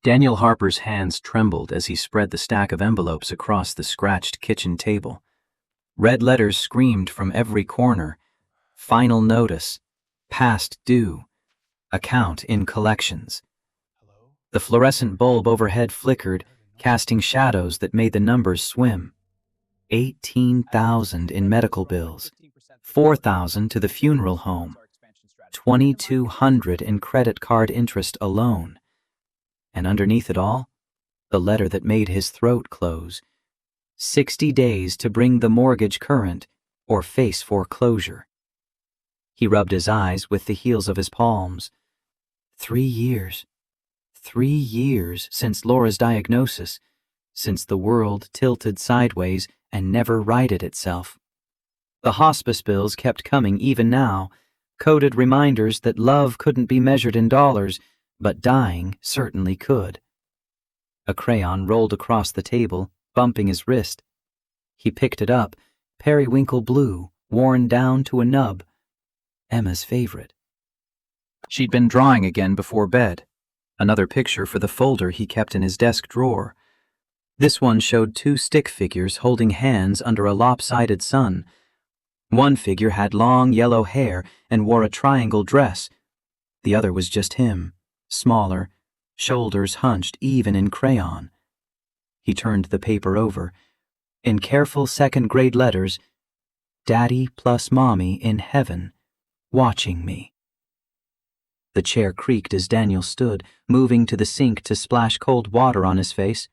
Daniel Harper's hands trembled as he spread the stack of envelopes across the scratched kitchen table. Red letters screamed from every corner. Final notice. Past due. Account in collections. The fluorescent bulb overhead flickered, casting shadows that made the numbers swim. 18,000 in medical bills, 4,000 to the funeral home, 2,200 in credit card interest alone. And underneath it all, the letter that made his throat close. 60 days to bring the mortgage current or face foreclosure. He rubbed his eyes with the heels of his palms. 3 years. 3 years since Laura's diagnosis, since the world tilted sideways and never righted itself. The hospice bills kept coming even now, coded reminders that love couldn't be measured in dollars, but dying certainly could. A crayon rolled across the table, bumping his wrist. He picked it up, periwinkle blue, worn down to a nub. Emma's favorite. She'd been drawing again before bed. Another picture for the folder he kept in his desk drawer. This one showed 2 stick figures holding hands under a lopsided sun. One figure had long yellow hair and wore a triangle dress. The other was just him, smaller, shoulders hunched even in crayon. He turned the paper over. In careful second-grade letters, Daddy plus Mommy in heaven, watching me. The chair creaked as Daniel stood, moving to the sink to splash cold water on his face.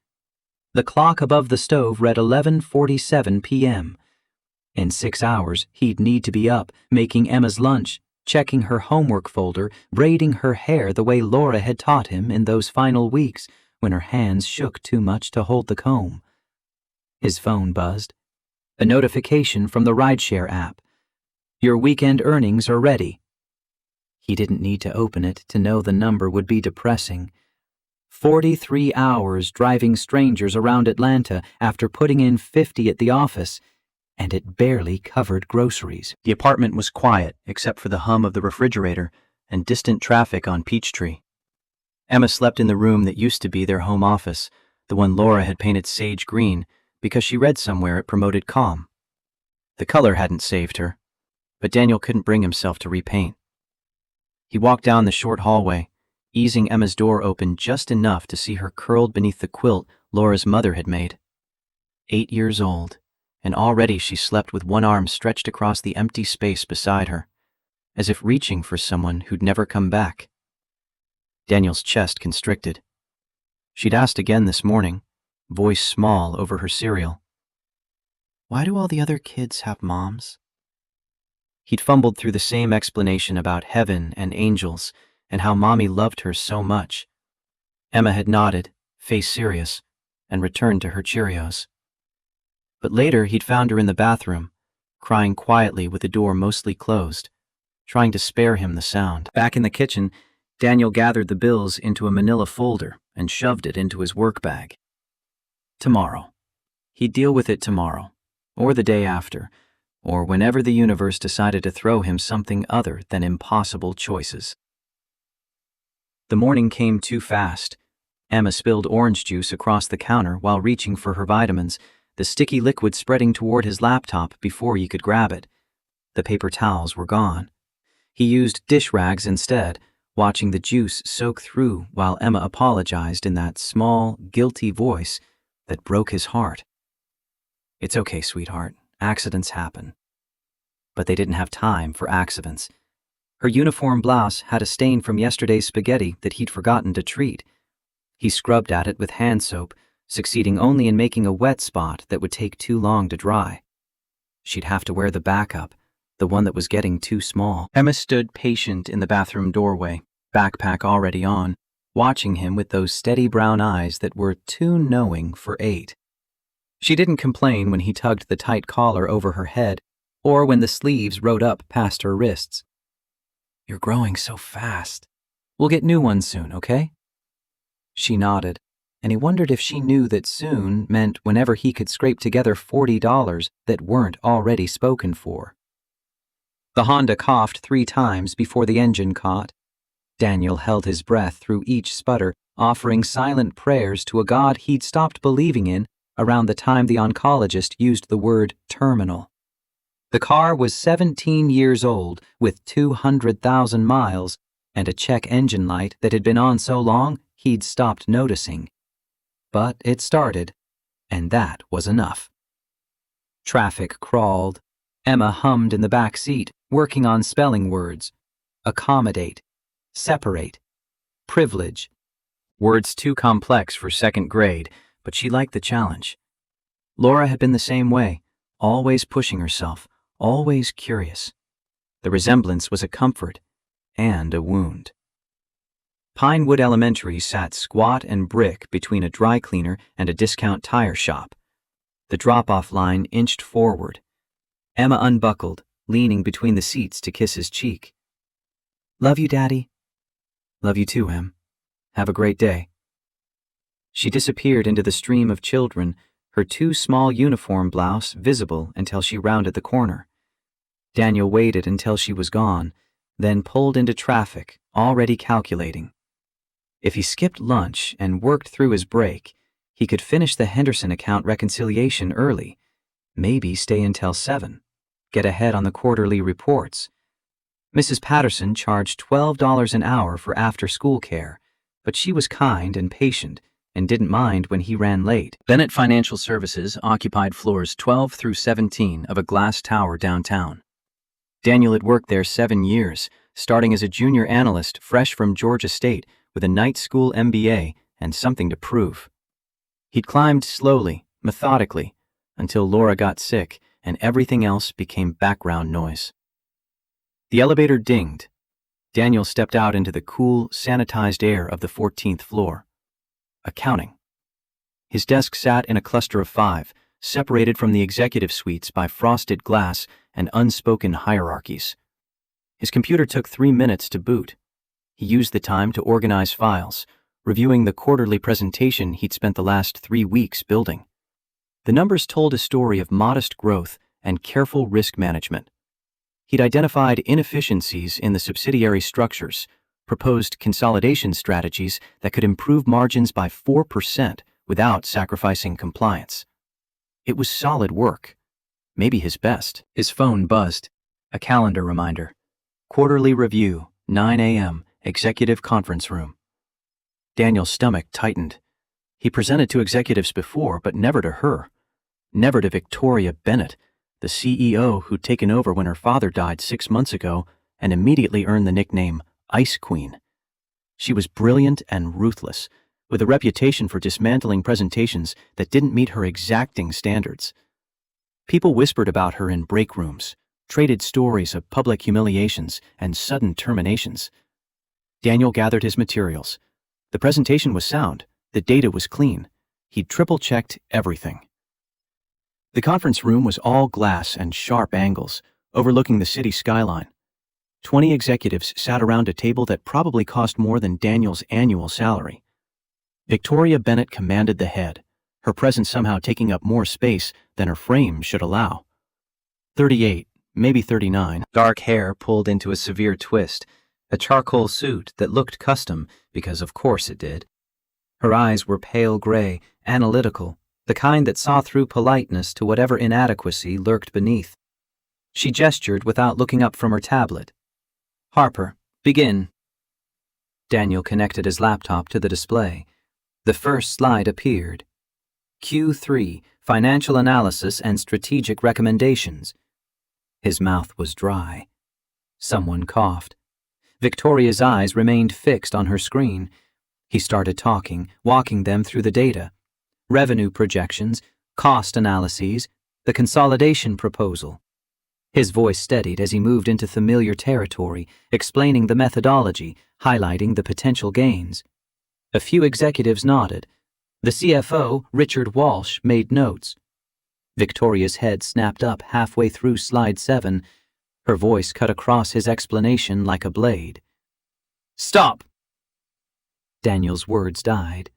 The clock above the stove read 11:47 p.m. In 6 hours, he'd need to be up, making Emma's lunch, checking her homework folder, braiding her hair the way Laura had taught him in those final weeks when her hands shook too much to hold the comb. His phone buzzed. A notification from the rideshare app. Your weekend earnings are ready. He didn't need to open it to know the number would be depressing. 43 hours driving strangers around Atlanta after putting in 50 at the office, and it barely covered groceries. The apartment was quiet except for the hum of the refrigerator and distant traffic on Peachtree. Emma slept in the room that used to be their home office, the one Laura had painted sage green because she read somewhere it promoted calm. The color hadn't saved her, but Daniel couldn't bring himself to repaint. He walked down the short hallway, easing Emma's door open just enough to see her curled beneath the quilt Laura's mother had made. 8 years old, and already she slept with one arm stretched across the empty space beside her, as if reaching for someone who'd never come back. Daniel's chest constricted. She'd asked again this morning, voice small over her cereal. Why do all the other kids have moms? He'd fumbled through the same explanation about heaven and angels and how Mommy loved her so much. Emma had nodded, face serious, and returned to her Cheerios. But later he'd found her in the bathroom, crying quietly with the door mostly closed, trying to spare him the sound. Back in the kitchen, Daniel gathered the bills into a manila folder and shoved it into his work bag. Tomorrow. He'd deal with it tomorrow, or the day after, or whenever the universe decided to throw him something other than impossible choices. The morning came too fast. Emma spilled orange juice across the counter while reaching for her vitamins, the sticky liquid spreading toward his laptop before he could grab it. The paper towels were gone. He used dish rags instead, watching the juice soak through while Emma apologized in that small, guilty voice that broke his heart. It's okay, sweetheart. Accidents happen. But they didn't have time for accidents. Her uniform blouse had a stain from yesterday's spaghetti that he'd forgotten to treat. He scrubbed at it with hand soap, succeeding only in making a wet spot that would take too long to dry. She'd have to wear the backup, the one that was getting too small. Emma stood patient in the bathroom doorway, backpack already on, watching him with those steady brown eyes that were too knowing for 8. She didn't complain when he tugged the tight collar over her head, or when the sleeves rode up past her wrists. You're growing so fast. We'll get new ones soon, okay? She nodded, and he wondered if she knew that soon meant whenever he could scrape together $40 that weren't already spoken for. The Honda coughed 3 times before the engine caught. Daniel held his breath through each sputter, offering silent prayers to a God he'd stopped believing in around the time the oncologist used the word terminal. The car was 17 years old, with 200,000 miles, and a check engine light that had been on so long he'd stopped noticing. But it started, and that was enough. Traffic crawled. Emma hummed in the back seat, working on spelling words. Accommodate, separate, privilege. Words too complex for second grade, but she liked the challenge. Laura had been the same way, always pushing herself, always curious. The resemblance was a comfort and a wound. Pinewood Elementary sat squat and brick between a dry cleaner and a discount tire shop. The drop-off line inched forward. Emma unbuckled, leaning between the seats to kiss his cheek. "Love you, Daddy." "Love you too, Em. Have a great day." She disappeared into the stream of children, her too small uniform blouse visible until she rounded the corner. Daniel waited until she was gone, then pulled into traffic, already calculating. If he skipped lunch and worked through his break, he could finish the Henderson account reconciliation early, maybe stay until 7, get ahead on the quarterly reports. Mrs. Patterson charged $12 an hour for after-school care, but she was kind and patient and didn't mind when he ran late. Bennett Financial Services occupied floors 12 through 17 of a glass tower downtown. Daniel had worked there 7 years, starting as a junior analyst fresh from Georgia State with a night school MBA and something to prove. He'd climbed slowly, methodically, until Laura got sick and everything else became background noise. The elevator dinged. Daniel stepped out into the cool, sanitized air of the 14th floor. Accounting. His desk sat in a cluster of 5, separated from the executive suites by frosted glass and unspoken hierarchies. His computer took 3 minutes to boot. He used the time to organize files, reviewing the quarterly presentation he'd spent the last 3 weeks building. The numbers told a story of modest growth and careful risk management. He'd identified inefficiencies in the subsidiary structures, proposed consolidation strategies that could improve margins by 4% without sacrificing compliance. It was solid work, maybe his best. His phone buzzed. A calendar reminder. Quarterly review, 9 a.m., executive conference room. Daniel's stomach tightened. He presented to executives before, but never to her. Never to Victoria Bennett, the CEO who'd taken over when her father died 6 months ago and immediately earned the nickname Ice Queen. She was brilliant and ruthless, with a reputation for dismantling presentations that didn't meet her exacting standards. People whispered about her in break rooms, traded stories of public humiliations and sudden terminations. Daniel gathered his materials. The presentation was sound, the data was clean. He'd triple-checked everything. The conference room was all glass and sharp angles, overlooking the city skyline. 20 executives sat around a table that probably cost more than Daniel's annual salary. Victoria Bennett commanded the head, her presence somehow taking up more space than her frame should allow. 38, maybe 39, dark hair pulled into a severe twist, a charcoal suit that looked custom because of course it did. Her eyes were pale gray, analytical, the kind that saw through politeness to whatever inadequacy lurked beneath. She gestured without looking up from her tablet. "Harper, begin." Daniel connected his laptop to the display. The first slide appeared. Q3, Financial Analysis and Strategic Recommendations. His mouth was dry. Someone coughed. Victoria's eyes remained fixed on her screen. He started talking, walking them through the data. Revenue projections, cost analyses, the consolidation proposal. His voice steadied as he moved into familiar territory, explaining the methodology, highlighting the potential gains. A few executives nodded. The CFO, Richard Walsh, made notes. Victoria's head snapped up halfway through slide 7. Her voice cut across his explanation like a blade. "Stop!" Daniel's words died.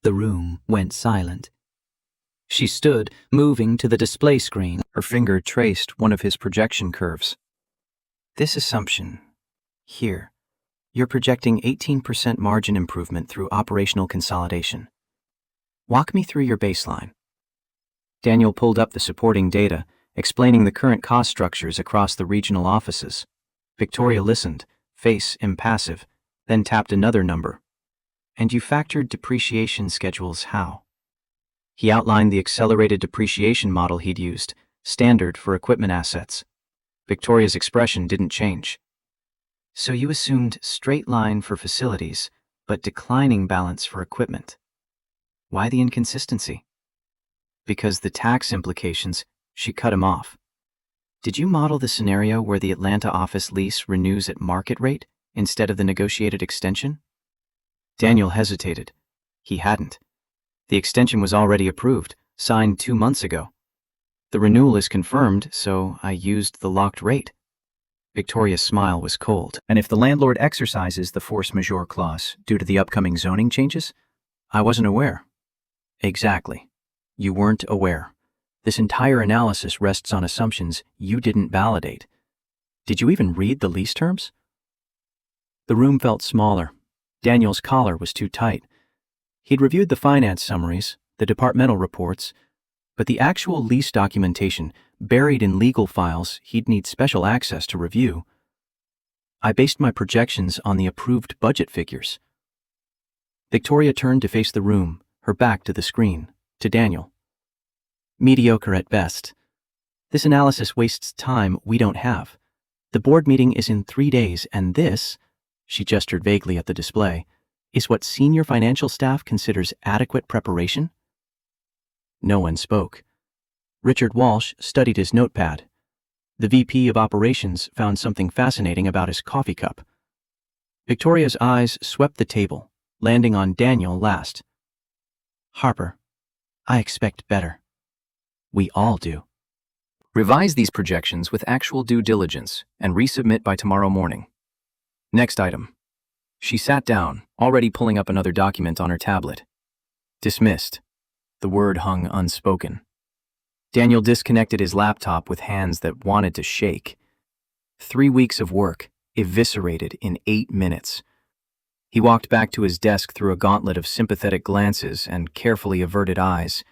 The room went silent. She stood, moving to the display screen. Her finger traced one of his projection curves. This assumption, here, You're projecting 18% margin improvement through operational consolidation. Walk me through your baseline. Daniel pulled up the supporting data, explaining the current cost structures across the regional offices. Victoria listened, face impassive, then tapped another number. And you factored depreciation schedules how? He outlined the accelerated depreciation model he'd used, standard for equipment assets. Victoria's expression didn't change. So you assumed straight line for facilities, but declining balance for equipment. Why the inconsistency? Because the tax implications, she cut him off. Did you model the scenario where the Atlanta office lease renews at market rate instead of the negotiated extension? Daniel hesitated. He hadn't. The extension was already approved, signed 2 months ago. The renewal is confirmed, so I used the locked rate. Victoria's smile was cold. And if the landlord exercises the force majeure clause due to the upcoming zoning changes? I wasn't aware. Exactly. You weren't aware. This entire analysis rests on assumptions you didn't validate. Did you even read the lease terms? The room felt smaller. Daniel's collar was too tight. He'd reviewed the finance summaries, the departmental reports, but the actual lease documentation, buried in legal files he'd need special access to review. I based my projections on the approved budget figures. Victoria turned to face the room, her back to the screen, to Daniel. Mediocre at best. This analysis wastes time we don't have. The board meeting is in 3 days, and this, she gestured vaguely at the display, is what senior financial staff considers adequate preparation? No one spoke. Richard Walsh studied his notepad. The VP of Operations found something fascinating about his coffee cup. Victoria's eyes swept the table, landing on Daniel last. Harper, I expect better. We all do. Revise these projections with actual due diligence and resubmit by tomorrow morning. Next item. She sat down, already pulling up another document on her tablet. Dismissed. The word hung unspoken. Daniel disconnected his laptop with hands that wanted to shake. 3 weeks of work, eviscerated in 8 minutes. He walked back to his desk through a gauntlet of sympathetic glances and carefully averted eyes.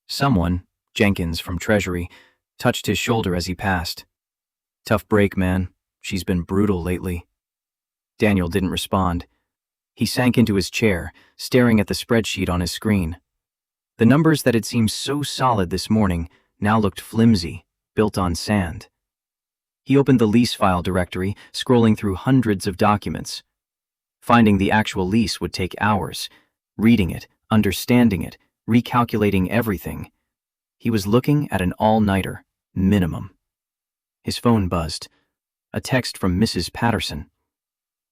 Someone, Jenkins from Treasury, touched his shoulder as he passed. Tough break, man. She's been brutal lately. Daniel didn't respond. He sank into his chair, staring at the spreadsheet on his screen. The numbers that had seemed so solid this morning now looked flimsy, built on sand. He opened the lease file directory, scrolling through hundreds of documents. Finding the actual lease would take hours. Reading it, understanding it, recalculating everything. He was looking at an all-nighter, minimum. His phone buzzed. A text from Mrs. Patterson.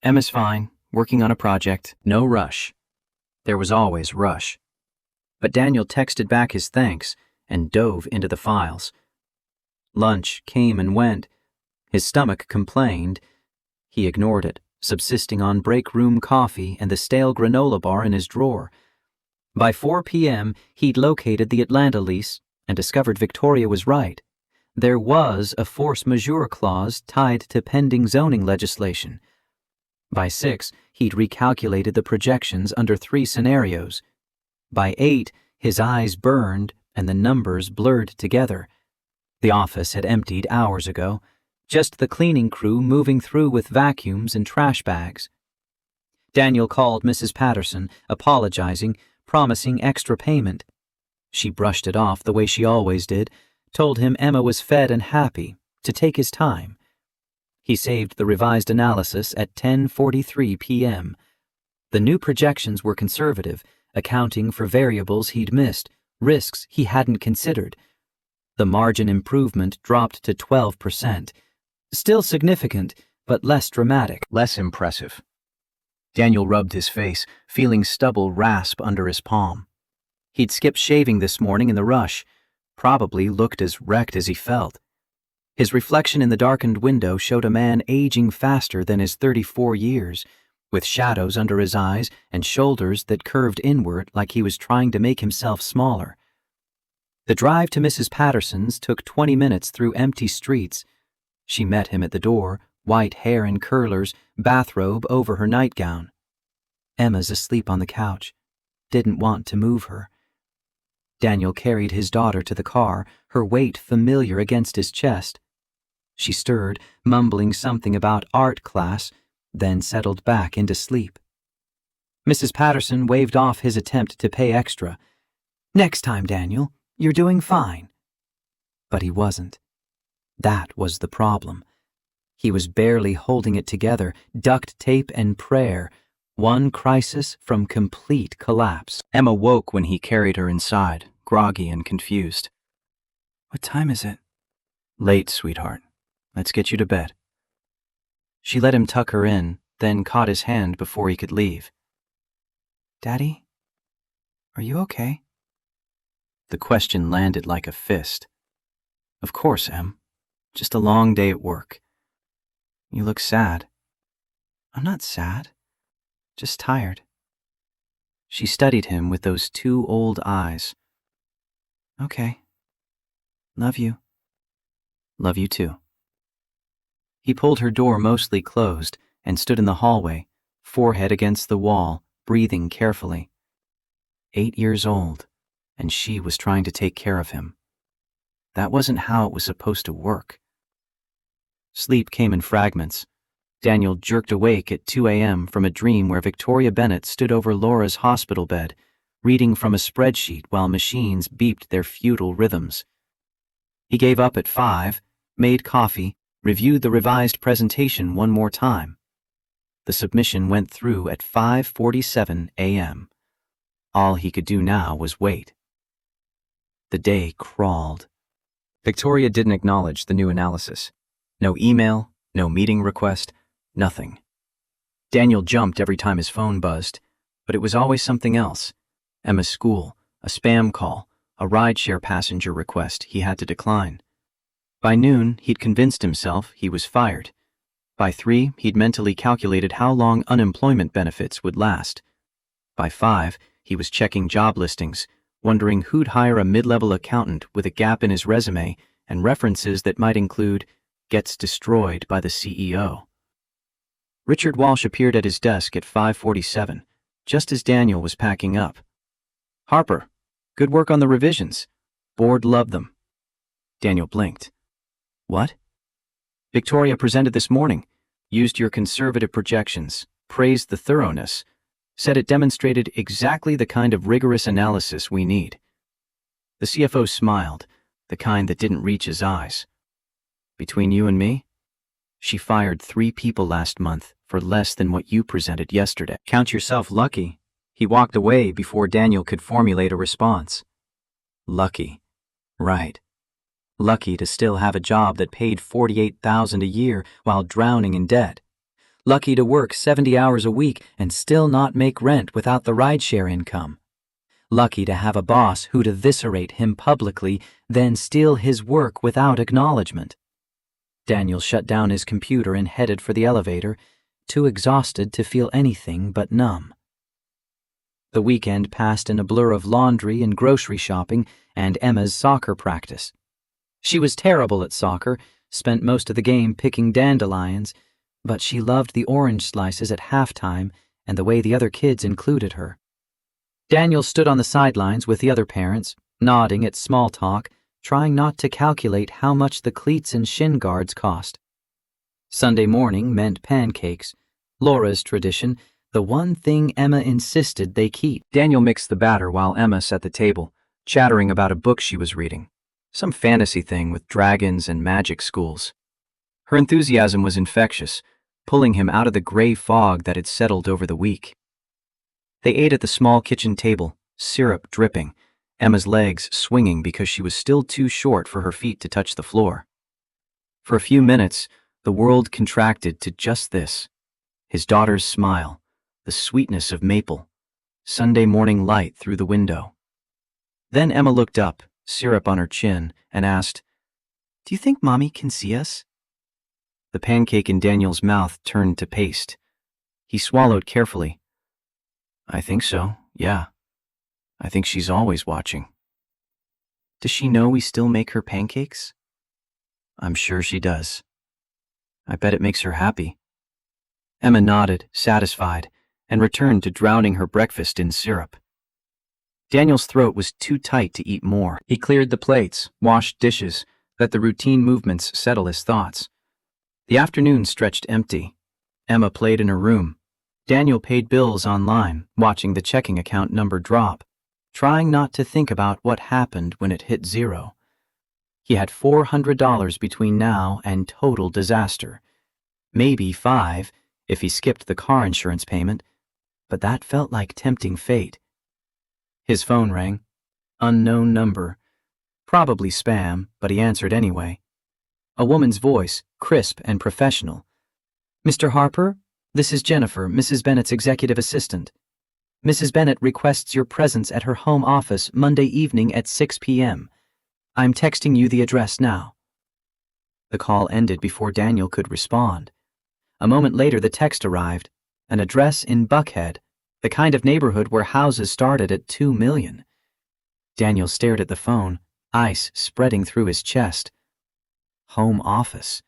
Emma's fine, working on a project, no rush. There was always rush. But Daniel texted back his thanks and dove into the files. Lunch came and went. His stomach complained. He ignored it, subsisting on break room coffee and the stale granola bar in his drawer. By 4 p.m., he'd located the Atlanta lease and discovered Victoria was right. There was a force majeure clause tied to pending zoning legislation. By 6, he'd recalculated the projections under 3 scenarios. By 8, his eyes burned and the numbers blurred together. The office had emptied hours ago, just the cleaning crew moving through with vacuums and trash bags. Daniel called Mrs. Patterson, apologizing, promising extra payment. She brushed it off the way she always did, told him Emma was fed and happy, to take his time. He saved the revised analysis at 10:43 p.m. The new projections were conservative, accounting for variables he'd missed, risks he hadn't considered. The margin improvement dropped to 12%. Still significant, but less dramatic. Less impressive. Daniel rubbed his face, feeling stubble rasp under his palm. He'd skipped shaving this morning in the rush, probably looked as wrecked as he felt. His reflection in the darkened window showed a man aging faster than his 34 years, with shadows under his eyes and shoulders that curved inward like he was trying to make himself smaller. The drive to Mrs. Patterson's took 20 minutes through empty streets. She met him at the door, white hair in curlers, bathrobe over her nightgown. Emma's asleep on the couch. Didn't want to move her. Daniel carried his daughter to the car, her weight familiar against his chest. She stirred, mumbling something about art class, then settled back into sleep. Mrs. Patterson waved off his attempt to pay extra. "Next time, Daniel, you're doing fine." But he wasn't. That was the problem. He was barely holding it together, duct tape and prayer, one crisis from complete collapse. Emma woke when he carried her inside, groggy and confused. "What time is it?" "Late, sweetheart. Let's get you to bed." She let him tuck her in, then caught his hand before he could leave. "Daddy, are you okay?" The question landed like a fist. "Of course, Em. Just a long day at work. You look sad." "I'm not sad. Just tired." She studied him with those two old eyes. "Okay. Love you." "Love you too." He pulled her door mostly closed and stood in the hallway, forehead against the wall, breathing carefully. 8 years old, and she was trying to take care of him. That wasn't how it was supposed to work. Sleep came in fragments. Daniel jerked awake at 2 a.m. from a dream where Victoria Bennett stood over Laura's hospital bed, reading from a spreadsheet while machines beeped their futile rhythms. He gave up at 5, made coffee, reviewed the revised presentation one more time. The submission went through at 5:47 a.m. All he could do now was wait. The day crawled. Victoria didn't acknowledge the new analysis. No email, no meeting request, nothing. Daniel jumped every time his phone buzzed, but it was always something else. Emma's school, a spam call, a rideshare passenger request he had to decline. By noon, he'd convinced himself he was fired. By 3, he'd mentally calculated how long unemployment benefits would last. By 5, he was checking job listings, wondering who'd hire a mid-level accountant with a gap in his resume and references that might include "gets destroyed by the CEO." Richard Walsh appeared at his desk at 5:47, just as Daniel was packing up. "Harper, good work on the revisions. Board loved them." Daniel blinked. "What?" "Victoria presented this morning, used your conservative projections, praised the thoroughness, said it demonstrated exactly the kind of rigorous analysis we need." The CFO smiled, the kind that didn't reach his eyes. "Between you and me, she fired 3 people last month for less than what you presented yesterday." "Count yourself lucky." He walked away before Daniel could formulate a response. Lucky. Right. Lucky to still have a job that paid $48,000 a year while drowning in debt. Lucky to work 70 hours a week and still not make rent without the rideshare income. Lucky to have a boss who'd eviscerate him publicly, then steal his work without acknowledgement. Daniel shut down his computer and headed for the elevator, too exhausted to feel anything but numb. The weekend passed in a blur of laundry and grocery shopping and Emma's soccer practice. She was terrible at soccer, spent most of the game picking dandelions, but she loved the orange slices at halftime and the way the other kids included her. Daniel stood on the sidelines with the other parents, nodding at small talk, trying not to calculate how much the cleats and shin guards cost. Sunday morning meant pancakes, Laura's tradition, the one thing Emma insisted they keep. Daniel mixed the batter while Emma sat at the table, chattering about a book she was reading. Some fantasy thing with dragons and magic schools. Her enthusiasm was infectious, pulling him out of the gray fog that had settled over the week. They ate at the small kitchen table, syrup dripping, Emma's legs swinging because she was still too short for her feet to touch the floor. For a few minutes, the world contracted to just this: his daughter's smile, the sweetness of maple, Sunday morning light through the window. Then Emma looked up, syrup on her chin, and asked, "Do you think Mommy can see us?" The pancake in Daniel's mouth turned to paste. He swallowed carefully. "I think so, yeah. I think she's always watching." "Does she know we still make her pancakes?" "I'm sure she does." I bet it makes her happy. Emma nodded, satisfied, and returned to drowning her breakfast in syrup. Daniel's throat was too tight to eat more. He cleared the plates, washed dishes, let the routine movements settle his thoughts. The afternoon stretched empty. Emma played in her room. Daniel paid bills online, watching the checking account number drop, trying not to think about what happened when it hit zero. He had $400 between now and total disaster. Maybe $5 if he skipped the car insurance payment, but that felt like tempting fate. His phone rang. Unknown number. Probably spam, but he answered anyway. A woman's voice, crisp and professional. "Mr. Harper, this is Jennifer, Mrs. Bennett's executive assistant. Mrs. Bennett requests your presence at her home office Monday evening at 6 p.m. I'm texting you the address now." The call ended before Daniel could respond. A moment later, the text arrived. An address in Buckhead, the kind of neighborhood where houses started at $2 million. Daniel stared at the phone, ice spreading through his chest. Home office,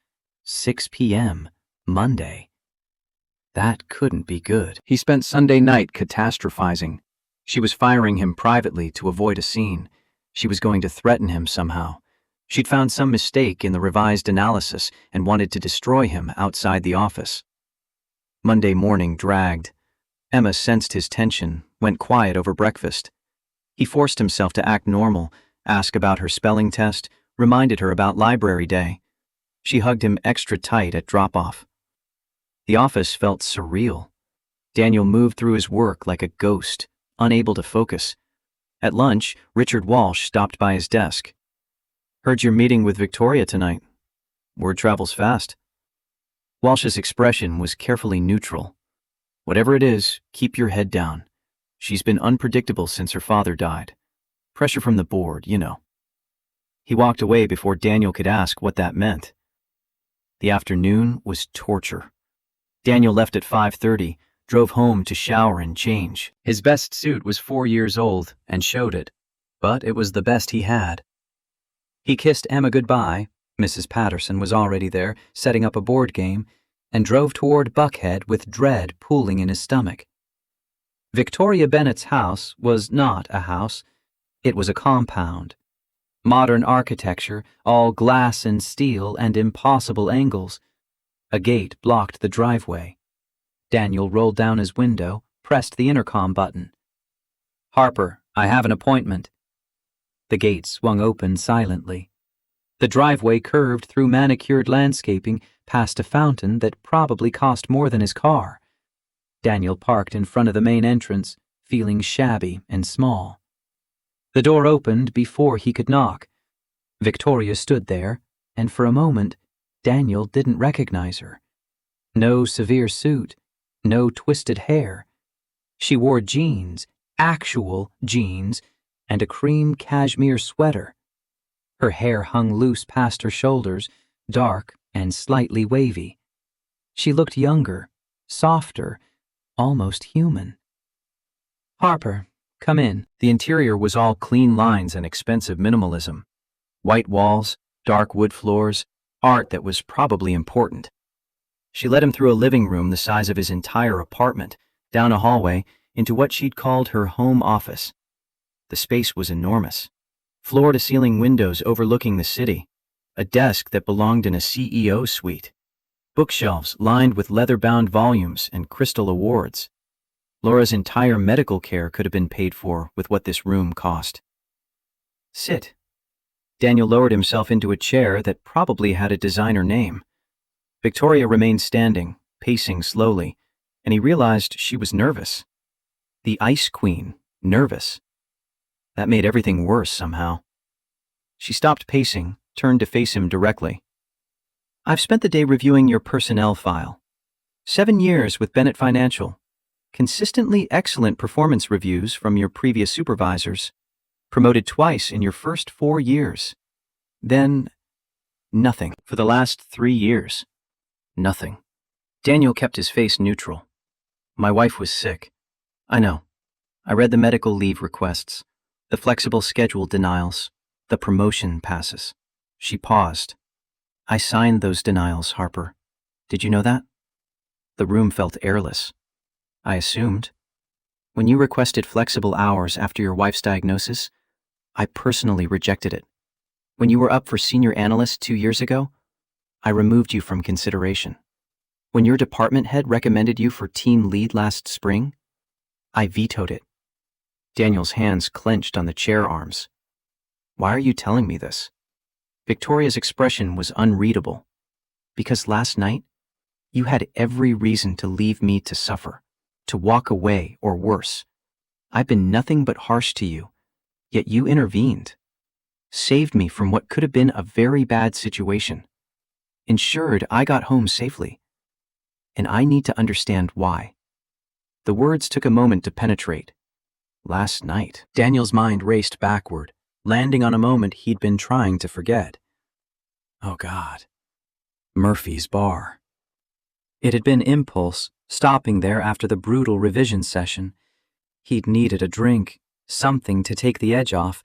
6 p.m., Monday. That couldn't be good. He spent Sunday night catastrophizing. She was firing him privately to avoid a scene. She was going to threaten him somehow. She'd found some mistake in the revised analysis and wanted to destroy him outside the office. Monday morning dragged. Emma sensed his tension, went quiet over breakfast. He forced himself to act normal, ask about her spelling test, reminded her about library day. She hugged him extra tight at drop-off. The office felt surreal. Daniel moved through his work like a ghost, unable to focus. At lunch, Richard Walsh stopped by his desk. "Heard you're meeting with Victoria tonight. Word travels fast." Walsh's expression was carefully neutral. "Whatever it is, keep your head down. She's been unpredictable since her father died. Pressure from the board, you know." He walked away before Daniel could ask what that meant. The afternoon was torture. Daniel left at 5:30, drove home to shower and change. His best suit was 4 years old and showed it, but it was the best he had. He kissed Emma goodbye. Mrs. Patterson was already there, setting up a board game, and drove toward Buckhead with dread pooling in his stomach. Victoria Bennett's house was not a house. It was a compound. Modern architecture, all glass and steel and impossible angles. A gate blocked the driveway. Daniel rolled down his window, pressed the intercom button. "Harper, I have an appointment." The gate swung open silently. The driveway curved through manicured landscaping past a fountain that probably cost more than his car. Daniel parked in front of the main entrance, feeling shabby and small. The door opened before he could knock. Victoria stood there, and for a moment, Daniel didn't recognize her. No severe suit, no twisted hair. She wore jeans, actual jeans, and a cream cashmere sweater. Her hair hung loose past her shoulders, dark and slightly wavy. She looked younger, softer, almost human. "Harper, come in." The interior was all clean lines and expensive minimalism. White walls, dark wood floors, art that was probably important. She led him through a living room the size of his entire apartment, down a hallway, into what she'd called her home office. The space was enormous. Floor-to-ceiling windows overlooking the city, a desk that belonged in a CEO suite, bookshelves lined with leather-bound volumes and crystal awards. Laura's entire medical care could have been paid for with what this room cost. "Sit." Daniel lowered himself into a chair that probably had a designer name. Victoria remained standing, pacing slowly, and he realized she was nervous. The Ice Queen, nervous. That made everything worse somehow. She stopped pacing, turned to face him directly. "I've spent the day reviewing your personnel file. 7 years with Bennett Financial. Consistently excellent performance reviews from your previous supervisors. Promoted twice in your first 4 years. Then, nothing. For the last 3 years. Nothing." Daniel kept his face neutral. "My wife was sick. I know. I read the medical leave requests, the flexible schedule denials, the promotion passes." She paused. "I signed those denials, Harper. Did you know that? The room felt airless. I assumed. When you requested flexible hours after your wife's diagnosis, I personally rejected it. When you were up for senior analyst 2 years ago, I removed you from consideration. When your department head recommended you for team lead last spring, I vetoed it. Daniel's hands clenched on the chair arms. Why are you telling me this? Victoria's expression was unreadable. Because last night, you had every reason to leave me to suffer, to walk away or worse. I've been nothing but harsh to you, yet you intervened. Saved me from what could have been a very bad situation. Ensured I got home safely. And I need to understand why. The words took a moment to penetrate. Last night, Daniel's mind raced backward, landing on a moment he'd been trying to forget. Oh God. Murphy's bar. It had been impulse, stopping there after the brutal revision session. He'd needed a drink, something to take the edge off,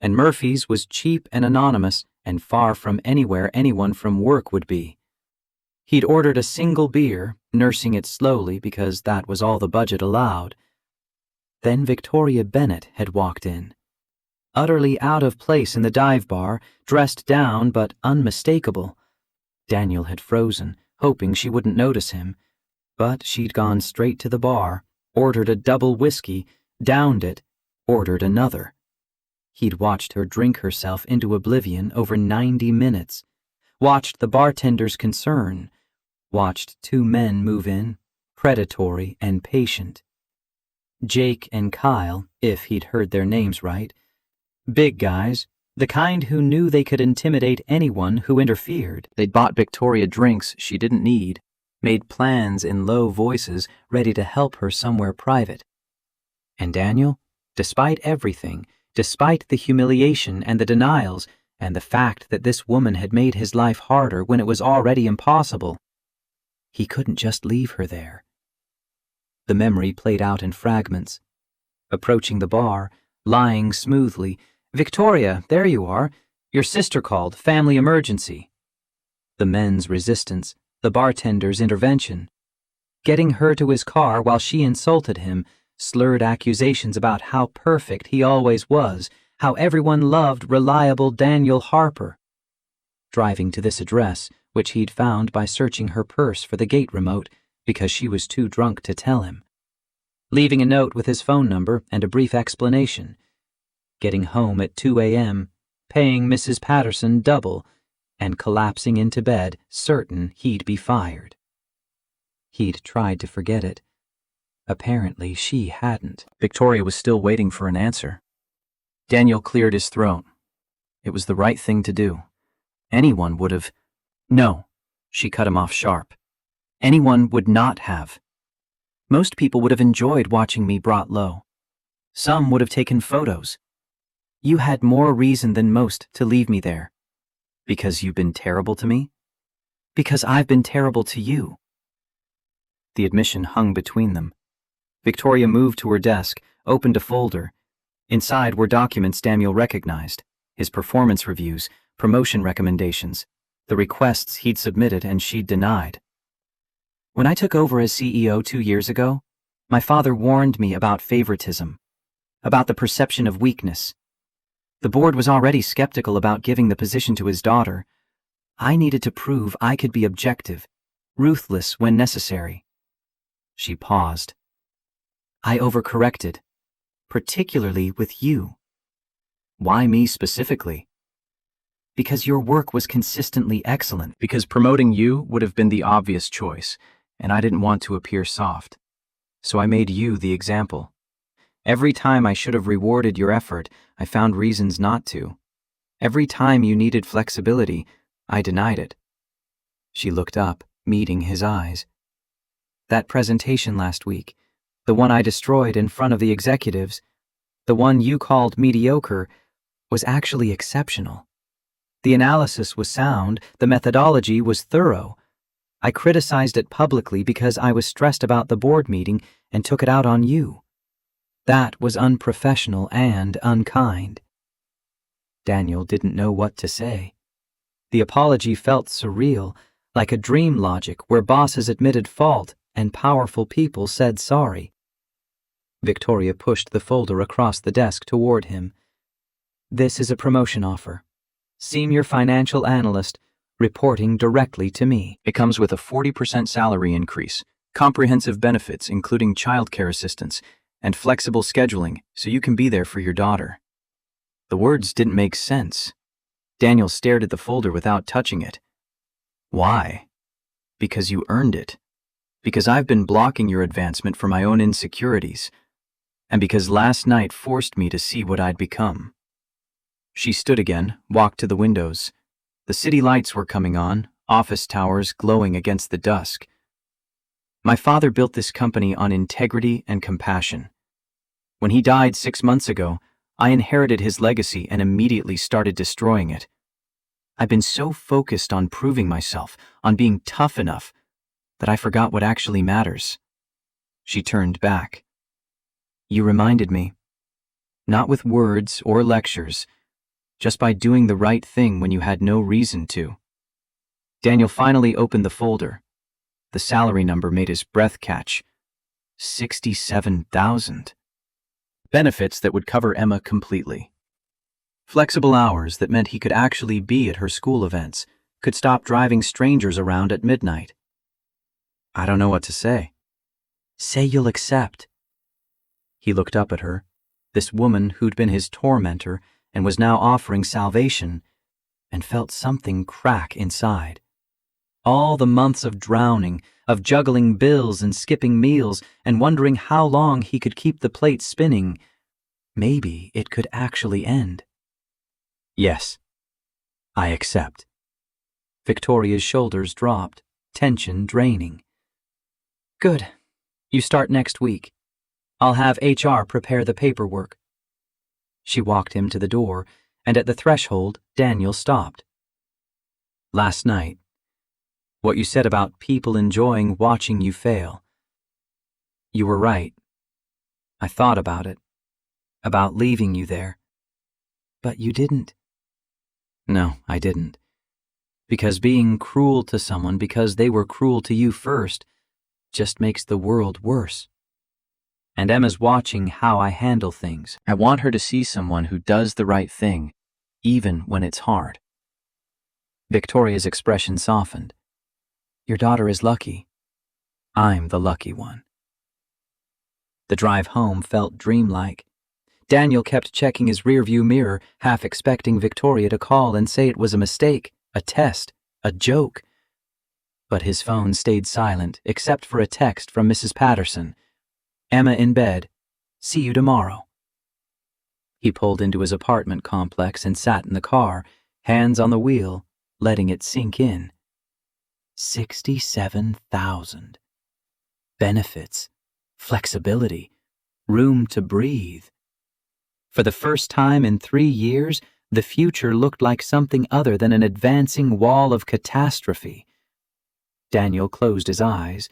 and Murphy's was cheap and anonymous and far from anywhere anyone from work would be. He'd ordered a single beer, nursing it slowly because that was all the budget allowed. Then Victoria Bennett had walked in. Utterly out of place in the dive bar, dressed down but unmistakable. Daniel had frozen, hoping she wouldn't notice him, but she'd gone straight to the bar, ordered a double whiskey, downed it, ordered another. He'd watched her drink herself into oblivion over 90 minutes, watched the bartender's concern, watched 2 men move in, predatory and patient. Jake and Kyle, if he'd heard their names right. Big guys, the kind who knew they could intimidate anyone who interfered. They'd bought Victoria drinks she didn't need, made plans in low voices ready to help her somewhere private. And Daniel, despite everything, despite the humiliation and the denials, and the fact that this woman had made his life harder when it was already impossible, he couldn't just leave her there. The memory played out in fragments. Approaching the bar, lying smoothly, "Victoria, there you are. Your sister called, family emergency." The men's resistance, the bartender's intervention. Getting her to his car while she insulted him, slurred accusations about how perfect he always was, how everyone loved reliable Daniel Harper. Driving to this address, which he'd found by searching her purse for the gate remote because she was too drunk to tell him. Leaving a note with his phone number and a brief explanation. Getting home at 2 a.m., paying Mrs. Patterson double, and collapsing into bed, certain he'd be fired. He'd tried to forget it. Apparently she hadn't. Victoria was still waiting for an answer. Daniel cleared his throat. It was the right thing to do. Anyone would have. No, she cut him off sharp. Anyone would not have. Most people would have enjoyed watching me brought low. Some would have taken photos. You had more reason than most to leave me there. Because you've been terrible to me? Because I've been terrible to you. The admission hung between them. Victoria moved to her desk, opened a folder. Inside were documents Daniel recognized, his performance reviews, promotion recommendations, the requests he'd submitted and she'd denied. When I took over as CEO 2 years ago, my father warned me about favoritism, about the perception of weakness. The board was already skeptical about giving the position to his daughter. I needed to prove I could be objective, ruthless when necessary. She paused. I overcorrected, particularly with you. Why me specifically? Because your work was consistently excellent. Because promoting you would have been the obvious choice, and I didn't want to appear soft. So I made you the example. Every time I should have rewarded your effort, I found reasons not to. Every time you needed flexibility, I denied it. She looked up, meeting his eyes. That presentation last week, the one I destroyed in front of the executives, the one you called mediocre, was actually exceptional. The analysis was sound, the methodology was thorough. I criticized it publicly because I was stressed about the board meeting and took it out on you. That was unprofessional and unkind. Daniel didn't know what to say. The apology felt surreal, like a dream logic where bosses admitted fault and powerful people said sorry. Victoria pushed the folder across the desk toward him. This is a promotion offer. Senior financial analyst, reporting directly to me. It comes with a 40% salary increase, comprehensive benefits including childcare assistance, and flexible scheduling so you can be there for your daughter. The words didn't make sense. Daniel stared at the folder without touching it. Why? Because you earned it. Because I've been blocking your advancement for my own insecurities. And because last night forced me to see what I'd become. She stood again, walked to the windows. The city lights were coming on, office towers glowing against the dusk. My father built this company on integrity and compassion. When he died 6 months ago, I inherited his legacy and immediately started destroying it. I've been so focused on proving myself, on being tough enough, that I forgot what actually matters. She turned back. You reminded me. Not with words or lectures, just by doing the right thing when you had no reason to. Daniel finally opened the folder. The salary number made his breath catch. 67,000. Benefits that would cover Emma completely. Flexible hours that meant he could actually be at her school events, could stop driving strangers around at midnight. I don't know what to say. Say you'll accept. He looked up at her, this woman who'd been his tormentor and was now offering salvation, and felt something crack inside. All the months of drowning, of juggling bills and skipping meals and wondering how long he could keep the plate spinning, maybe it could actually end. Yes, I accept. Victoria's shoulders dropped, tension draining. Good. You start next week. I'll have HR prepare the paperwork. She walked him to the door, and at the threshold, Daniel stopped. Last night, what you said about people enjoying watching you fail. You were right. I thought about it, about leaving you there. But you didn't. No, I didn't. Because being cruel to someone because they were cruel to you first just makes the world worse. And Emma's watching how I handle things. I want her to see someone who does the right thing, even when it's hard. Victoria's expression softened. Your daughter is lucky. I'm the lucky one. The drive home felt dreamlike. Daniel kept checking his rearview mirror, half expecting Victoria to call and say it was a mistake, a test, a joke. But his phone stayed silent, except for a text from Mrs. Patterson. Emma in bed. See you tomorrow. He pulled into his apartment complex and sat in the car, hands on the wheel, letting it sink in. 67,000. Benefits, flexibility, room to breathe. For the first time in 3 years, the future looked like something other than an advancing wall of catastrophe. Daniel closed his eyes,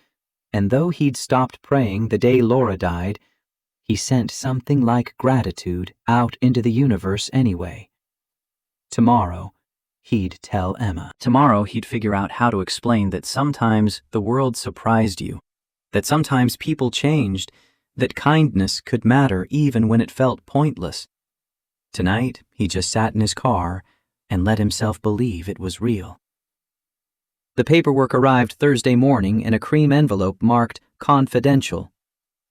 and though he'd stopped praying the day Laura died, he sent something like gratitude out into the universe anyway. Tomorrow, he'd tell Emma. Tomorrow, he'd figure out how to explain that sometimes the world surprised you, that sometimes people changed, that kindness could matter even when it felt pointless. Tonight, he just sat in his car and let himself believe it was real. The paperwork arrived Thursday morning in a cream envelope marked Confidential.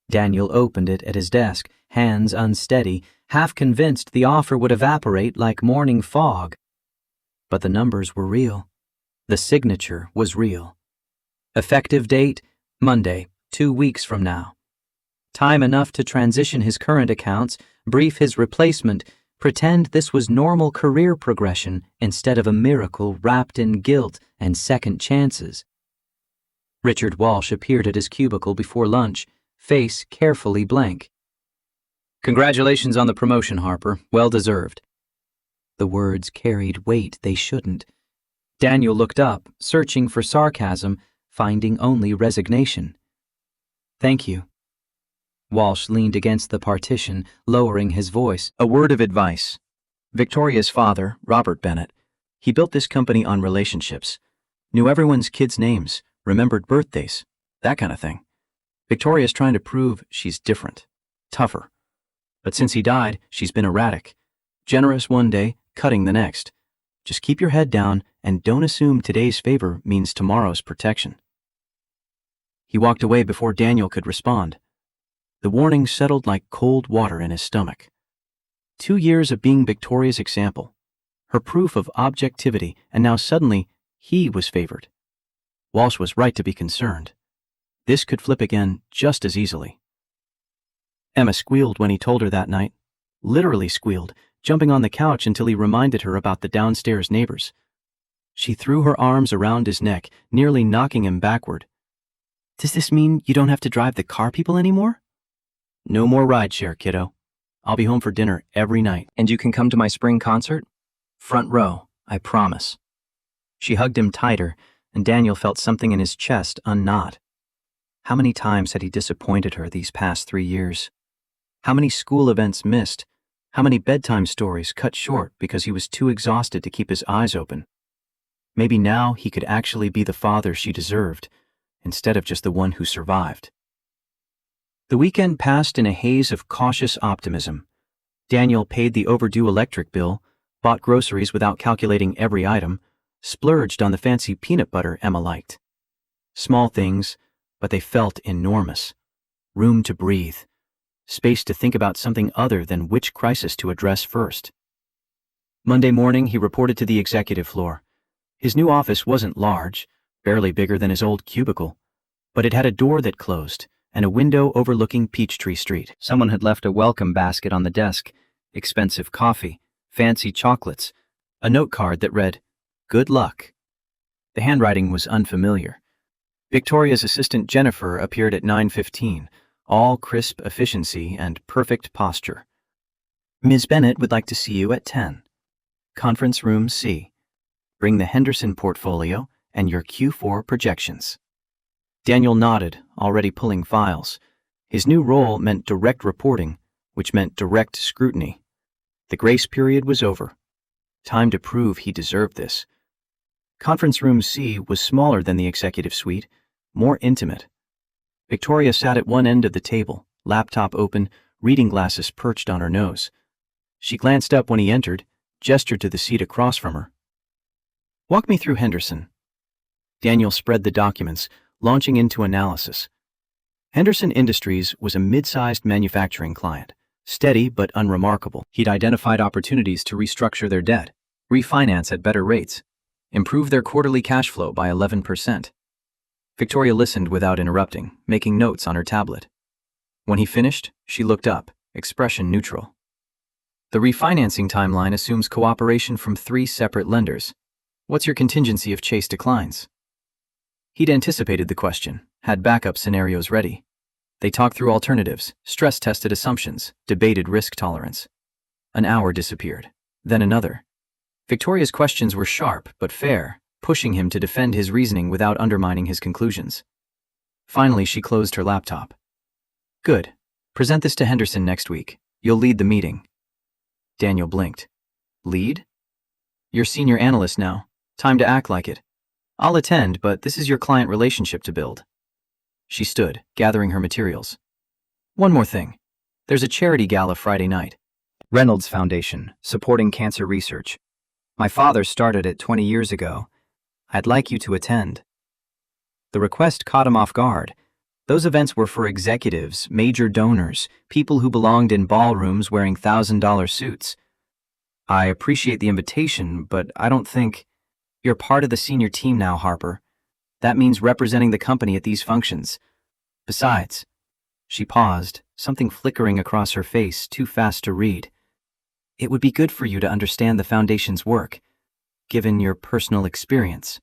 Daniel opened it at his desk, hands unsteady, half convinced the offer would evaporate like morning fog. But the numbers were real. The signature was real. Effective date, Monday, 2 weeks from now. Time enough to transition his current accounts, brief his replacement, pretend this was normal career progression instead of a miracle wrapped in guilt and second chances. Richard Walsh appeared at his cubicle before lunch, face carefully blank. Congratulations on the promotion, Harper. Well deserved. The words carried weight they shouldn't. Daniel looked up, searching for sarcasm, finding only resignation. Thank you. Walsh leaned against the partition, lowering his voice. A word of advice. Victoria's father, Robert Bennett, he built this company on relationships, Knew everyone's kids' names, remembered birthdays, that kind of thing. Victoria's trying to prove she's different, tougher. But since he died, she's been erratic. Generous one day, cutting the next. Just keep your head down and don't assume today's favor means tomorrow's protection. He walked away before Daniel could respond. The warning settled like cold water in his stomach. 2 years of being Victoria's example, her proof of objectivity, and now suddenly he was favored. Walsh was right to be concerned. This could flip again just as easily. Emma squealed when he told her that night. Literally squealed, jumping on the couch until he reminded her about the downstairs neighbors. She threw her arms around his neck, nearly knocking him backward. "Does this mean you don't have to drive the car people anymore?" "No more rideshare, kiddo. I'll be home for dinner every night. And you can come to my spring concert? Front row, I promise." She hugged him tighter, and Daniel felt something in his chest unknot. How many times had he disappointed her these past 3 years? How many school events missed? How many bedtime stories cut short because he was too exhausted to keep his eyes open? Maybe now he could actually be the father she deserved, instead of just the one who survived. The weekend passed in a haze of cautious optimism. Daniel paid the overdue electric bill, bought groceries without calculating every item, splurged on the fancy peanut butter Emma liked. Small things, but they felt enormous. Room to breathe. Space to think about something other than which crisis to address first. Monday morning, he reported to the executive floor. His new office wasn't large, barely bigger than his old cubicle, but it had a door that closed and a window overlooking Peachtree Street. Someone had left a welcome basket on the desk, expensive coffee, fancy chocolates, a note card that read, "Good luck." The handwriting was unfamiliar. Victoria's assistant Jennifer appeared at 9:15, all crisp efficiency and perfect posture. "Ms. Bennett would like to see you at 10. Conference room C. Bring the Henderson portfolio and your Q4 projections." Daniel nodded, already pulling files. His new role meant direct reporting, which meant direct scrutiny. The grace period was over. Time to prove he deserved this. Conference room C was smaller than the executive suite, more intimate. Victoria sat at one end of the table, laptop open, reading glasses perched on her nose. She glanced up when he entered, gestured to the seat across from her. "Walk me through Henderson." Daniel spread the documents, launching into analysis. Henderson Industries was a mid-sized manufacturing client, steady but unremarkable. He'd identified opportunities to restructure their debt, refinance at better rates, improve their quarterly cash flow by 11%. Victoria listened without interrupting, making notes on her tablet. When he finished, she looked up, expression neutral. "The refinancing timeline assumes cooperation from 3 separate lenders. What's your contingency if Chase declines?" He'd anticipated the question, had backup scenarios ready. They talked through alternatives, stress-tested assumptions, debated risk tolerance. An hour disappeared, then another. Victoria's questions were sharp but fair, pushing him to defend his reasoning without undermining his conclusions. Finally, she closed her laptop. "Good. Present this to Henderson next week. You'll lead the meeting." Daniel blinked. "Lead? You're senior analyst now. Time to act like it. I'll attend, but this is your client relationship to build." She stood, gathering her materials. "One more thing. There's a charity gala Friday night. Reynolds Foundation, supporting cancer research. My father started it 20 years ago. I'd like you to attend." The request caught him off guard. Those events were for executives, major donors, people who belonged in ballrooms wearing $1,000 suits. "I appreciate the invitation, but I don't think—" "You're part of the senior team now, Harper. That means representing the company at these functions. Besides," she paused, something flickering across her face, too fast to read. "It would be good for you to understand the Foundation's work, given your personal experience."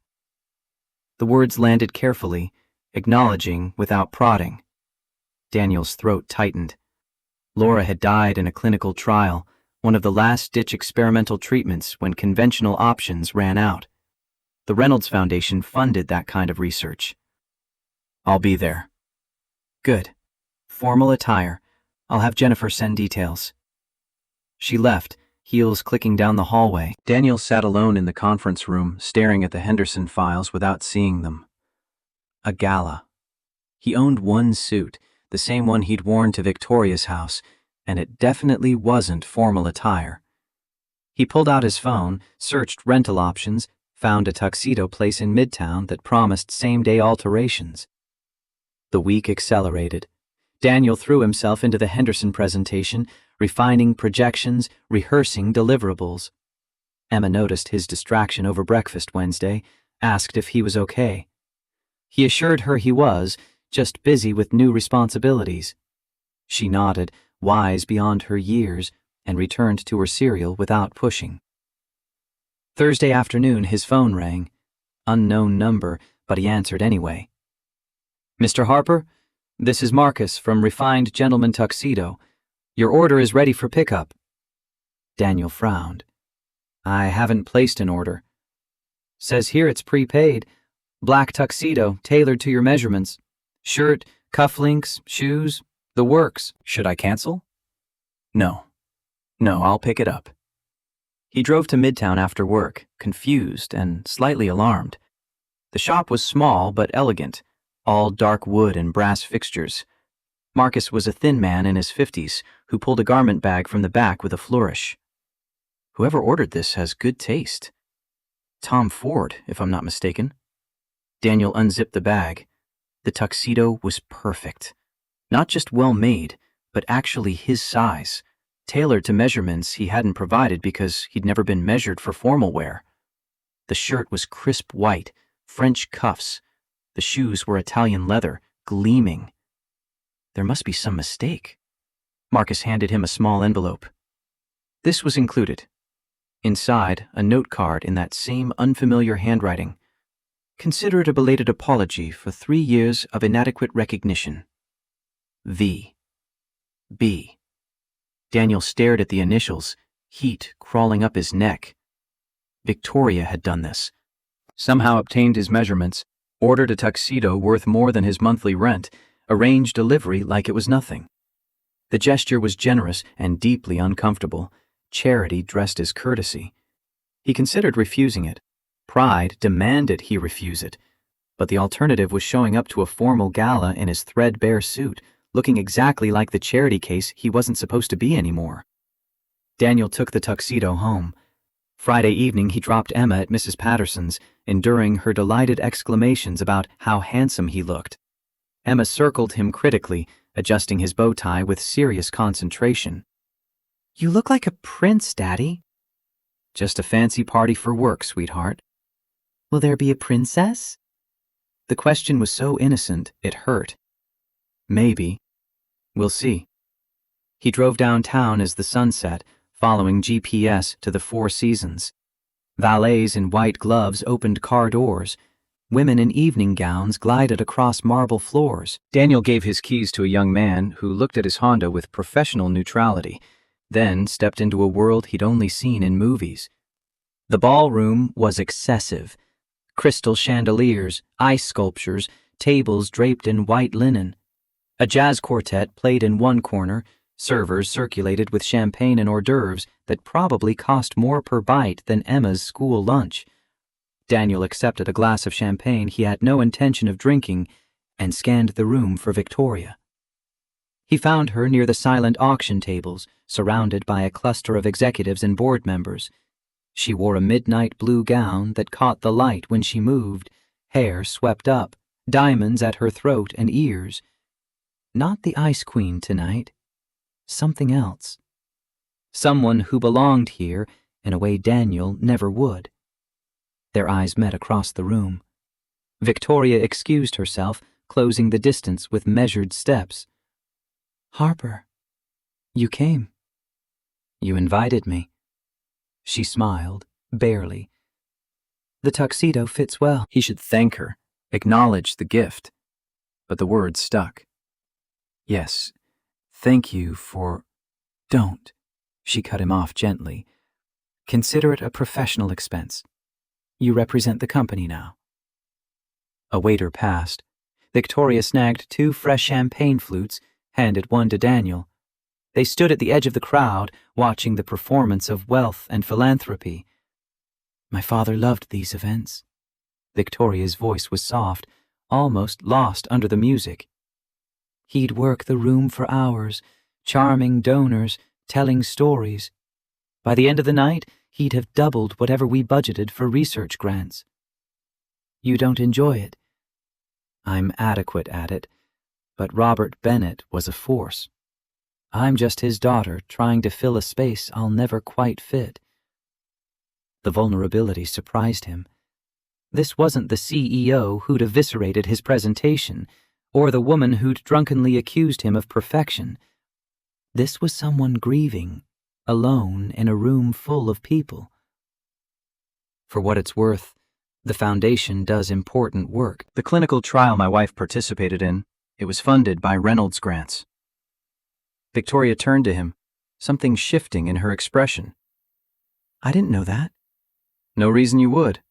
The words landed carefully, acknowledging without prodding. Daniel's throat tightened. Laura had died in a clinical trial, one of the last-ditch experimental treatments when conventional options ran out. The Reynolds Foundation funded that kind of research. "I'll be there." "Good. Formal attire. I'll have Jennifer send details." She left, heels clicking down the hallway. Daniel sat alone in the conference room, staring at the Henderson files without seeing them. A gala. He owned one suit, the same one he'd worn to Victoria's house, and it definitely wasn't formal attire. He pulled out his phone, searched rental options, found a tuxedo place in Midtown that promised same-day alterations. The week accelerated. Daniel threw himself into the Henderson presentation, refining projections, rehearsing deliverables. Emma noticed his distraction over breakfast Wednesday, asked if he was okay. He assured her he was, just busy with new responsibilities. She nodded, wise beyond her years, and returned to her cereal without pushing. Thursday afternoon his phone rang. Unknown number, but he answered anyway. "Mr. Harper, this is Marcus from Refined Gentleman Tuxedo. Your order is ready for pickup." Daniel frowned. "I haven't placed an order." "Says here it's prepaid. Black tuxedo, tailored to your measurements. Shirt, cufflinks, shoes, the works." "Should I cancel?" No, I'll pick it up." He drove to Midtown after work, confused and slightly alarmed. The shop was small but elegant, all dark wood and brass fixtures. Marcus was a thin man in his 50s who pulled a garment bag from the back with a flourish. Whoever ordered this has good taste. Tom Ford, if I'm not mistaken. Daniel unzipped the bag. The tuxedo was perfect. Not just well made, but actually his size, tailored to measurements he hadn't provided because he'd never been measured for formal wear. The shirt was crisp white, French cuffs. The shoes were Italian leather, gleaming. There must be some mistake. Marcus handed him a small envelope. This was included. Inside, a note card in that same unfamiliar handwriting. "Consider it a belated apology for 3 years of inadequate recognition. V. B." Daniel stared at the initials, heat crawling up his neck. Victoria had done this. Somehow obtained his measurements, ordered a tuxedo worth more than his monthly rent, arranged delivery like it was nothing. The gesture was generous and deeply uncomfortable, charity dressed as courtesy. He considered refusing it. Pride demanded he refuse it, but the alternative was showing up to a formal gala in his threadbare suit, looking exactly like the charity case he wasn't supposed to be anymore. Daniel took the tuxedo home. Friday evening he dropped Emma at Mrs. Patterson's, enduring her delighted exclamations about how handsome he looked. Emma circled him critically, adjusting his bow tie with serious concentration. "You look like a prince, Daddy." "Just a fancy party for work, sweetheart." "Will there be a princess?" The question was so innocent, it hurt. "Maybe. We'll see." He drove downtown as the sun set, following GPS to the Four Seasons. Valets in white gloves opened car doors. Women in evening gowns glided across marble floors. Daniel gave his keys to a young man who looked at his Honda with professional neutrality, then stepped into a world he'd only seen in movies. The ballroom was excessive. Crystal chandeliers, ice sculptures, tables draped in white linen. A jazz quartet played in one corner, servers circulated with champagne and hors d'oeuvres that probably cost more per bite than Emma's school lunch. Daniel accepted a glass of champagne he had no intention of drinking and scanned the room for Victoria. He found her near the silent auction tables, surrounded by a cluster of executives and board members. She wore a midnight blue gown that caught the light when she moved, hair swept up, diamonds at her throat and ears. Not the Ice Queen tonight. Something else. Someone who belonged here in a way Daniel never would. Their eyes met across the room. Victoria excused herself, closing the distance with measured steps. "Harper, you came. You invited me." She smiled, barely. "The tuxedo fits well." He should thank her, acknowledge the gift. But the words stuck. "Yes, thank you for—" "Don't," she cut him off gently. "Consider it a professional expense. You represent the company now." A waiter passed. Victoria snagged 2 fresh champagne flutes, handed one to Daniel. They stood at the edge of the crowd, watching the performance of wealth and philanthropy. My father loved these events. Victoria's voice was soft, almost lost under the music. He'd work the room for hours, charming donors, telling stories. By the end of the night, he'd have doubled whatever we budgeted for research grants. You don't enjoy it? I'm adequate at it, but Robert Bennett was a force. I'm just his daughter trying to fill a space I'll never quite fit. The vulnerability surprised him. This wasn't the CEO who'd eviscerated his presentation, or the woman who'd drunkenly accused him of perfection. This was someone grieving, alone in a room full of people. For what it's worth, the Foundation does important work. The clinical trial my wife participated in, it was funded by Reynolds grants. Victoria turned to him, something shifting in her expression. I didn't know that. No reason you would.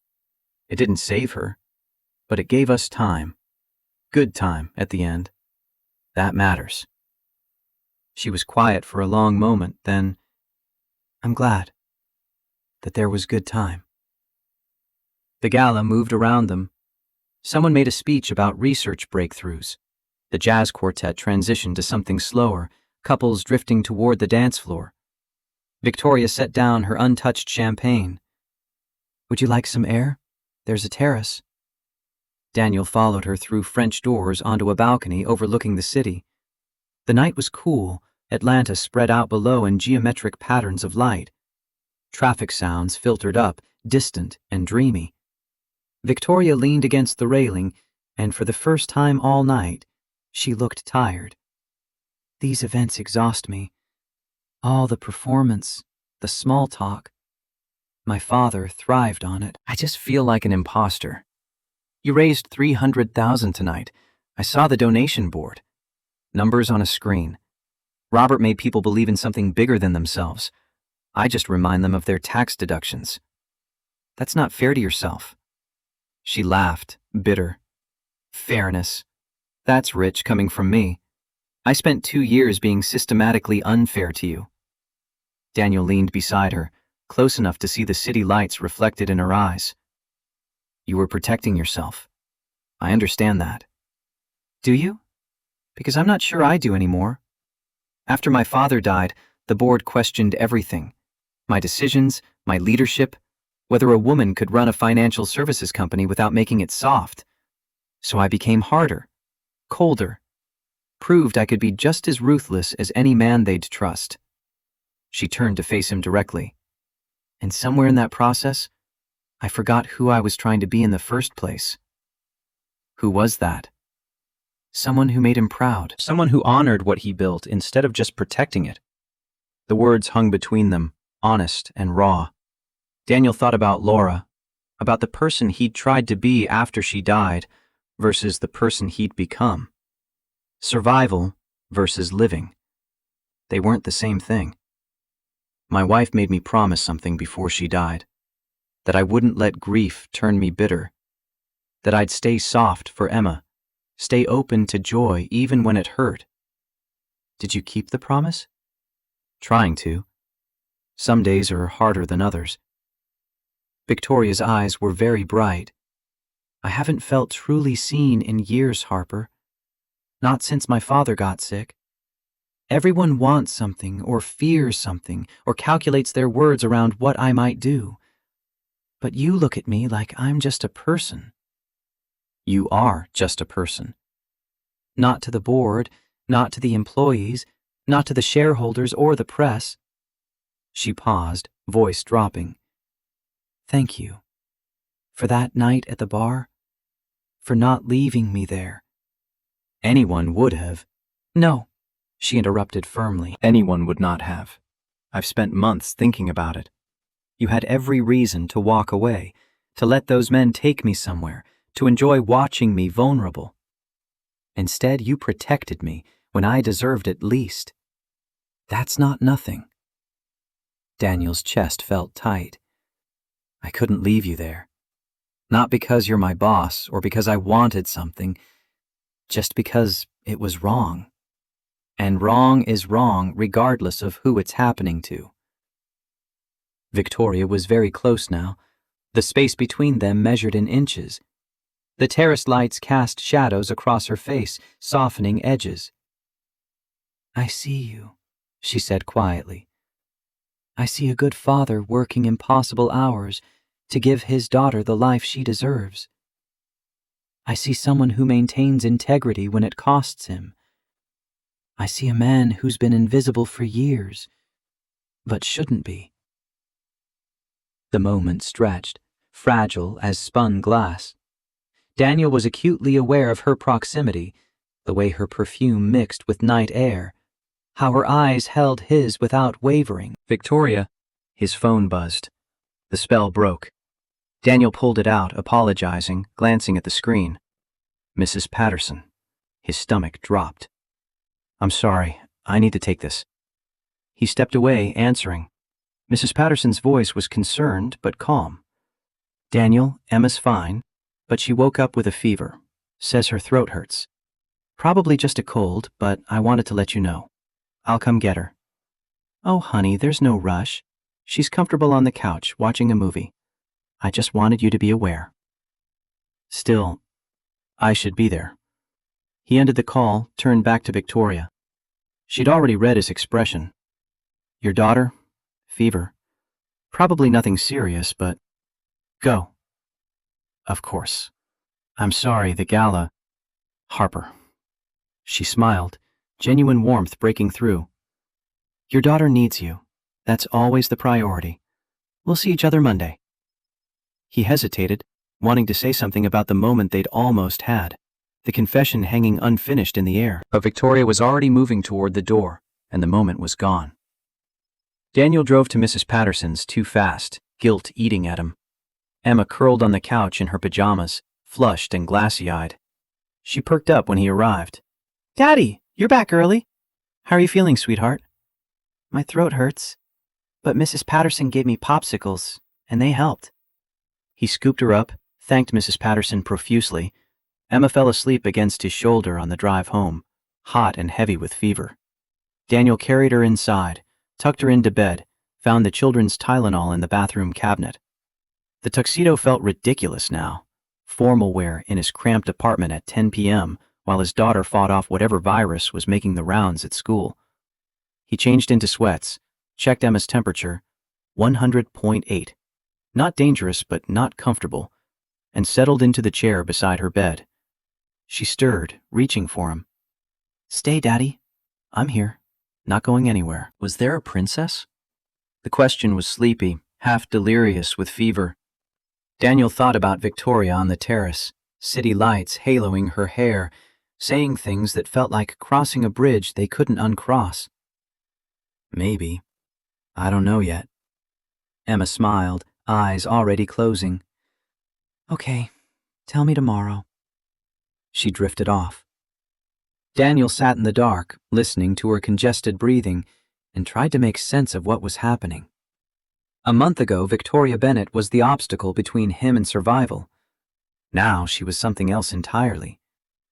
It didn't save her, but it gave us time. Good time at the end. That matters. She was quiet for a long moment, then, I'm glad that there was good time. The gala moved around them. Someone made a speech about research breakthroughs. The jazz quartet transitioned to something slower, couples drifting toward the dance floor. Victoria set down her untouched champagne. Would you like some air? There's a terrace. Daniel followed her through French doors onto a balcony overlooking the city. The night was cool, Atlanta spread out below in geometric patterns of light. Traffic sounds filtered up, distant and dreamy. Victoria leaned against the railing, and for the first time all night, she looked tired. These events exhaust me. All the performance, the small talk. My father thrived on it. I just feel like an imposter. You raised $300,000 tonight. I saw the donation board. Numbers on a screen. Robert made people believe in something bigger than themselves. I just remind them of their tax deductions. That's not fair to yourself. She laughed, bitter. Fairness. That's rich coming from me. I spent 2 years being systematically unfair to you. Daniel leaned beside her, close enough to see the city lights reflected in her eyes. You were protecting yourself. I understand that. Do you? Because I'm not sure I do anymore. After my father died, the board questioned everything. My decisions, my leadership, whether a woman could run a financial services company without making it soft. So I became harder, colder, proved I could be just as ruthless as any man they'd trust. She turned to face him directly. And somewhere in that process, I forgot who I was trying to be in the first place. Who was that? Someone who made him proud. Someone who honored what he built instead of just protecting it. The words hung between them, honest and raw. Daniel thought about Laura, about the person he'd tried to be after she died versus the person he'd become. Survival versus living. They weren't the same thing. My wife made me promise something before she died. That I wouldn't let grief turn me bitter. That I'd stay soft for Emma, stay open to joy even when it hurt. Did you keep the promise? Trying to. Some days are harder than others. Victoria's eyes were very bright. I haven't felt truly seen in years, Harper. Not since my father got sick. Everyone wants something or fears something or calculates their words around what I might do. But you look at me like I'm just a person. You are just a person. Not to the board, not to the employees, not to the shareholders or the press. She paused, voice dropping. Thank you. For that night at the bar. For not leaving me there. Anyone would have. No, she interrupted firmly. Anyone would not have. I've spent months thinking about it. You had every reason to walk away, to let those men take me somewhere, to enjoy watching me vulnerable. Instead, you protected me when I deserved it least. That's not nothing. Daniel's chest felt tight. I couldn't leave you there. Not because you're my boss or because I wanted something, just because it was wrong. And wrong is wrong regardless of who it's happening to. Victoria was very close now, the space between them measured in inches. The terrace lights cast shadows across her face, softening edges. "I see you," she said quietly. "I see a good father working impossible hours to give his daughter the life she deserves. I see someone who maintains integrity when it costs him. I see a man who's been invisible for years, but shouldn't be." The moment stretched, fragile as spun glass. Daniel was acutely aware of her proximity, the way her perfume mixed with night air, how her eyes held his without wavering. Victoria. His phone buzzed. The spell broke. Daniel pulled it out, apologizing, glancing at the screen. Mrs. Patterson. His stomach dropped. "I'm sorry, I need to take this." He stepped away, answering. Mrs. Patterson's voice was concerned but calm. "Daniel, Emma's fine, but she woke up with a fever. Says her throat hurts. Probably just a cold, but I wanted to let you know. I'll come get her." "Oh, honey, there's no rush. She's comfortable on the couch, watching a movie. I just wanted you to be aware." Still, I should be there. He ended the call, turned back to Victoria. She'd already read his expression. "Your daughter? Fever. Probably nothing serious, but go." "Of course. I'm sorry, the gala." "Harper." She smiled, genuine warmth breaking through. "Your daughter needs you. That's always the priority. We'll see each other Monday." He hesitated, wanting to say something about the moment they'd almost had, the confession hanging unfinished in the air. But Victoria was already moving toward the door, and the moment was gone. Daniel drove to Mrs. Patterson's too fast, guilt eating at him. Emma curled on the couch in her pajamas, flushed and glassy-eyed. She perked up when he arrived. "Daddy, you're back early. How are you feeling, sweetheart?" "My throat hurts, but Mrs. Patterson gave me popsicles, and they helped." He scooped her up, thanked Mrs. Patterson profusely. Emma fell asleep against his shoulder on the drive home, hot and heavy with fever. Daniel carried her inside, tucked her into bed, found the children's Tylenol in the bathroom cabinet. The tuxedo felt ridiculous now, formal wear in his cramped apartment at 10 p.m. while his daughter fought off whatever virus was making the rounds at school. He changed into sweats, checked Emma's temperature, 100.8. Not dangerous, but not comfortable, and settled into the chair beside her bed. She stirred, reaching for him. "Stay, Daddy. I'm here. Not going anywhere." Was there a princess? The question was sleepy, half delirious with fever. Daniel thought about Victoria on the terrace, city lights haloing her hair, saying things that felt like crossing a bridge they couldn't uncross. Maybe. I don't know yet. Emma smiled, eyes already closing. "Okay, tell me tomorrow." She drifted off. Daniel sat in the dark, listening to her congested breathing, and tried to make sense of what was happening. A month ago, Victoria Bennett was the obstacle between him and survival. Now she was something else entirely.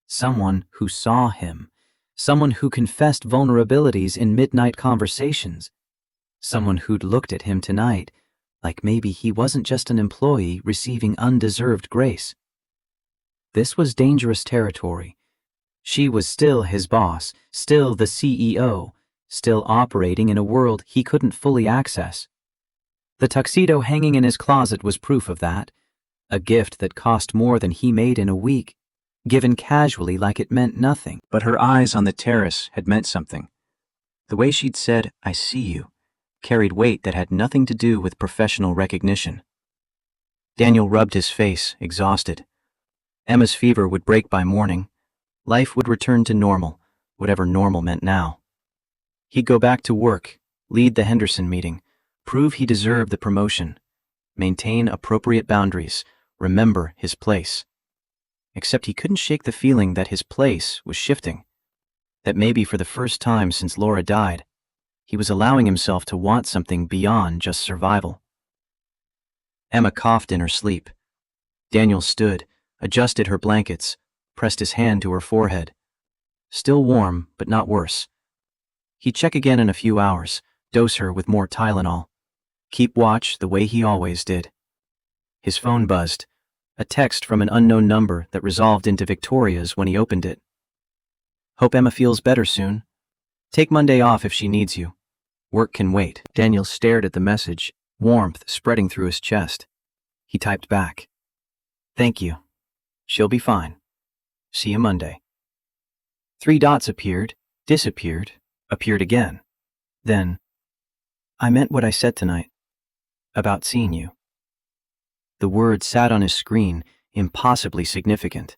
Someone who saw him. Someone who confessed vulnerabilities in midnight conversations. Someone who'd looked at him tonight, like maybe he wasn't just an employee receiving undeserved grace. This was dangerous territory. She was still his boss, still the CEO, still operating in a world he couldn't fully access. The tuxedo hanging in his closet was proof of that, a gift that cost more than he made in a week, given casually like it meant nothing. But her eyes on the terrace had meant something. The way she'd said, "I see you," carried weight that had nothing to do with professional recognition. Daniel rubbed his face, exhausted. Emma's fever would break by morning. Life would return to normal, whatever normal meant now. He'd go back to work, lead the Henderson meeting, prove he deserved the promotion, maintain appropriate boundaries, remember his place. Except he couldn't shake the feeling that his place was shifting, that maybe for the first time since Laura died, he was allowing himself to want something beyond just survival. Emma coughed in her sleep. Daniel stood, adjusted her blankets, pressed his hand to her forehead. Still warm, but not worse, He'd check again in a few hours, dose her with more Tylenol. Keep watch the way he always did. His phone buzzed, a text from an unknown number that resolved into Victoria's when he opened it. Hope Emma feels better soon. Take Monday off if she needs you. Work can wait. Daniel stared at the message, warmth spreading through his chest. He typed back. Thank you. She'll be fine. See you Monday. 3 dots appeared, disappeared, appeared again. Then, I meant what I said tonight. About seeing you. The word sat on his screen, impossibly significant.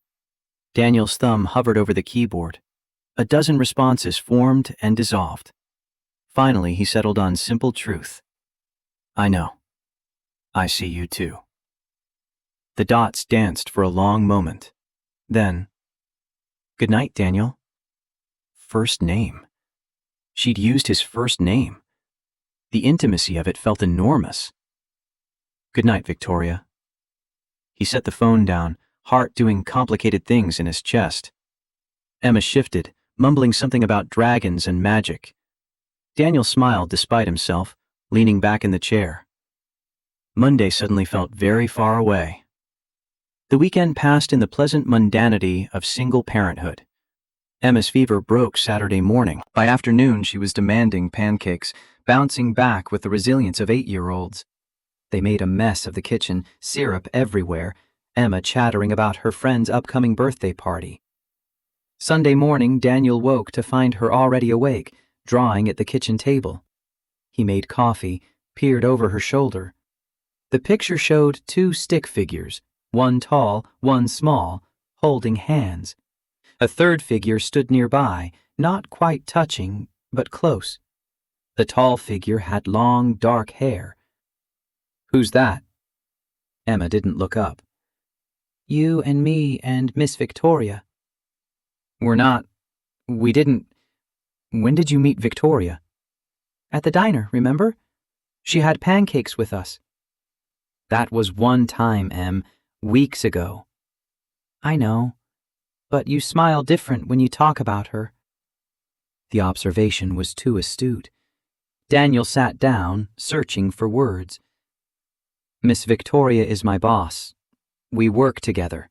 Daniel's thumb hovered over the keyboard. A dozen responses formed and dissolved. Finally, he settled on simple truth. I know. I see you too. The dots danced for a long moment. Then, good night, Daniel. First name. She'd used his first name. The intimacy of it felt enormous. Good night, Victoria. He set the phone down, heart doing complicated things in his chest. Emma shifted, mumbling something about dragons and magic. Daniel smiled despite himself, leaning back in the chair. Monday suddenly felt very far away. The weekend passed in the pleasant mundanity of single parenthood. Emma's fever broke Saturday morning. By afternoon, she was demanding pancakes, bouncing back with the resilience of 8-year-olds. They made a mess of the kitchen, syrup everywhere, Emma chattering about her friend's upcoming birthday party. Sunday morning, Daniel woke to find her already awake, drawing at the kitchen table. He made coffee, peered over her shoulder. The picture showed 2 stick figures, one tall, one small, holding hands. A third figure stood nearby, not quite touching, but close. The tall figure had long, dark hair. Who's that? Emma didn't look up. You and me and Miss Victoria. We didn't. When did you meet Victoria? At the diner, remember? She had pancakes with us. That was one time, Em, weeks ago. I know, but you smile different when you talk about her. The observation was too astute. Daniel sat down, searching for words. Miss Victoria is my boss. We work together.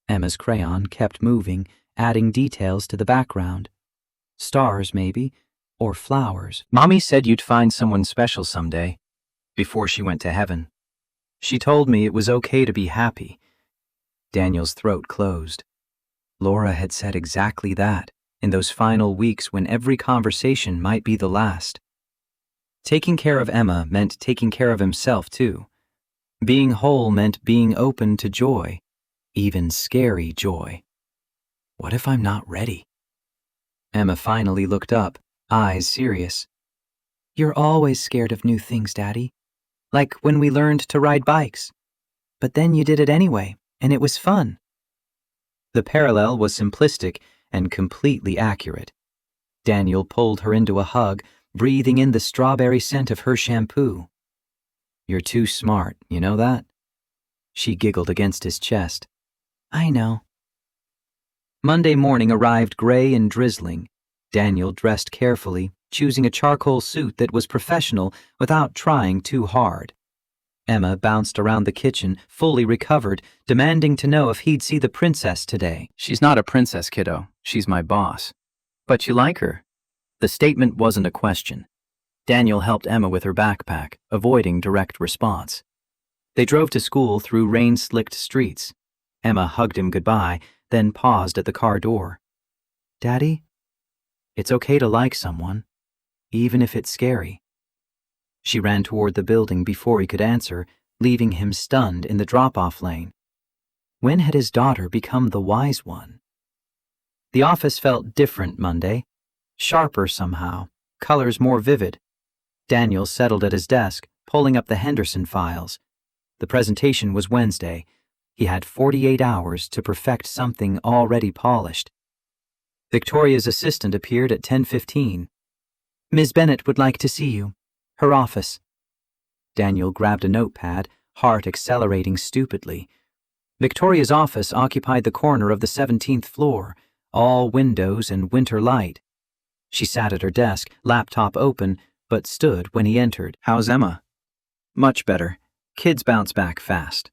Emma's crayon kept moving, adding details to the background. Stars, maybe, or flowers. Mommy said you'd find someone special someday, before she went to heaven. She told me it was okay to be happy. Daniel's throat closed. Laura had said exactly that, in those final weeks when every conversation might be the last. Taking care of Emma meant taking care of himself, too. Being whole meant being open to joy, even scary joy. What if I'm not ready? Emma finally looked up, eyes serious. You're always scared of new things, Daddy. Like when we learned to ride bikes. But then you did it anyway, and it was fun. The parallel was simplistic and completely accurate. Daniel pulled her into a hug, breathing in the strawberry scent of her shampoo. You're too smart, you know that? She giggled against his chest. I know. Monday morning arrived gray and drizzling. Daniel dressed carefully, choosing a charcoal suit that was professional without trying too hard. Emma bounced around the kitchen, fully recovered, demanding to know if he'd see the princess today. She's not a princess, kiddo. She's my boss. But you like her? The statement wasn't a question. Daniel helped Emma with her backpack, avoiding direct response. They drove to school through rain-slicked streets. Emma hugged him goodbye, then paused at the car door. Daddy? It's okay to like someone, even if it's scary. She ran toward the building before he could answer, leaving him stunned in the drop-off lane. When had his daughter become the wise one? The office felt different Monday, sharper somehow, colors more vivid. Daniel settled at his desk, pulling up the Henderson files. The presentation was Wednesday. He had 48 hours to perfect something already polished. Victoria's assistant appeared at 10:15. Ms. Bennett would like to see you. Her office. Daniel grabbed a notepad, heart accelerating stupidly. Victoria's office occupied the corner of the 17th floor, all windows and winter light. She sat at her desk, laptop open, but stood when he entered. "How's Emma?" "Much better. Kids bounce back fast."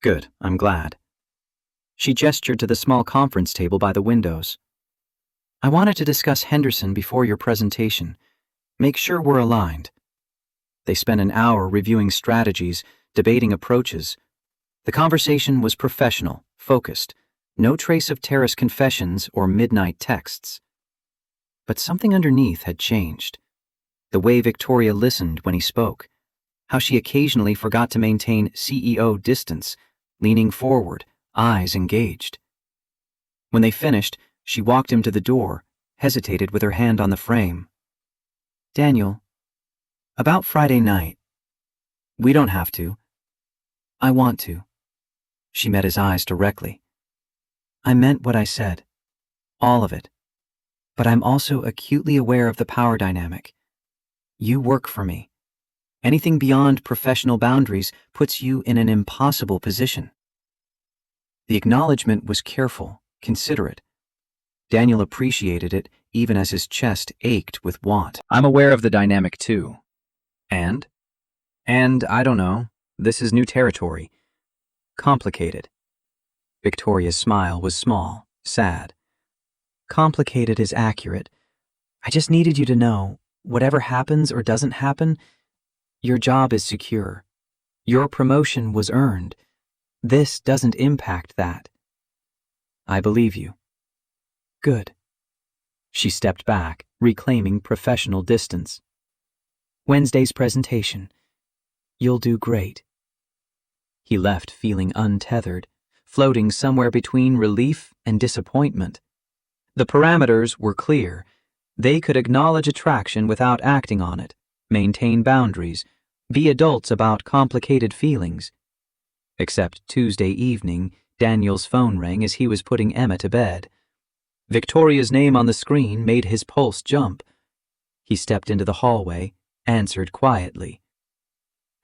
"Good, I'm glad." She gestured to the small conference table by the windows. "I wanted to discuss Henderson before your presentation. Make sure we're aligned." They spent an hour reviewing strategies, debating approaches. The conversation was professional, focused, no trace of terrorist confessions or midnight texts. But something underneath had changed. The way Victoria listened when he spoke, how she occasionally forgot to maintain CEO distance, leaning forward, eyes engaged. When they finished, she walked him to the door, hesitated with her hand on the frame. "Daniel, about Friday night. We don't have to. I want to." She met his eyes directly. "I meant what I said. All of it. But I'm also acutely aware of the power dynamic. You work for me. Anything beyond professional boundaries puts you in an impossible position." The acknowledgement was careful, considerate. Daniel appreciated it even as his chest ached with want. "I'm aware of the dynamic too. And I don't know, this is new territory. Complicated." Victoria's smile was small, sad. "Complicated is accurate. I just needed you to know, whatever happens or doesn't happen, your job is secure. Your promotion was earned. This doesn't impact that." "I believe you." "Good." She stepped back, reclaiming professional distance. "Wednesday's presentation. You'll do great." He left feeling untethered, floating somewhere between relief and disappointment. The parameters were clear. They could acknowledge attraction without acting on it, maintain boundaries, be adults about complicated feelings. Except Tuesday evening, Daniel's phone rang as he was putting Emma to bed. Victoria's name on the screen made his pulse jump. He stepped into the hallway, answered quietly.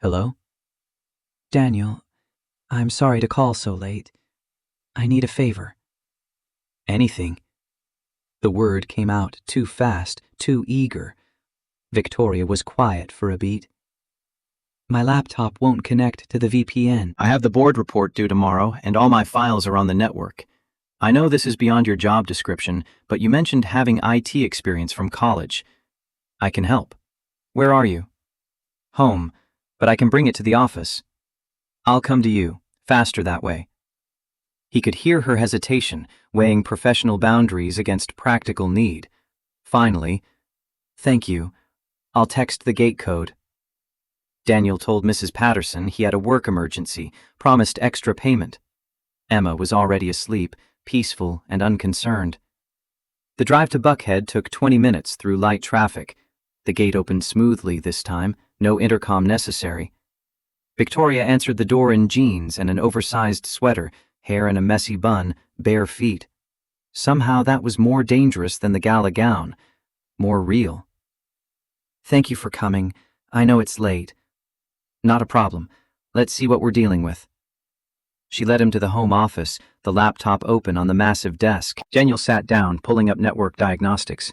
"Hello?" "Daniel, I'm sorry to call so late. I need a favor." "Anything." The word came out too fast, too eager. Victoria was quiet for a beat. "My laptop won't connect to the VPN. I have the board report due tomorrow, and all my files are on the network. I know this is beyond your job description, but you mentioned having IT experience from college. I can help. Where are you?" "Home, but I can bring it to the office." "I'll come to you. Faster that way." He could hear her hesitation, weighing professional boundaries against practical need. Finally, "Thank you. I'll text the gate code." Daniel told Mrs. Patterson he had a work emergency, promised extra payment. Emma was already asleep, peaceful and unconcerned. The drive to Buckhead took 20 minutes through light traffic. The gate opened smoothly this time, no intercom necessary. Victoria answered the door in jeans and an oversized sweater, hair in a messy bun, bare feet. Somehow that was more dangerous than the gala gown, more real. "Thank you for coming. I know it's late." "Not a problem. Let's see what we're dealing with." She led him to the home office, the laptop open on the massive desk. Daniel sat down, pulling up network diagnostics.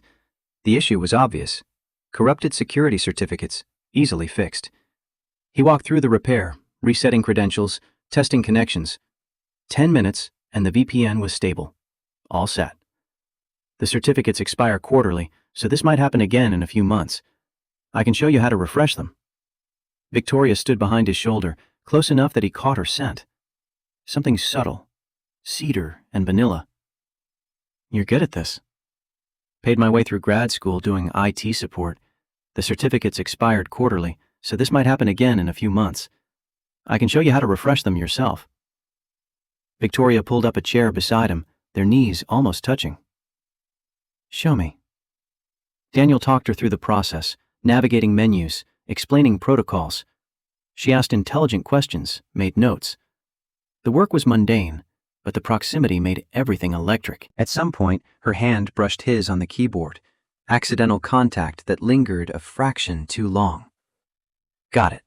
The issue was obvious. Corrupted security certificates, easily fixed. He walked through the repair, resetting credentials, testing connections. 10 minutes, and the VPN was stable. All set. The certificates expire quarterly, so this might happen again in a few months. I can show you how to refresh them. Victoria stood behind his shoulder, close enough that he caught her scent. Something subtle. Cedar and vanilla. "You're good at this." "Paid my way through grad school doing IT support. The certificates expired quarterly, so this might happen again in a few months. I can show you how to refresh them yourself." Victoria pulled up a chair beside him, their knees almost touching. "Show me." Daniel talked her through the process, navigating menus, explaining protocols. She asked intelligent questions, made notes. The work was mundane, but the proximity made everything electric. At some point, her hand brushed his on the keyboard, accidental contact that lingered a fraction too long. "Got it."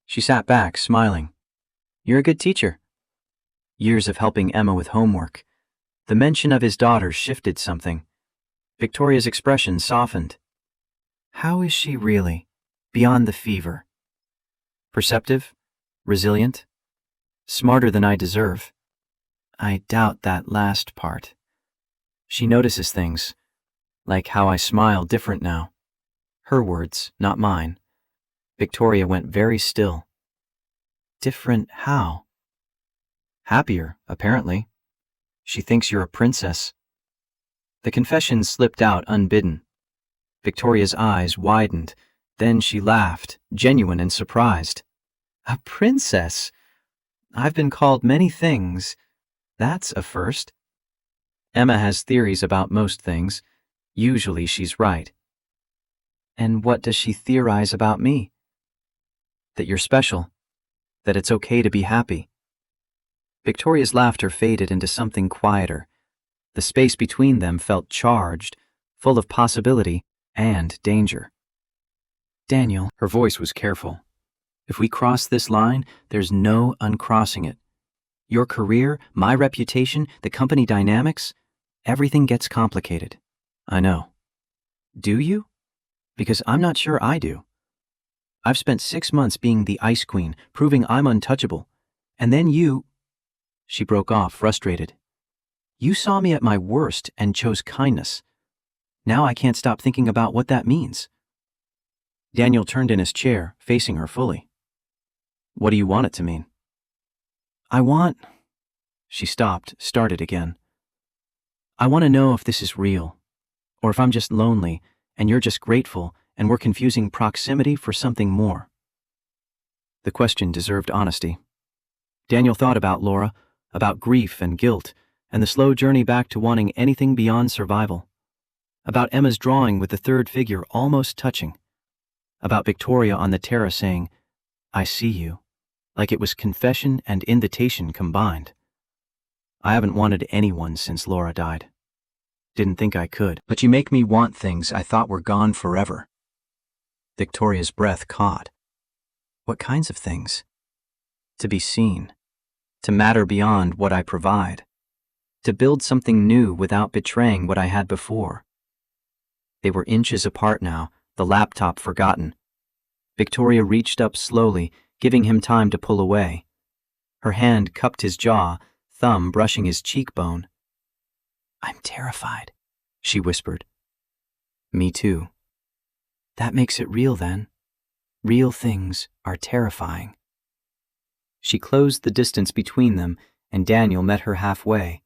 She sat back, smiling. "You're a good teacher." Years of helping Emma with homework. The mention of his daughter shifted something. Victoria's expression softened. How is she really, beyond the fever? Perceptive? Resilient? Smarter than I deserve? I doubt that last part. She notices things, like how I smile different now. Her words, not mine. Victoria went very still. Different how? Happier, apparently. She thinks you're a princess. The confession slipped out unbidden. Victoria's eyes widened. Then she laughed, genuine and surprised. A princess? I've been called many things. That's a first. Emma has theories about most things. Usually she's right. And what does she theorize about me? That you're special. That it's okay to be happy. Victoria's laughter faded into something quieter. The space between them felt charged, full of possibility and danger. Daniel, her voice was careful. If we cross this line, there's no uncrossing it. Your career, my reputation, the company dynamics, everything gets complicated. I know. Do you? Because I'm not sure I do. I've spent 6 months being the Ice Queen, proving I'm untouchable. And then you... She broke off, frustrated. You saw me at my worst and chose kindness. Now I can't stop thinking about what that means. Daniel turned in his chair, facing her fully. What do you want it to mean? I want... She stopped, started again. I want to know if this is real, or if I'm just lonely, and you're just grateful, and we're confusing proximity for something more. The question deserved honesty. Daniel thought about Laura, about grief and guilt, and the slow journey back to wanting anything beyond survival. About Emma's drawing with the third figure almost touching. About Victoria on the terrace saying, I see you, like it was confession and invitation combined. I haven't wanted anyone since Laura died. Didn't think I could, but you make me want things I thought were gone forever. Victoria's breath caught. What kinds of things? To be seen. To matter beyond what I provide. To build something new without betraying what I had before. They were inches apart now, the laptop forgotten. Victoria reached up slowly, giving him time to pull away. Her hand cupped his jaw, thumb brushing his cheekbone. I'm terrified, she whispered. Me too. That makes it real then. Real things are terrifying. She closed the distance between them, and Daniel met her halfway.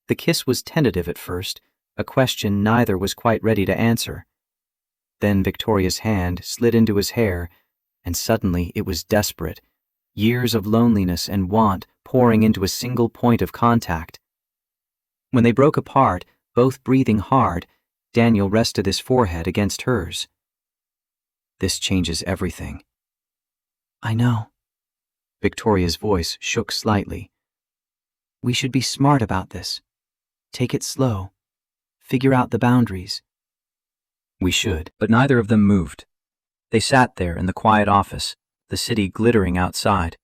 The kiss was tentative at first, a question neither was quite ready to answer. Then Victoria's hand slid into his hair, and suddenly it was desperate, years of loneliness and want pouring into a single point of contact. When they broke apart, both breathing hard, Daniel rested his forehead against hers. This changes everything. I know. Victoria's voice shook slightly. We should be smart about this. Take it slow. Figure out the boundaries. We should, but neither of them moved. They sat there in the quiet office, the city glittering outside,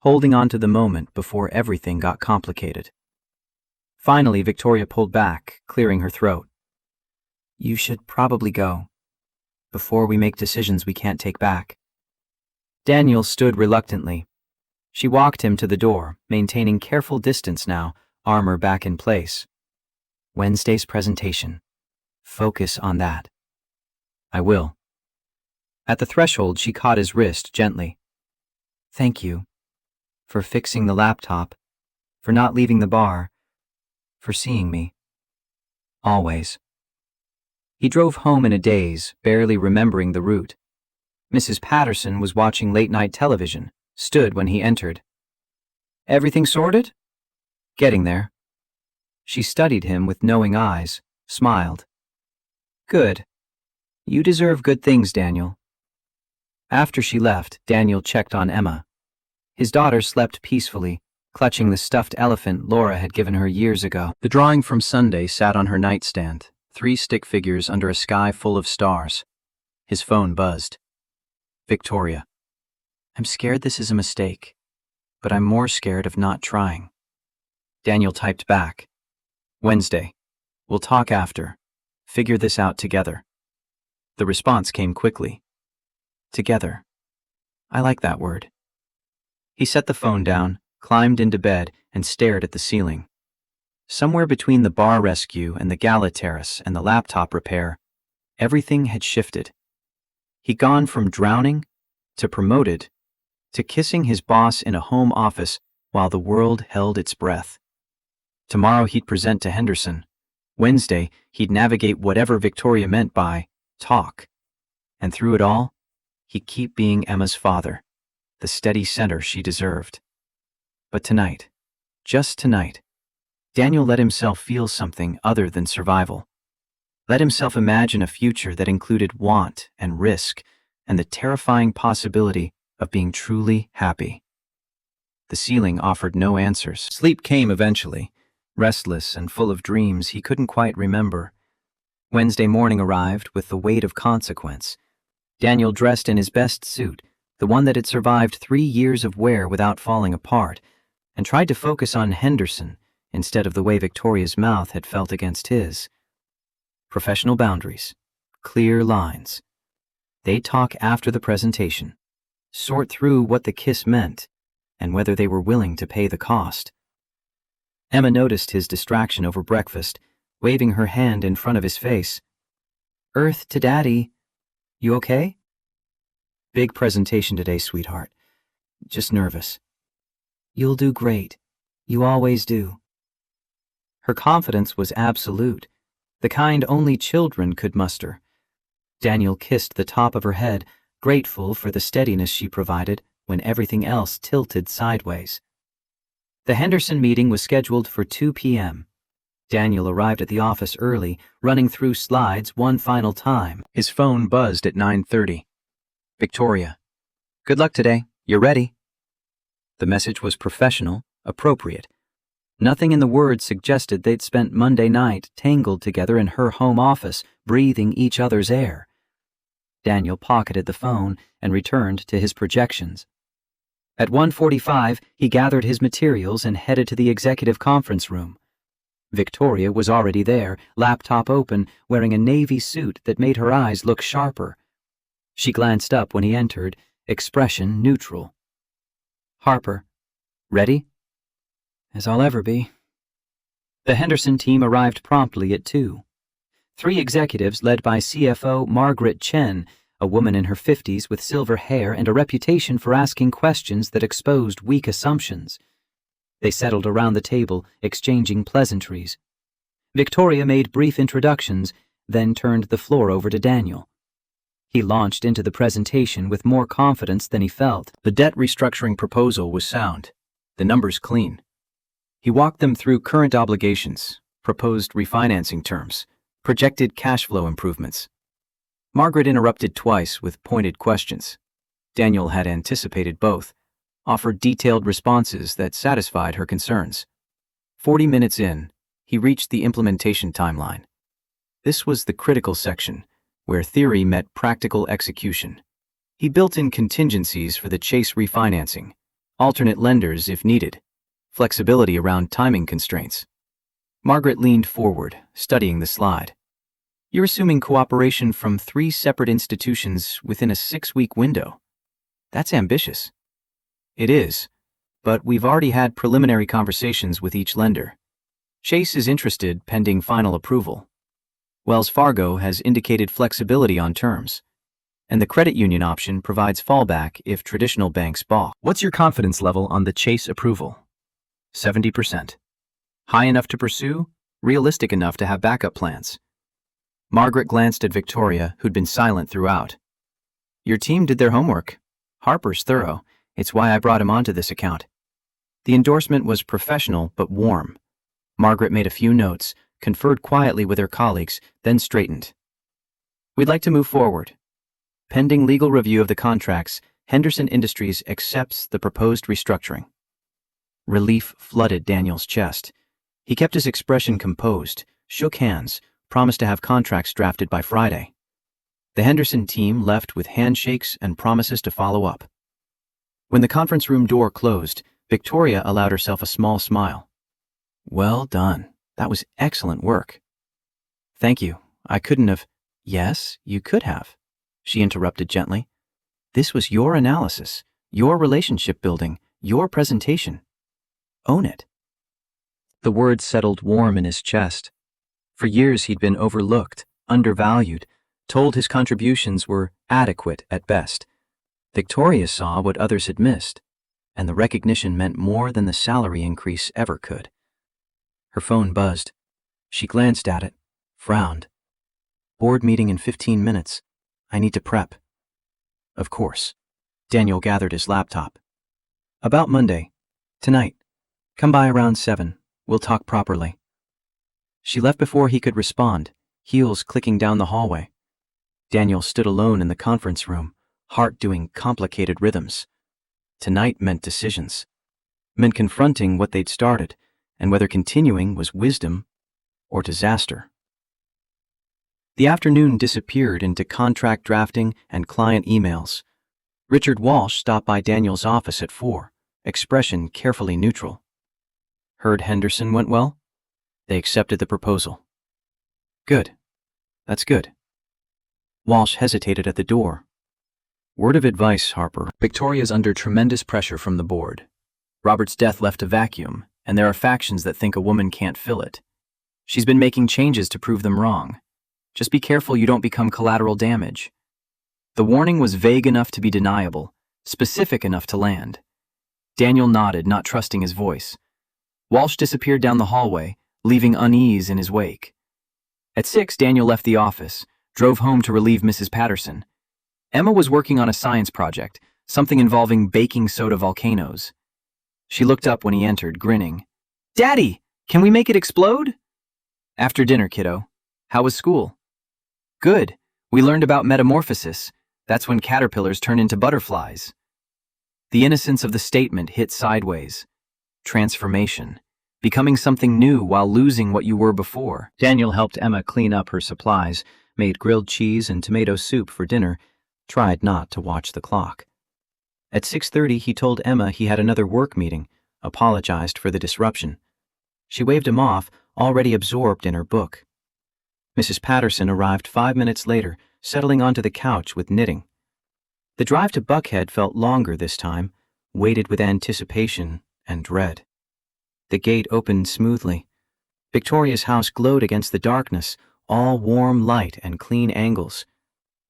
holding on to the moment before everything got complicated. Finally, Victoria pulled back, clearing her throat. You should probably go, before we make decisions we can't take back. Daniel stood reluctantly. She walked him to the door, maintaining careful distance now, armor back in place. Wednesday's presentation. Focus on that. I will. At the threshold, she caught his wrist gently. Thank you. For fixing the laptop. For not leaving the bar. For seeing me. Always. He drove home in a daze, barely remembering the route. Mrs. Patterson was watching late-night television, stood when he entered. Everything sorted? Getting there. She studied him with knowing eyes, smiled. Good. You deserve good things, Daniel. After she left, Daniel checked on Emma. His daughter slept peacefully, clutching the stuffed elephant Laura had given her years ago. The drawing from Sunday sat on her nightstand, 3 stick figures under a sky full of stars. His phone buzzed. Victoria. I'm scared this is a mistake, but I'm more scared of not trying. Daniel typed back. Wednesday. We'll talk after. Figure this out together. The response came quickly. Together. I like that word. He set the phone down, climbed into bed, and stared at the ceiling. Somewhere between the bar rescue and the gala terrace and the laptop repair, everything had shifted. He'd gone from drowning to promoted to kissing his boss in a home office while the world held its breath. Tomorrow he'd present to Henderson. Wednesday, he'd navigate whatever Victoria meant by talk. And through it all, he'd keep being Emma's father, the steady center she deserved. But tonight, just tonight, Daniel let himself feel something other than survival. Let himself imagine a future that included want and risk and the terrifying possibility of being truly happy. The ceiling offered no answers. Sleep came eventually, restless and full of dreams he couldn't quite remember. Wednesday morning arrived with the weight of consequence. Daniel dressed in his best suit, the one that had survived 3 years of wear without falling apart, and tried to focus on Henderson instead of the way Victoria's mouth had felt against his. Professional boundaries, clear lines. They'd talk after the presentation, sort through what the kiss meant, and whether they were willing to pay the cost. Emma noticed his distraction over breakfast, waving her hand in front of his face. "Earth to Daddy. You okay?" "Big presentation today, sweetheart. Just nervous." "You'll do great. You always do." Her confidence was absolute, the kind only children could muster. Daniel kissed the top of her head, grateful for the steadiness she provided when everything else tilted sideways. The Henderson meeting was scheduled for 2 p.m. Daniel arrived at the office early, running through slides one final time. His phone buzzed at 9:30. "Victoria. Good luck today. You're ready." The message was professional, appropriate. Nothing in the words suggested they'd spent Monday night tangled together in her home office, breathing each other's air. Daniel pocketed the phone and returned to his projections. At 1:45, he gathered his materials and headed to the executive conference room. Victoria was already there, laptop open, wearing a navy suit that made her eyes look sharper. She glanced up when he entered, expression neutral. "Harper, ready?" "As I'll ever be." The Henderson team arrived promptly at 2. 3 executives led by CFO Margaret Chen, a woman in her 50s with silver hair and a reputation for asking questions that exposed weak assumptions. They settled around the table, exchanging pleasantries. Victoria made brief introductions, then turned the floor over to Daniel. He launched into the presentation with more confidence than he felt. The debt restructuring proposal was sound, the numbers clean. He walked them through current obligations, proposed refinancing terms, projected cash flow improvements. Margaret interrupted twice with pointed questions. Daniel had anticipated both, offered detailed responses that satisfied her concerns. 40 minutes in, he reached the implementation timeline. This was the critical section, where theory met practical execution. He built in contingencies for the Chase refinancing, alternate lenders if needed, flexibility around timing constraints. Margaret leaned forward, studying the slide. "You're assuming cooperation from 3 separate institutions within a 6-week window. That's ambitious." "It is, but we've already had preliminary conversations with each lender. Chase is interested pending final approval. Wells Fargo has indicated flexibility on terms, and the credit union option provides fallback if traditional banks balk." "What's your confidence level on the Chase approval?" 70%. High enough to pursue, realistic enough to have backup plans. Margaret glanced at Victoria, who'd been silent throughout. "Your team did their homework. Harper's thorough. It's why I brought him onto this account." The endorsement was professional but warm. Margaret made a few notes, conferred quietly with her colleagues, then straightened. "We'd like to move forward. Pending legal review of the contracts, Henderson Industries accepts the proposed restructuring." Relief flooded Daniel's chest. He kept his expression composed, shook hands, promised to have contracts drafted by Friday. The Henderson team left with handshakes and promises to follow up. When the conference room door closed, Victoria allowed herself a small smile. "Well done. That was excellent work." "Thank you. I couldn't have. Yes, you could have, she interrupted gently. This was your analysis, your relationship building, your presentation. Own it. The words settled warm in his chest. For years he'd been overlooked, undervalued, told his contributions were adequate at best. Victoria saw what others had missed, and the recognition meant more than the salary increase ever could. Her phone buzzed. She glanced at it, frowned. Board meeting in 15 minutes. I need to prep. Of course. Daniel gathered his laptop. About Monday. Tonight. Come by around 7. We'll talk properly. She left before he could respond, heels clicking down the hallway. Daniel stood alone in the conference room, heart doing complicated rhythms. Tonight meant decisions. Meant confronting what they'd started, and whether continuing was wisdom or disaster. The afternoon disappeared into contract drafting and client emails. Richard Walsh stopped by Daniel's office at 4, expression carefully neutral. Heard Henderson went well? They accepted the proposal. Good. That's good. Walsh hesitated at the door. Word of advice, Harper. Victoria's under tremendous pressure from the board. Robert's death left a vacuum, and there are factions that think a woman can't fill it. She's been making changes to prove them wrong. Just be careful you don't become collateral damage. The warning was vague enough to be deniable, specific enough to land. Daniel nodded, not trusting his voice. Walsh disappeared down the hallway, leaving unease in his wake. At 6, Daniel left the office, drove home to relieve Mrs. Patterson. Emma was working on a science project, something involving baking soda volcanoes. She looked up when he entered, grinning. Daddy, can we make it explode? After dinner, kiddo. How was school? Good. We learned about metamorphosis. That's when caterpillars turn into butterflies. The innocence of the statement hit sideways. Transformation. Becoming something new while losing what you were before. Daniel helped Emma clean up her supplies, made grilled cheese and tomato soup for dinner, tried not to watch the clock. At 6:30, he told Emma he had another work meeting, apologized for the disruption. She waved him off, already absorbed in her book. Mrs. Patterson arrived 5 minutes later, settling onto the couch with knitting. The drive to Buckhead felt longer this time, weighted with anticipation and dread. The gate opened smoothly. Victoria's house glowed against the darkness, all warm light and clean angles.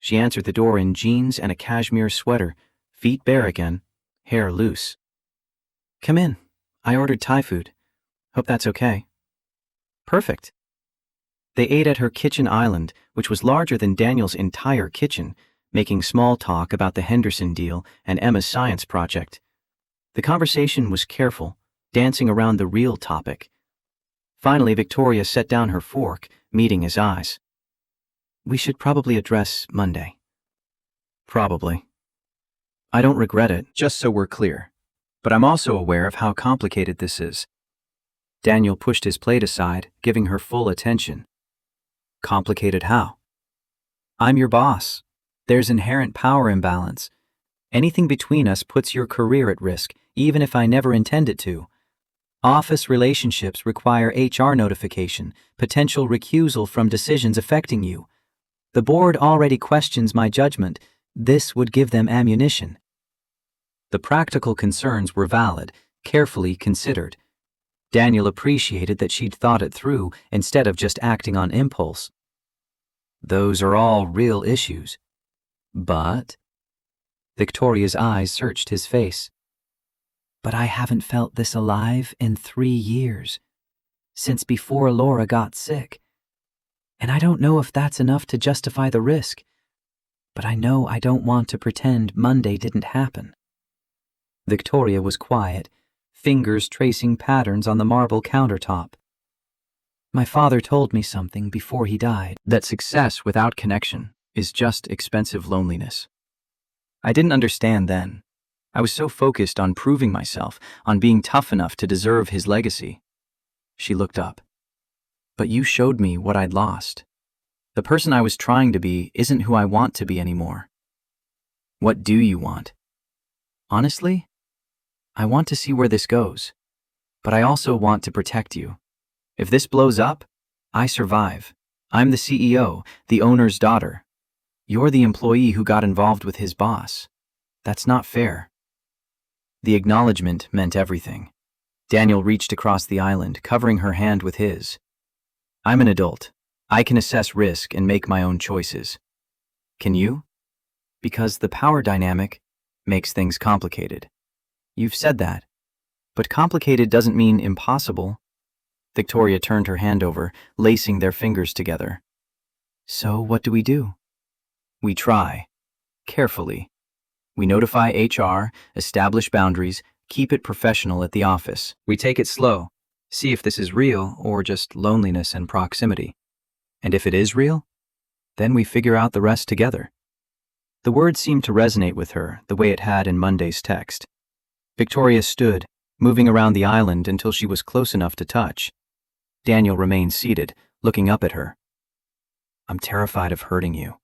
She answered the door in jeans and a cashmere sweater, feet bare again, hair loose. Come in. I ordered Thai food. Hope that's okay. Perfect. They ate at her kitchen island, which was larger than Daniel's entire kitchen, making small talk about the Henderson deal and Emma's science project. The conversation was careful, dancing around the real topic. Finally, Victoria set down her fork, meeting his eyes. We should probably address Monday. Probably. I don't regret it, just so we're clear. But I'm also aware of how complicated this is. Daniel pushed his plate aside, giving her full attention. Complicated how? I'm your boss. There's inherent power imbalance. Anything between us puts your career at risk, even if I never intend it to. Office relationships require HR notification, potential recusal from decisions affecting you. The board already questions my judgment. This would give them ammunition. The practical concerns were valid, carefully considered. Daniel appreciated that she'd thought it through instead of just acting on impulse. Those are all real issues. But... Victoria's eyes searched his face. But I haven't felt this alive in 3 years, since before Laura got sick. And I don't know if that's enough to justify the risk, but I know I don't want to pretend Monday didn't happen. Victoria was quiet, fingers tracing patterns on the marble countertop. My father told me something before he died, that success without connection is just expensive loneliness. I didn't understand then. I was so focused on proving myself, on being tough enough to deserve his legacy. She looked up. But you showed me what I'd lost. The person I was trying to be isn't who I want to be anymore. What do you want? Honestly, I want to see where this goes, but I also want to protect you. If this blows up, I survive. I'm the CEO, the owner's daughter. You're the employee who got involved with his boss. That's not fair." The acknowledgement meant everything. Daniel reached across the island, covering her hand with his. "I'm an adult. I can assess risk and make my own choices. Can you? Because the power dynamic makes things complicated." "You've said that. But complicated doesn't mean impossible." Victoria turned her hand over, lacing their fingers together. "So what do we do?" "We try. Carefully. We notify HR, establish boundaries, keep it professional at the office. We take it slow, see if this is real or just loneliness and proximity. And if it is real, then we figure out the rest together." The words seemed to resonate with her the way it had in Monday's text. Victoria stood, moving around the island until she was close enough to touch. Daniel remained seated, looking up at her. "I'm terrified of hurting you,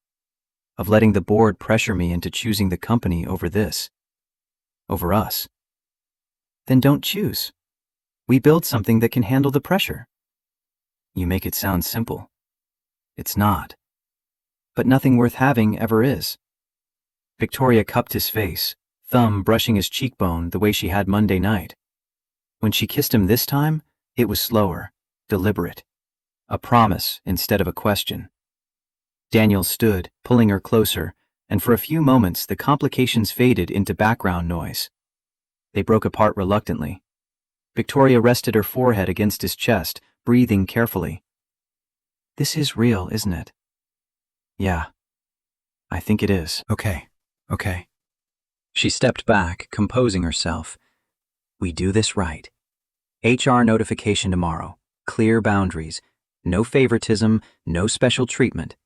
of letting the board pressure me into choosing the company over this, over us." "Then don't choose. We build something that can handle the pressure." "You make it sound simple. It's not. But nothing worth having ever is." Victoria cupped his face, thumb brushing his cheekbone the way she had Monday night. When she kissed him this time, it was slower, deliberate. A promise instead of a question. Daniel stood, pulling her closer, and for a few moments the complications faded into background noise. They broke apart reluctantly. Victoria rested her forehead against his chest, breathing carefully. "This is real, isn't it?" "Yeah, I think it is." Okay. She stepped back, composing herself. "We do this right. HR notification tomorrow. Clear boundaries. No favoritism, no special treatment.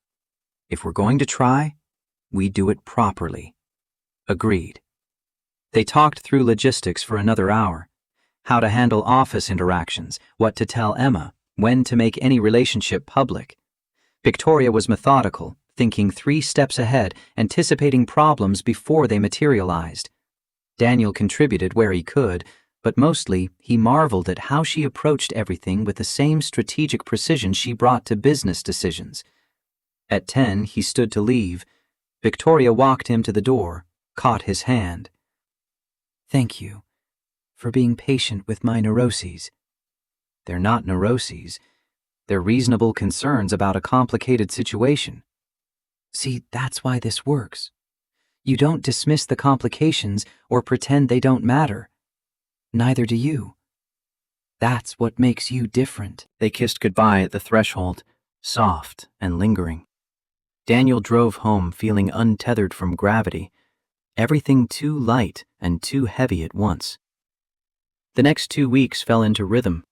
If we're going to try, we do it properly." Agreed. They talked through logistics for another hour. How to handle office interactions, what to tell Emma, when to make any relationship public. Victoria was methodical, thinking 3 steps ahead, anticipating problems before they materialized. Daniel contributed where he could, but mostly he marveled at how she approached everything with the same strategic precision she brought to business decisions. At 10, he stood to leave. Victoria walked him to the door, caught his hand. "Thank you for being patient with my neuroses." "They're not neuroses. They're reasonable concerns about a complicated situation." "See, that's why this works. You don't dismiss the complications or pretend they don't matter. Neither do you. That's what makes you different." They kissed goodbye at the threshold, soft and lingering. Daniel drove home feeling untethered from gravity, everything too light and too heavy at once. The next 2 weeks fell into rhythm.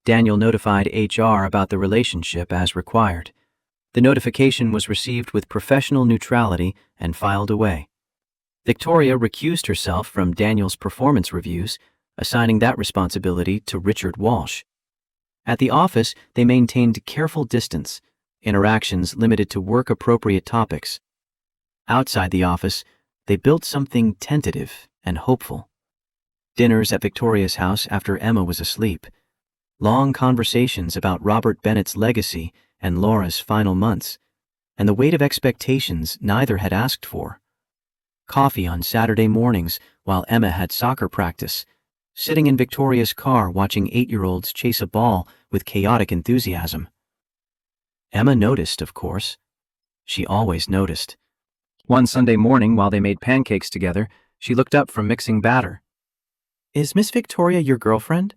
Daniel notified HR about the relationship as required. The notification was received with professional neutrality and filed away. Victoria recused herself from Daniel's performance reviews, assigning that responsibility to Richard Walsh. At the office, they maintained careful distance, interactions limited to work-appropriate topics. Outside the office, they built something tentative and hopeful. Dinners at Victoria's house after Emma was asleep. Long conversations about Robert Bennett's legacy and Laura's final months, and the weight of expectations neither had asked for. Coffee on Saturday mornings while Emma had soccer practice, sitting in Victoria's car watching 8-year-olds chase a ball with chaotic enthusiasm. Emma noticed, of course. She always noticed. One Sunday morning while they made pancakes together, she looked up from mixing batter. "Is Miss Victoria your girlfriend?"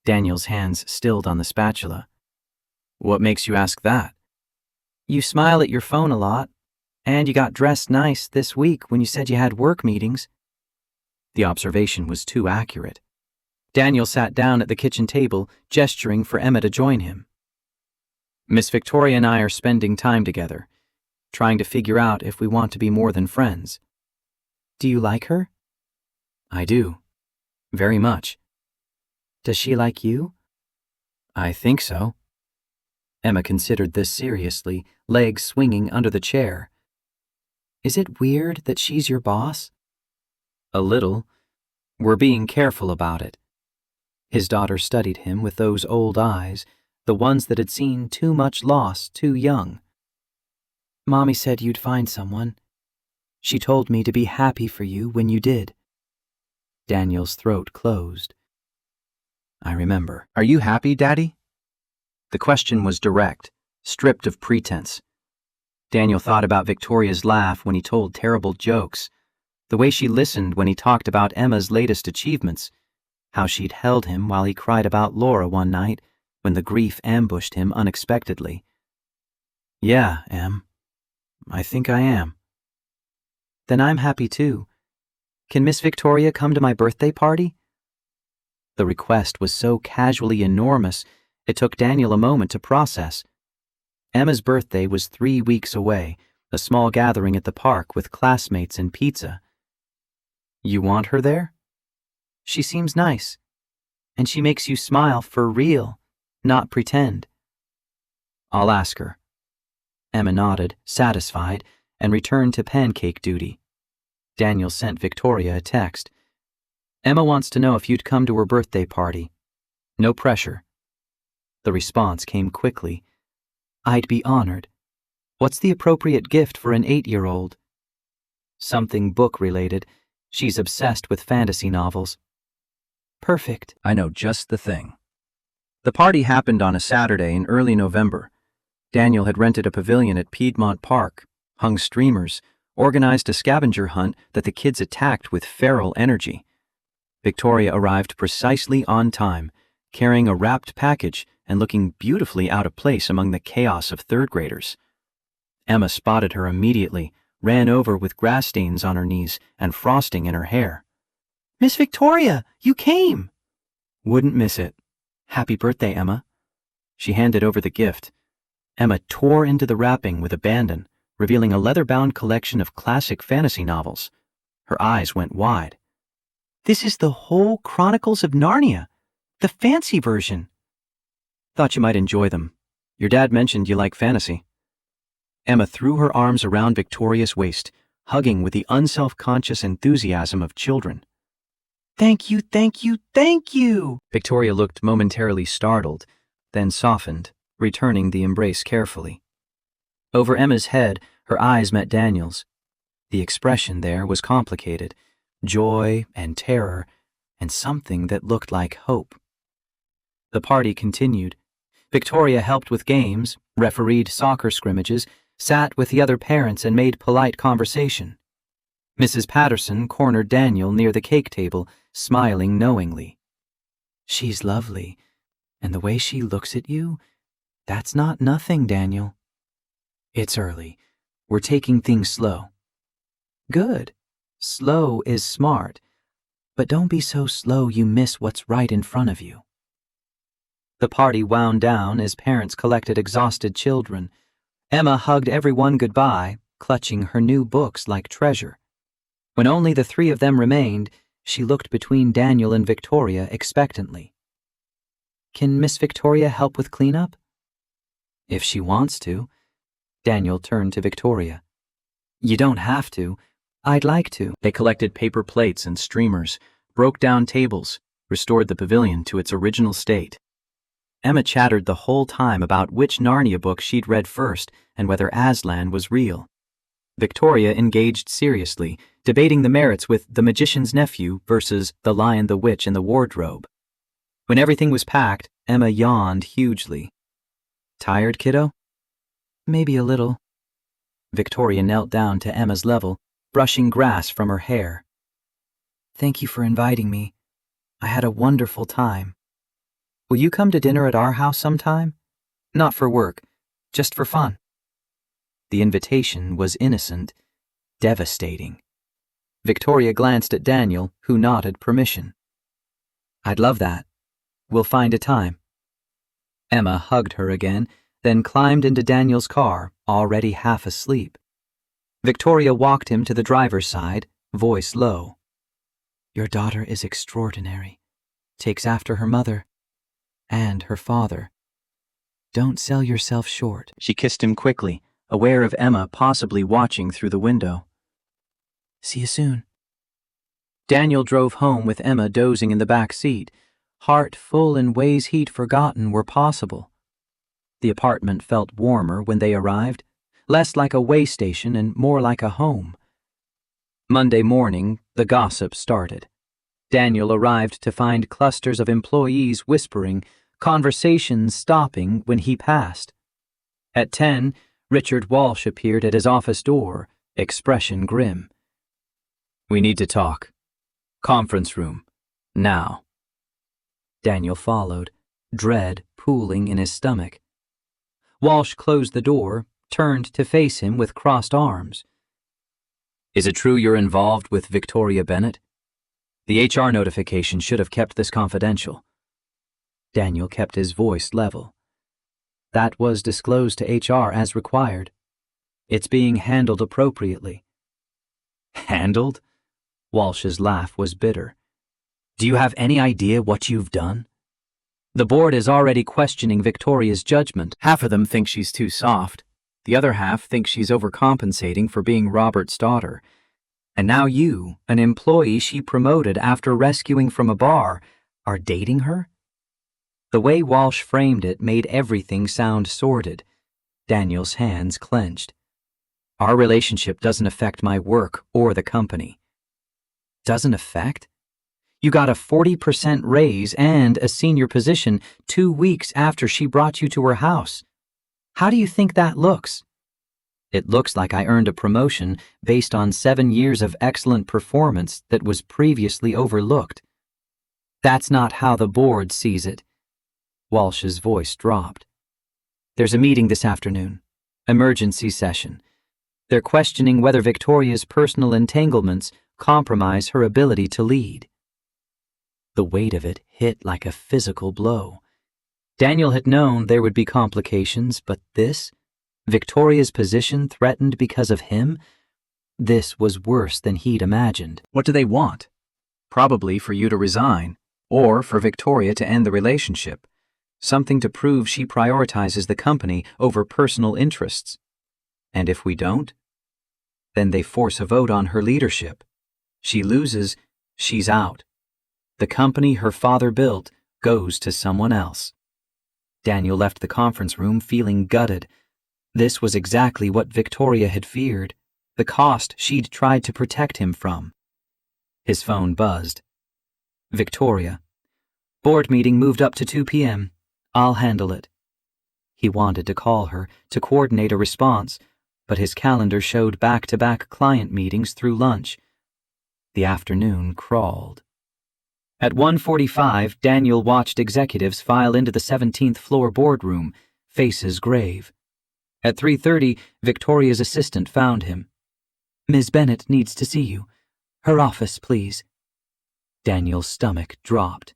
Daniel's hands stilled on the spatula. "What makes you ask that?" "You smile at your phone a lot, and you got dressed nice this week when you said you had work meetings." The observation was too accurate. Daniel sat down at the kitchen table, gesturing for Emma to join him. "Miss Victoria and I are spending time together, trying to figure out if we want to be more than friends." "Do you like her?" "I do. Very much." "Does she like you?" "I think so." Emma considered this seriously, legs swinging under the chair. "Is it weird that she's your boss?" "A little. We're being careful about it." His daughter studied him with those old eyes, the ones that had seen too much loss too young. Mommy said you'd find someone. She told me to be happy for you when you did. Daniel's throat closed. I remember. Are you happy, Daddy? The question was direct, stripped of pretense. Daniel thought about Victoria's laugh when he told terrible jokes, the way she listened when he talked about Emma's latest achievements, how she'd held him while he cried about Laura one night when the grief ambushed him unexpectedly. Yeah, Em. I think I am. Then I'm happy too. Can Miss Victoria come to my birthday party? The request was so casually enormous, it took Daniel a moment to process. Emma's birthday was 3 weeks away, a small gathering at the park with classmates and pizza. You want her there? She seems nice, and she makes you smile for real, not pretend. I'll ask her. Emma nodded, satisfied, and returned to pancake duty. Daniel sent Victoria a text. Emma wants to know if you'd come to her birthday party. No pressure. The response came quickly. I'd be honored. What's the appropriate gift for an 8-year-old? Something book-related. She's obsessed with fantasy novels. Perfect. I know just the thing. The party happened on a Saturday in early November. Daniel had rented a pavilion at Piedmont Park, hung streamers, organized a scavenger hunt that the kids attacked with feral energy. Victoria arrived precisely on time, carrying a wrapped package and looking beautifully out of place among the chaos of third-graders. Emma spotted her immediately, ran over with grass stains on her knees and frosting in her hair. Miss Victoria, you came! Wouldn't miss it. Happy birthday, Emma. She handed over the gift. Emma tore into the wrapping with abandon, revealing a leather-bound collection of classic fantasy novels. Her eyes went wide. This is the whole Chronicles of Narnia, the fancy version. Thought you might enjoy them. Your dad mentioned you like fantasy. Emma threw her arms around Victoria's waist, hugging with the unself-conscious enthusiasm of children. Thank you, thank you, thank you! Victoria looked momentarily startled, then softened, returning the embrace carefully. Over Emma's head, her eyes met Daniel's. The expression there was complicated, joy and terror, and something that looked like hope. The party continued. Victoria helped with games, refereed soccer scrimmages, sat with the other parents and made polite conversation. Mrs. Patterson cornered Daniel near the cake table, smiling knowingly. She's lovely, and the way she looks at you, that's not nothing, Daniel. It's early. We're taking things slow. Good. Slow is smart, but don't be so slow you miss what's right in front of you. The party wound down as parents collected exhausted children. Emma hugged everyone goodbye, clutching her new books like treasure. When only the 3 of them remained, she looked between Daniel and Victoria expectantly. Can Miss Victoria help with cleanup? If she wants to. Daniel turned to Victoria. You don't have to. I'd like to. They collected paper plates and streamers, broke down tables, restored the pavilion to its original state. Emma chattered the whole time about which Narnia book she'd read first and whether Aslan was real. Victoria engaged seriously, debating the merits with The Magician's Nephew versus The Lion, the Witch, and the Wardrobe. When everything was packed, Emma yawned hugely. Tired, kiddo? Maybe a little. Victoria knelt down to Emma's level, brushing grass from her hair. Thank you for inviting me. I had a wonderful time. Will you come to dinner at our house sometime? Not for work, just for fun. The invitation was innocent, devastating. Victoria glanced at Daniel, who nodded permission. I'd love that. We'll find a time. Emma hugged her again, then climbed into Daniel's car, already half asleep. Victoria walked him to the driver's side, voice low. Your daughter is extraordinary. Takes after her mother. And her father. Don't sell yourself short. She kissed him quickly, aware of Emma possibly watching through the window. See you soon. Daniel drove home with Emma dozing in the back seat, heart full in ways he'd forgotten were possible. The apartment felt warmer when they arrived, less like a way station and more like a home. Monday morning, the gossip started. Daniel arrived to find clusters of employees whispering, conversations stopping when he passed. At 10, Richard Walsh appeared at his office door, expression grim. "We need to talk. Conference room. Now." Daniel followed, dread pooling in his stomach. Walsh closed the door, turned to face him with crossed arms. "Is it true you're involved with Victoria Bennett? The HR notification should have kept this confidential." Daniel kept his voice level. "That was disclosed to HR as required. It's being handled appropriately." "Handled?" Walsh's laugh was bitter. "Do you have any idea what you've done? The board is already questioning Victoria's judgment. Half of them think she's too soft. The other half think she's overcompensating for being Robert's daughter. And now you, an employee she promoted after rescuing from a bar, are dating her?" The way Walsh framed it made everything sound sordid. Daniel's hands clenched. "Our relationship doesn't affect my work or the company." "Doesn't affect? You got a 40% raise and a senior position 2 weeks after she brought you to her house. How do you think that looks?" "It looks like I earned a promotion based on 7 years of excellent performance that was previously overlooked. That's not how the board sees it." Walsh's voice dropped. "There's a meeting this afternoon. Emergency session. They're questioning whether Victoria's personal entanglements compromise her ability to lead." The weight of it hit like a physical blow. Daniel had known there would be complications, but this? Victoria's position threatened because of him? This was worse than he'd imagined. What do they want? Probably for you to resign, or for Victoria to end the relationship. Something to prove she prioritizes the company over personal interests. And if we don't? Then they force a vote on her leadership. She loses, she's out. The company her father built goes to someone else. Daniel left the conference room feeling gutted. This was exactly what Victoria had feared, the cost she'd tried to protect him from. His phone buzzed. "Victoria. Board meeting moved up to 2 p.m. I'll handle it." He wanted to call her to coordinate a response, but his calendar showed back-to-back client meetings through lunch. The afternoon crawled. At 1:45, Daniel watched executives file into the 17th floor boardroom, faces grave. At 3:30, Victoria's assistant found him. "Ms. Bennett needs to see you. Her office, please." Daniel's stomach dropped.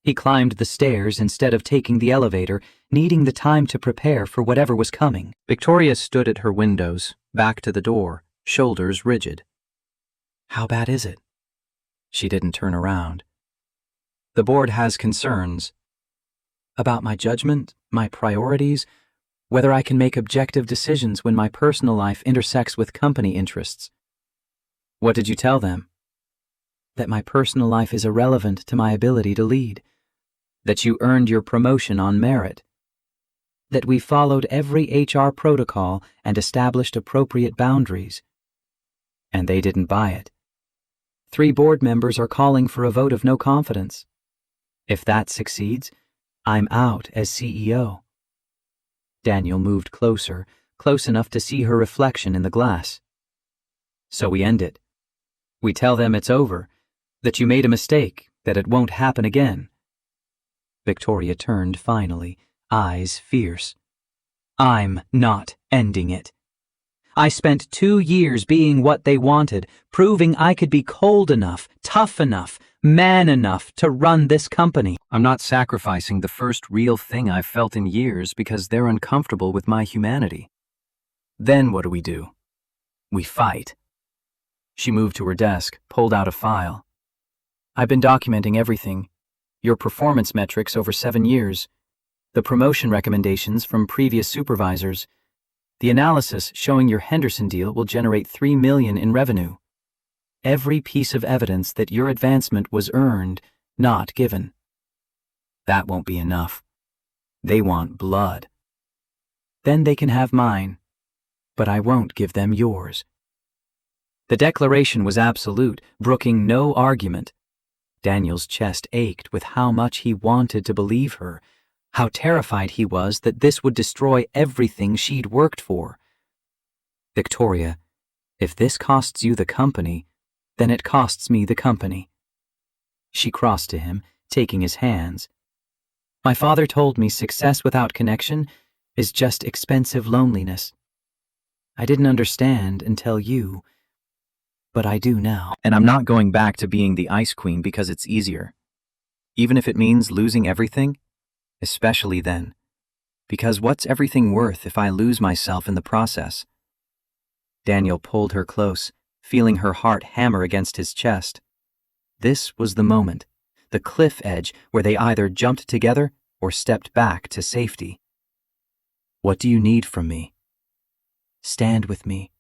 He climbed the stairs instead of taking the elevator, needing the time to prepare for whatever was coming. Victoria stood at her windows, back to the door, shoulders rigid. "How bad is it?" She didn't turn around. "The board has concerns. About my judgment, my priorities, whether I can make objective decisions when my personal life intersects with company interests." "What did you tell them?" "That my personal life is irrelevant to my ability to lead. That you earned your promotion on merit. That we followed every HR protocol and established appropriate boundaries." And they didn't buy it. 3 board members are calling for a vote of no confidence. If that succeeds, I'm out as CEO. Daniel moved closer, close enough to see her reflection in the glass. "So we end it. We tell them it's over, that you made a mistake, that it won't happen again." Victoria turned finally, eyes fierce. "I'm not ending it. I spent 2 years being what they wanted, proving I could be cold enough, tough enough, man enough to run this company. I'm not sacrificing the first real thing I've felt in years because they're uncomfortable with my humanity." Then what do? We fight. She moved to her desk, pulled out a file. "I've been documenting everything. Your performance metrics over 7 years. The promotion recommendations from previous supervisors. The analysis showing your Henderson deal will generate $3 million in revenue. Every piece of evidence that your advancement was earned, not given." That won't be enough. They want blood. Then they can have mine, but I won't give them yours." The declaration was absolute, brooking no argument. Daniel's chest ached with how much he wanted to believe her, how terrified he was that this would destroy everything she'd worked for. "Victoria, if this costs you the company, then it costs me the company." She crossed to him, taking his hands. "My father told me success without connection is just expensive loneliness. I didn't understand until you, but I do now. And I'm not going back to being the Ice Queen because it's easier. Even if it means losing everything, especially then. Because what's everything worth if I lose myself in the process?" Daniel pulled her close, feeling her heart hammer against his chest. This was the moment, the cliff edge where they either jumped together or stepped back to safety. "What do you need from me?" "Stand with me.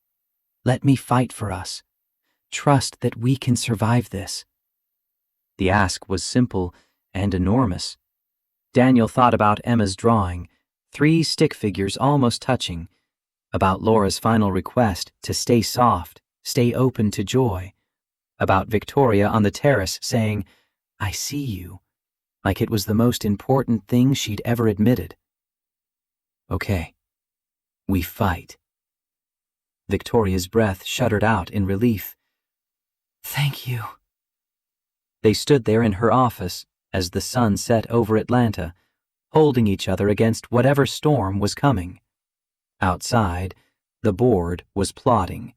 Let me fight for us. Trust that we can survive this." The ask was simple and enormous. Daniel thought about Emma's drawing, 3 stick figures almost touching, about Laura's final request to stay soft, stay open to joy, about Victoria on the terrace saying, "I see you," like it was the most important thing she'd ever admitted. "Okay, we fight." Victoria's breath shuddered out in relief. "Thank you." They stood there in her office as the sun set over Atlanta, holding each other against whatever storm was coming. Outside, the board was plotting.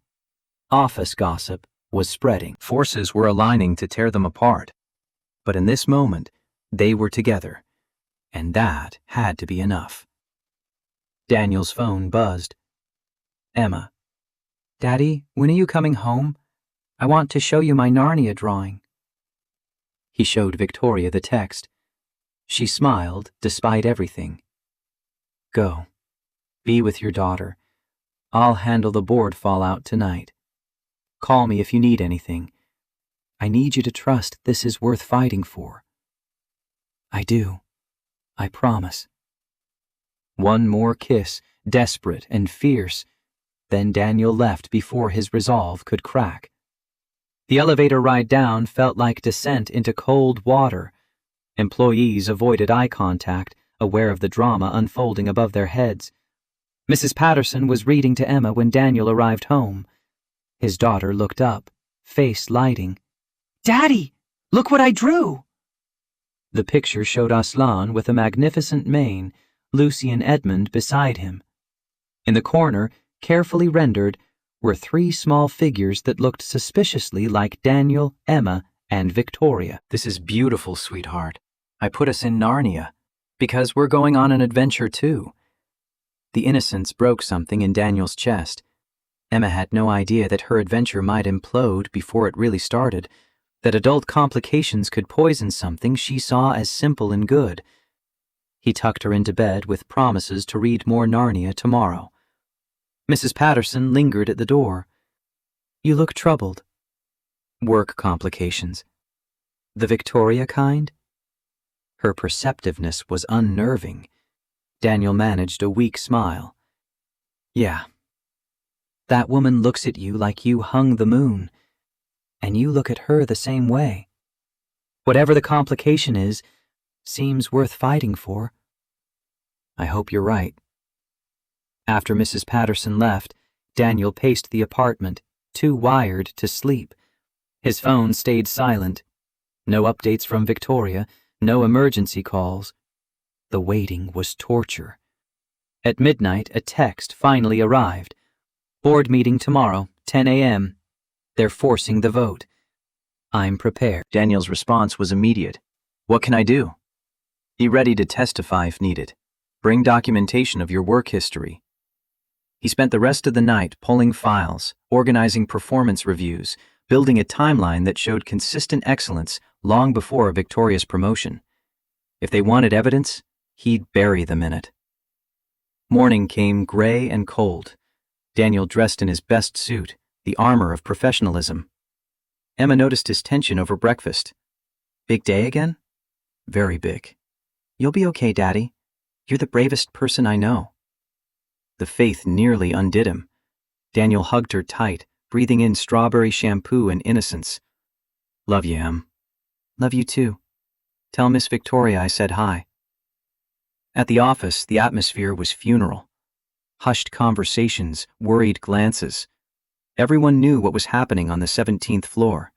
Office gossip was spreading. Forces were aligning to tear them apart. But in this moment, they were together, and that had to be enough. Daniel's phone buzzed. "Emma. Daddy, when are you coming home? I want to show you my Narnia drawing." He showed Victoria the text. She smiled despite everything. "Go. Be with your daughter. I'll handle the board fallout tonight. Call me if you need anything. I need you to trust this is worth fighting for." "I do. I promise." One more kiss, desperate and fierce. Then Daniel left before his resolve could crack. The elevator ride down felt like descent into cold water. Employees avoided eye contact, aware of the drama unfolding above their heads. Mrs. Patterson was reading to Emma when Daniel arrived home. His daughter looked up, face lighting. "Daddy, look what I drew!" The picture showed Aslan with a magnificent mane, Lucy and Edmund beside him. In the corner, carefully rendered, were 3 small figures that looked suspiciously like Daniel, Emma, and Victoria. "This is beautiful, sweetheart. I put us in Narnia, because we're going on an adventure too." The innocence broke something in Daniel's chest. Emma had no idea that her adventure might implode before it really started, that adult complications could poison something she saw as simple and good. He tucked her into bed with promises to read more Narnia tomorrow. Mrs. Patterson lingered at the door. "You look troubled." "Work complications." "The Victoria kind?" Her perceptiveness was unnerving. Daniel managed a weak smile. "Yeah. That woman looks at you like you hung the moon, and you look at her the same way. Whatever the complication is, seems worth fighting for." "I hope you're right." After Mrs. Patterson left, Daniel paced the apartment, too wired to sleep. His phone stayed silent. No updates from Victoria, no emergency calls. The waiting was torture. At midnight, a text finally arrived. "Board meeting tomorrow, 10 a.m. They're forcing the vote. I'm prepared." Daniel's response was immediate. "What can I do?" "Be ready to testify if needed. Bring documentation of your work history." He spent the rest of the night pulling files, organizing performance reviews, building a timeline that showed consistent excellence long before Victoria's promotion. If they wanted evidence, he'd bury them in it. Morning came gray and cold. Daniel dressed in his best suit, the armor of professionalism. Emma noticed his tension over breakfast. "Big day again?" "Very big." "You'll be okay, Daddy. You're the bravest person I know." The faith nearly undid him. Daniel hugged her tight, breathing in strawberry shampoo and innocence. "Love you, Em." "Love you too. Tell Miss Victoria I said hi." At the office, the atmosphere was funeral. Hushed conversations, worried glances. Everyone knew what was happening on the 17th floor.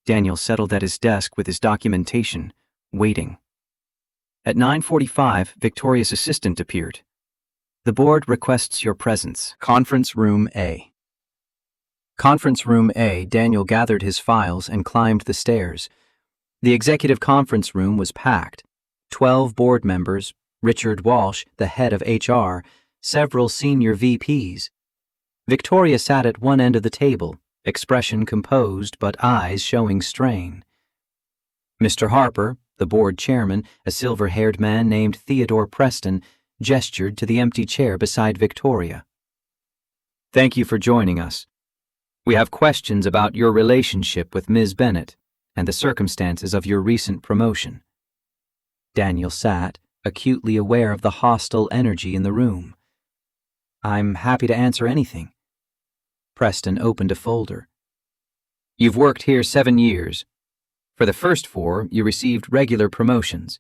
Daniel settled at his desk with his documentation, waiting. At 9:45, Victoria's assistant appeared. "The board requests your presence. Conference Room A." Conference Room A, Daniel gathered his files and climbed the stairs. The executive conference room was packed. 12 board members, Richard Walsh, the head of HR, several senior VPs. Victoria sat at one end of the table, expression composed but eyes showing strain. Mr. Harper, the board chairman, a silver-haired man named Theodore Preston, gestured to the empty chair beside Victoria. "Thank you for joining us. We have questions about your relationship with Ms. Bennett and the circumstances of your recent promotion." Daniel sat, acutely aware of the hostile energy in the room. "I'm happy to answer anything." Preston opened a folder. "You've worked here 7 years. For the first 4, you received regular promotions.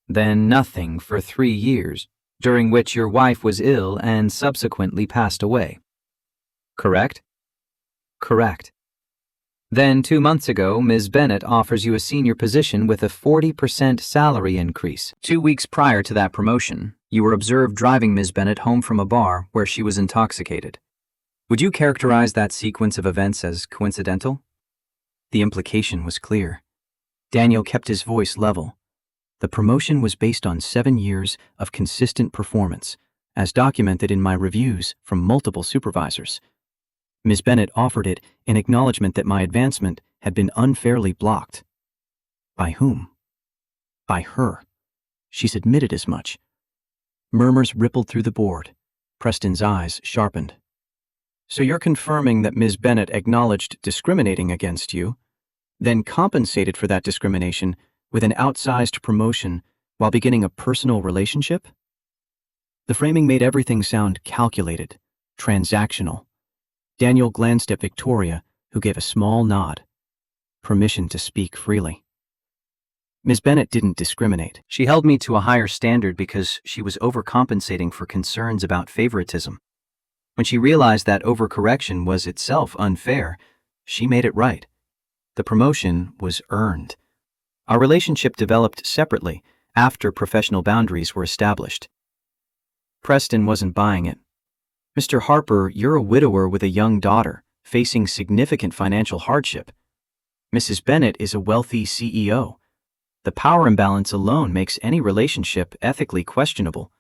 Then nothing for 3 years, during which your wife was ill and subsequently passed away. Correct?" "Correct." "Then 2 months ago, Ms. Bennett offers you a senior position with a 40% salary increase. 2 weeks prior to that promotion, you were observed driving Ms. Bennett home from a bar where she was intoxicated. Would you characterize that sequence of events as coincidental?" The implication was clear. Daniel kept his voice level. The promotion was based on 7 years of consistent performance, as documented in my reviews from multiple supervisors. Ms. Bennett offered it in acknowledgement that my advancement had been unfairly blocked. By whom? By her. She's admitted as much. Murmurs rippled through the board. Preston's eyes sharpened. "So you're confirming that Ms. Bennett acknowledged discriminating against you, then compensated for that discrimination with an outsized promotion while beginning a personal relationship?" The framing made everything sound calculated, transactional. Daniel glanced at Victoria, who gave a small nod. Permission to speak freely. "Ms. Bennett didn't discriminate. She held me to a higher standard because she was overcompensating for concerns about favoritism. When she realized that overcorrection was itself unfair, she made it right. The promotion was earned. Our relationship developed separately after professional boundaries were established." Preston wasn't buying it. "Mr. Harper, you're a widower with a young daughter, facing significant financial hardship. Mrs. Bennett is a wealthy CEO. The power imbalance alone makes any relationship ethically questionable."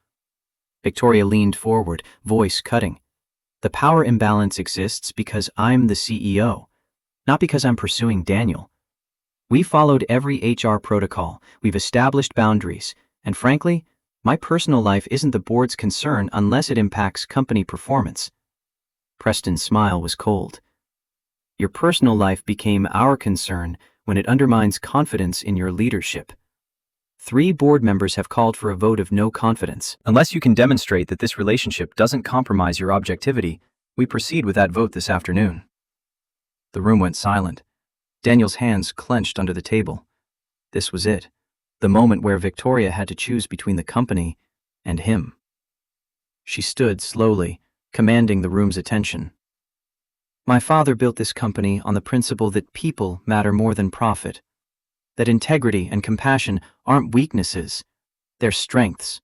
Victoria leaned forward, voice cutting. "The power imbalance exists because I'm the CEO, not because I'm pursuing Daniel. We followed every HR protocol, we've established boundaries, and frankly, my personal life isn't the board's concern unless it impacts company performance." Preston's smile was cold. "Your personal life became our concern when it undermines confidence in your leadership. 3 board members have called for a vote of no confidence. Unless you can demonstrate that this relationship doesn't compromise your objectivity, we proceed with that vote this afternoon." The room went silent. Daniel's hands clenched under the table. This was it. The moment where Victoria had to choose between the company and him. She stood slowly, commanding the room's attention. "My father built this company on the principle that people matter more than profit, that integrity and compassion aren't weaknesses, they're strengths.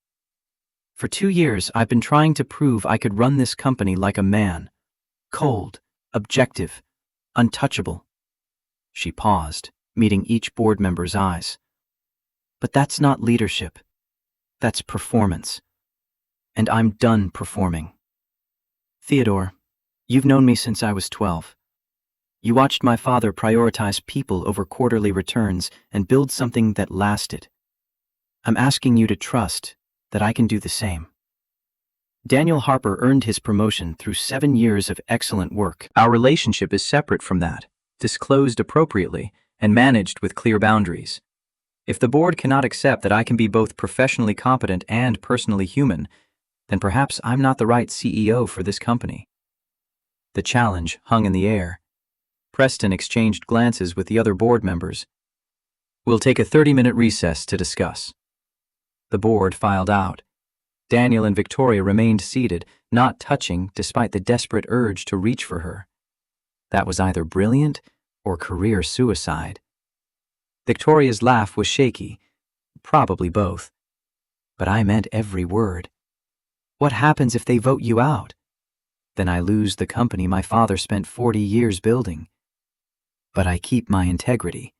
For 2 years, I've been trying to prove I could run this company like a man, cold, objective, untouchable." She paused, meeting each board member's eyes. "But that's not leadership. That's performance. And I'm done performing. Theodore, you've known me since I was 12. You watched my father prioritize people over quarterly returns and build something that lasted. I'm asking you to trust that I can do the same." Daniel Harper earned his promotion through 7 years of excellent work. Our relationship is separate from that, disclosed appropriately, and managed with clear boundaries. If the board cannot accept that I can be both professionally competent and personally human, then perhaps I'm not the right CEO for this company. The challenge hung in the air. Preston exchanged glances with the other board members. We'll take a 30-minute recess to discuss. The board filed out. Daniel and Victoria remained seated, not touching despite the desperate urge to reach for her. That was either brilliant or career suicide. Victoria's laugh was shaky, probably both. But I meant every word. What happens if they vote you out? Then I lose the company my father spent 40 years building. But I keep my integrity.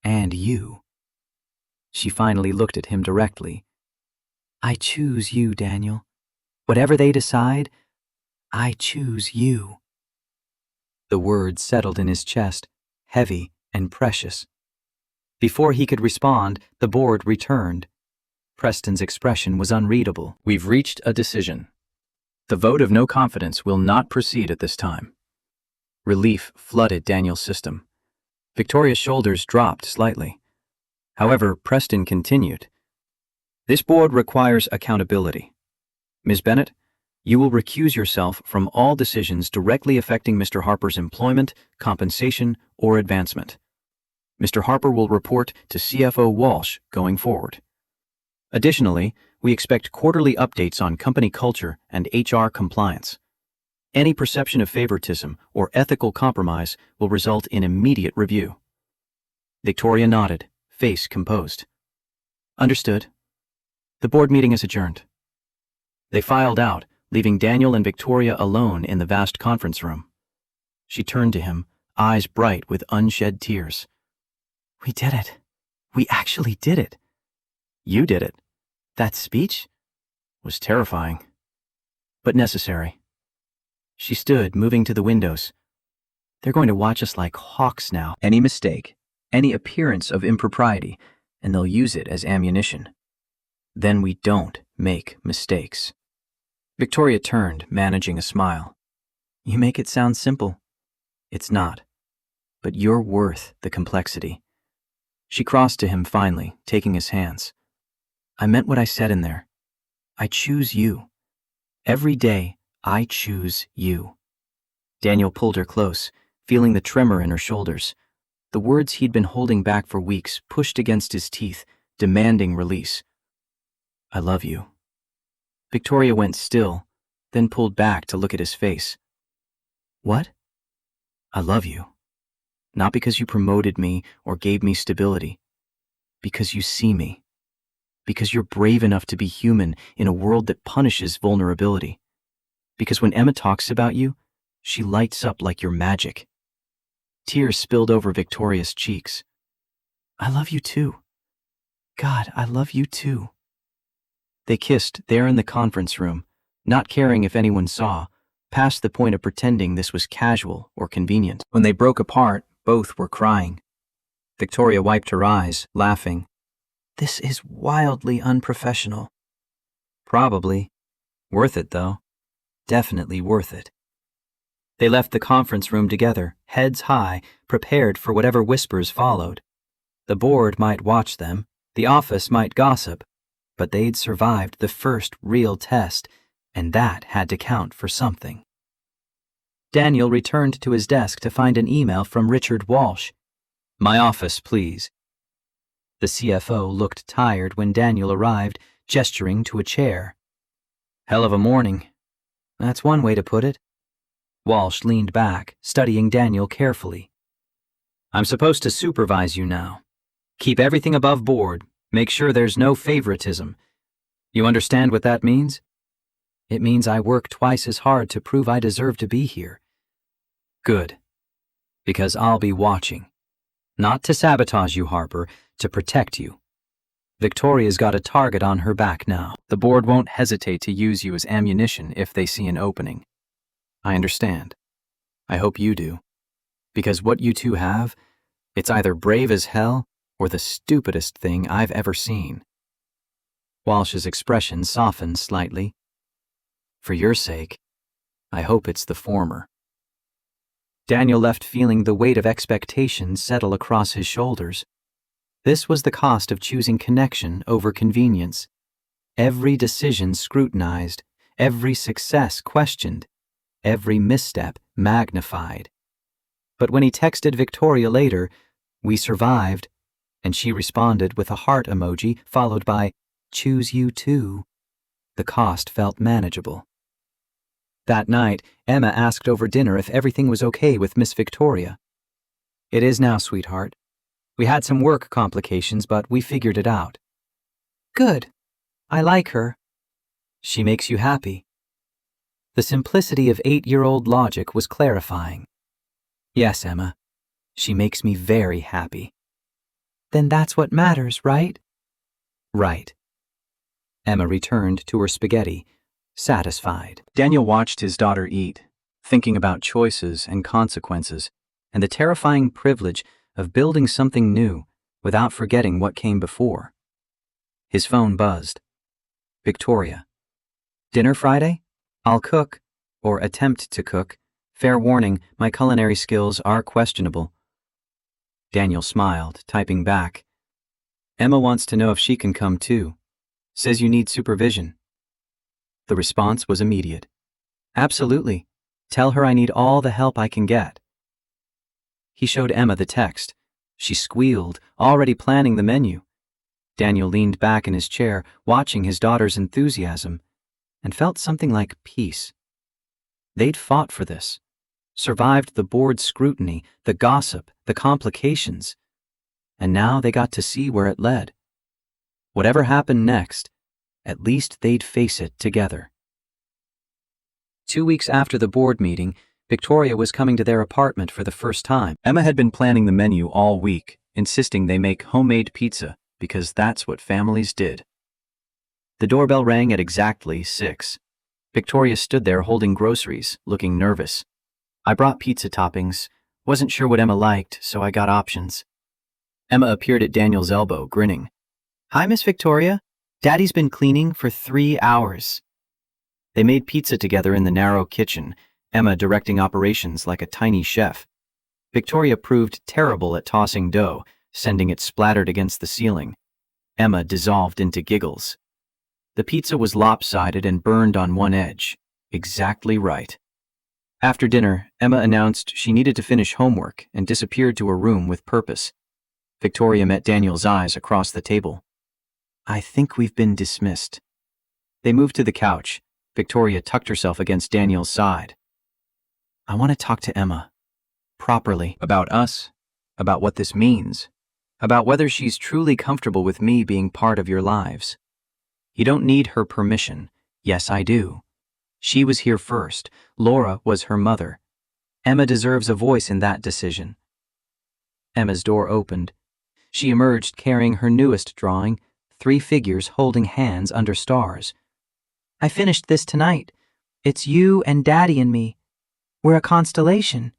And you. She finally looked at him directly. I choose you, Daniel. Whatever they decide, I choose you. The words settled in his chest, heavy and precious. Before he could respond, the board returned. Preston's expression was unreadable. We've reached a decision. The vote of no confidence will not proceed at this time. Relief flooded Daniel's system. Victoria's shoulders dropped slightly. However, Preston continued. This board requires accountability. Ms. Bennett, you will recuse yourself from all decisions directly affecting Mr. Harper's employment, compensation, or advancement. Mr. Harper will report to CFO Walsh going forward. Additionally, we expect quarterly updates on company culture and HR compliance. Any perception of favoritism or ethical compromise will result in immediate review. Victoria nodded, face composed. Understood. The board meeting is adjourned. They filed out, leaving Daniel and Victoria alone in the vast conference room. She turned to him, eyes bright with unshed tears. We did it. We actually did it. You did it. That speech was terrifying, but necessary. She stood, moving to the windows. They're going to watch us like hawks now. Any mistake, any appearance of impropriety, and they'll use it as ammunition. Then we don't make mistakes. Victoria turned, managing a smile. You make it sound simple. It's not. But you're worth the complexity. She crossed to him finally, taking his hands. I meant what I said in there. I choose you. Every day, I choose you. Daniel pulled her close, feeling the tremor in her shoulders. The words he'd been holding back for weeks pushed against his teeth, demanding release. I love you. Victoria went still, then pulled back to look at his face. What? I love you. Not because you promoted me or gave me stability. Because you see me. Because you're brave enough to be human in a world that punishes vulnerability. Because when Emma talks about you, she lights up like your magic. Tears spilled over Victoria's cheeks. I love you too. God, I love you too. They kissed there in the conference room, not caring if anyone saw, past the point of pretending this was casual or convenient. When they broke apart, both were crying. Victoria wiped her eyes, laughing. This is wildly unprofessional. Probably. Worth it, though. Definitely worth it. They left the conference room together, heads high, prepared for whatever whispers followed. The board might watch them, the office might gossip, but they'd survived the first real test, and that had to count for something. Daniel returned to his desk to find an email from Richard Walsh. My office, please. The CFO looked tired when Daniel arrived, gesturing to a chair. Hell of a morning. That's one way to put it. Walsh leaned back, studying Daniel carefully. I'm supposed to supervise you now. Keep everything above board. Make sure there's no favoritism. You understand what that means? It means I work twice as hard to prove I deserve to be here. Good. Because I'll be watching. Not to sabotage you, Harper, to protect you. Victoria's got a target on her back now. The board won't hesitate to use you as ammunition if they see an opening. I understand. I hope you do. Because what you two have, it's either brave as hell or the stupidest thing I've ever seen. Walsh's expression softened slightly. For your sake, I hope it's the former. Daniel left feeling the weight of expectation settle across his shoulders. This was the cost of choosing connection over convenience. every decision scrutinized, every success questioned, every misstep magnified. But when he texted Victoria later, "We survived," and she responded with a heart emoji followed by, "Choose you too," the cost felt manageable. That night, Emma asked over dinner if everything was okay with Miss Victoria. "It is now, sweetheart. We had some work complications, but we figured it out." "Good. I like her." "She makes you happy." The simplicity of 8-year-old logic was clarifying. "Yes, Emma. She makes me very happy." "Then that's what matters, right?" "Right." Emma returned to her spaghetti, satisfied. Daniel watched his daughter eat, thinking about choices and consequences, and the terrifying privilege of building something new without forgetting what came before. His phone buzzed. "Victoria. Dinner Friday? I'll cook, or attempt to cook. Fair warning, my culinary skills are questionable." Daniel smiled, typing back. "Emma wants to know if she can come too. Says you need supervision." The response was immediate. "Absolutely. Tell her I need all the help I can get." He showed Emma the text. She squealed, already planning the menu. Daniel leaned back in his chair, watching his daughter's enthusiasm, and felt something like peace. They'd fought for this, survived the board's scrutiny, the gossip, the complications, and now they got to see where it led. Whatever happened next, at least they'd face it together. 2 weeks after the board meeting, Victoria was coming to their apartment for the first time. Emma had been planning the menu all week, insisting they make homemade pizza because that's what families did. The doorbell rang at exactly 6. Victoria stood there holding groceries, looking nervous. "I brought pizza toppings. Wasn't sure what Emma liked, so I got options." Emma appeared at Daniel's elbow, grinning. "Hi, Miss Victoria. Daddy's been cleaning for 3 hours." They made pizza together in the narrow kitchen, Emma directing operations like a tiny chef. Victoria proved terrible at tossing dough, sending it splattered against the ceiling. Emma dissolved into giggles. The pizza was lopsided and burned on one edge. Exactly right. After dinner, Emma announced she needed to finish homework and disappeared to her room with purpose. Victoria met Daniel's eyes across the table. "I think we've been dismissed." They moved to the couch. Victoria tucked herself against Daniel's side. "I want to talk to Emma. Properly. About us. About what this means. About whether she's truly comfortable with me being part of your lives. You don't need her permission. Yes, I do. She was here first. Laura was her mother. Emma deserves a voice in that decision." Emma's door opened. She emerged carrying her newest drawing, 3 figures holding hands under stars. "I finished this tonight. It's you and Daddy and me. We're a constellation."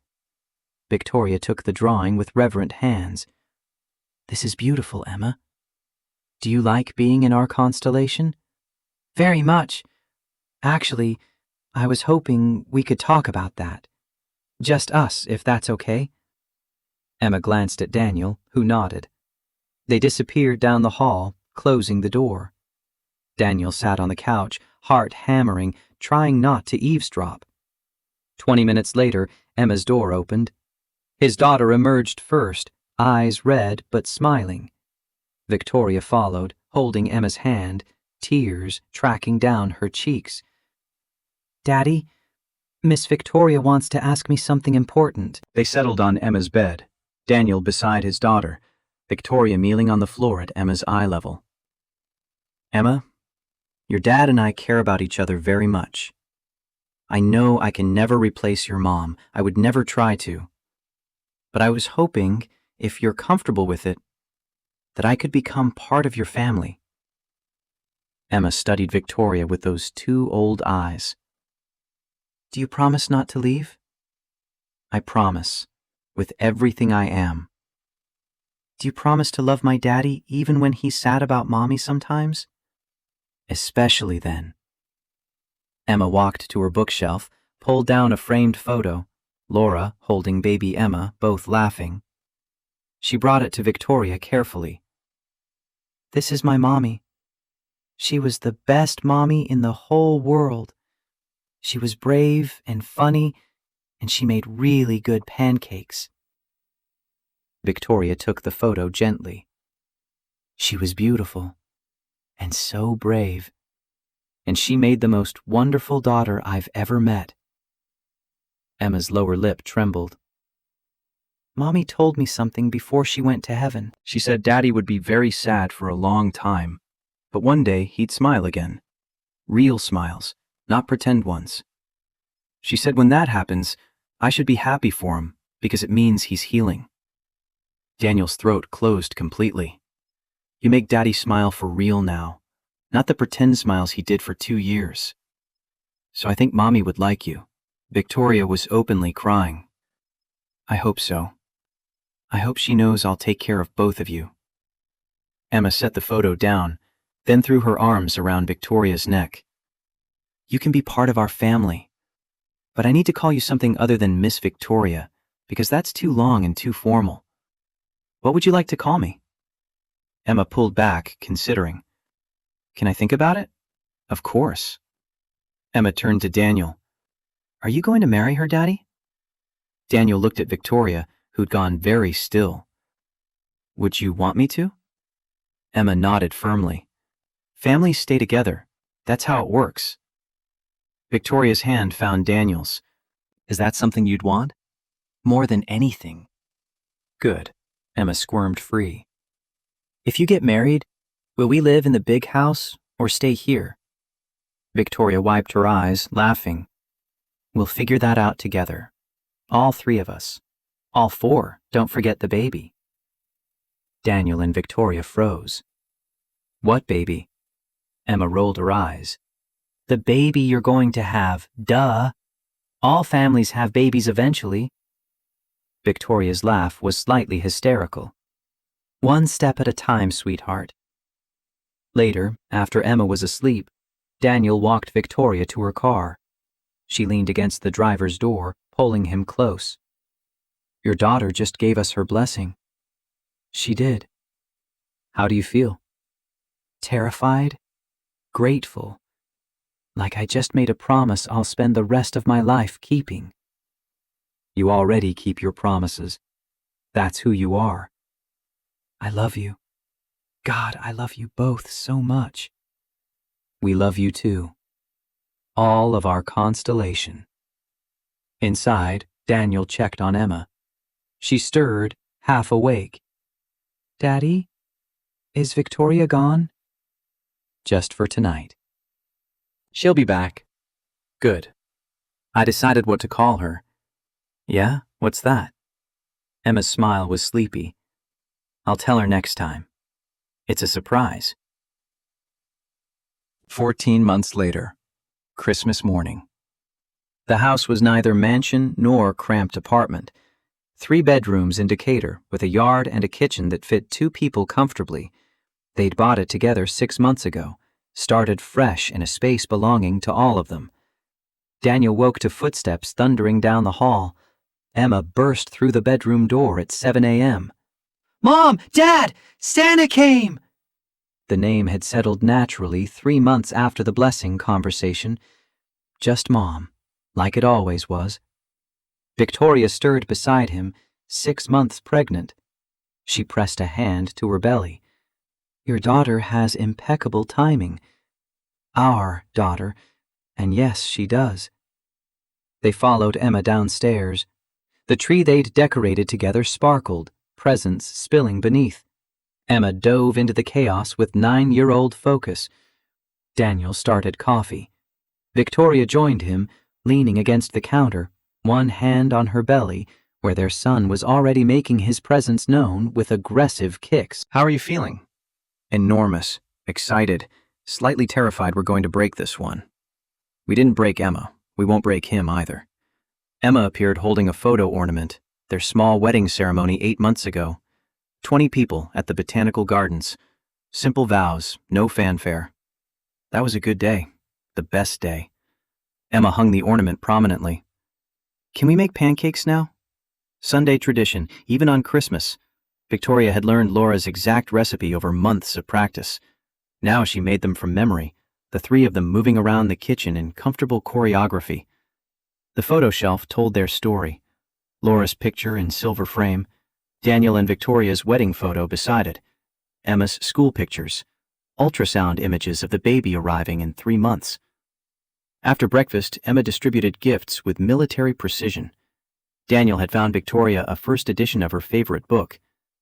Victoria took the drawing with reverent hands. "This is beautiful, Emma. Do you like being in our constellation?" "Very much. Actually, I was hoping we could talk about that. Just us, if that's okay." Emma glanced at Daniel, who nodded. They disappeared down the hall, closing the door. Daniel sat on the couch, heart hammering, trying not to eavesdrop. 20 minutes later, Emma's door opened. His daughter emerged first, eyes red but smiling. Victoria followed, holding Emma's hand, tears tracking down her cheeks. "Daddy, Miss Victoria wants to ask me something important." They settled on Emma's bed, Daniel beside his daughter, Victoria kneeling on the floor at Emma's eye level. "Emma, your dad and I care about each other very much. I know I can never replace your mom. I would never try to. But I was hoping, if you're comfortable with it, that I could become part of your family." Emma studied Victoria with those 2 old eyes. "Do you promise not to leave?" "I promise, with everything I am." "Do you promise to love my daddy even when he's sad about mommy sometimes?" "Especially then." Emma walked to her bookshelf, pulled down a framed photo, Laura holding baby Emma, both laughing. She brought it to Victoria carefully. "This is my mommy." She was the best mommy in the whole world. She was brave and funny, and she made really good pancakes. Victoria took the photo gently. She was beautiful and so brave, and she made the most wonderful daughter I've ever met. Emma's lower lip trembled. Mommy told me something before she went to heaven. She said Daddy would be very sad for a long time, but one day he'd smile again. Real smiles, not pretend ones. She said when that happens, I should be happy for him because it means he's healing. Daniel's throat closed completely. You make Daddy smile for real now, not the pretend smiles he did for 2 years. So I think Mommy would like you. Victoria was openly crying. I hope so. I hope she knows I'll take care of both of you. Emma set the photo down, then threw her arms around Victoria's neck. You can be part of our family, but I need to call you something other than Miss Victoria, because that's too long and too formal. What would you like to call me? Emma pulled back, considering. Can I think about it? Of course. Emma turned to Daniel. Are you going to marry her, Daddy? Daniel looked at Victoria, who'd gone very still. Would you want me to? Emma nodded firmly. Families stay together. That's how it works. Victoria's hand found Daniel's. Is that something you'd want? More than anything. Good. Emma squirmed free. If you get married, will we live in the big house or stay here? Victoria wiped her eyes, laughing. We'll figure that out together. All 3 of us. All 4, don't forget the baby. Daniel and Victoria froze. What baby? Emma rolled her eyes. The baby you're going to have, duh. All families have babies eventually. Victoria's laugh was slightly hysterical. One step at a time, sweetheart. Later, after Emma was asleep, Daniel walked Victoria to her car. She leaned against the driver's door, pulling him close. Your daughter just gave us her blessing. She did. How do you feel? Terrified? Grateful. Like I just made a promise I'll spend the rest of my life keeping. You already keep your promises. That's who you are. I love you. God, I love you both so much. We love you too. All of our constellation. Inside, Daniel checked on Emma. She stirred, half awake. Daddy? Is Victoria gone? Just for tonight. She'll be back. Good. I decided what to call her. Yeah? What's that? Emma's smile was sleepy. I'll tell her next time. It's a surprise. 14 months later, Christmas morning. The house was neither mansion nor cramped apartment. 3 bedrooms in Decatur, with a yard and a kitchen that fit 2 people comfortably. They'd bought it together 6 months ago, started fresh in a space belonging to all of them. Daniel woke to footsteps thundering down the hall. Emma burst through the bedroom door at 7 a.m. Mom! Dad! Santa came! The name had settled naturally 3 months after the blessing conversation. Just Mom, like it always was. Victoria stirred beside him, 6 months pregnant. She pressed a hand to her belly. Your daughter has impeccable timing. Our daughter, and yes, she does. They followed Emma downstairs. The tree they'd decorated together sparkled, presents spilling beneath. Emma dove into the chaos with 9-year-old focus. Daniel started coffee. Victoria joined him, leaning against the counter, one hand on her belly, where their son was already making his presence known with aggressive kicks. How are you feeling? Enormous, excited, slightly terrified we're going to break this one. We didn't break Emma. We won't break him either. Emma appeared holding a photo ornament, their small wedding ceremony 8 months ago. 20 people at the Botanical Gardens. Simple vows, no fanfare. That was a good day. The best day. Emma hung the ornament prominently. Can we make pancakes now? Sunday tradition, even on Christmas. Victoria had learned Laura's exact recipe over months of practice. Now she made them from memory, the three of them moving around the kitchen in comfortable choreography. The photo shelf told their story. Laura's picture in silver frame, Daniel and Victoria's wedding photo beside it, Emma's school pictures, ultrasound images of the baby arriving in 3 months. After breakfast, Emma distributed gifts with military precision. Daniel had found Victoria a first edition of her favorite book.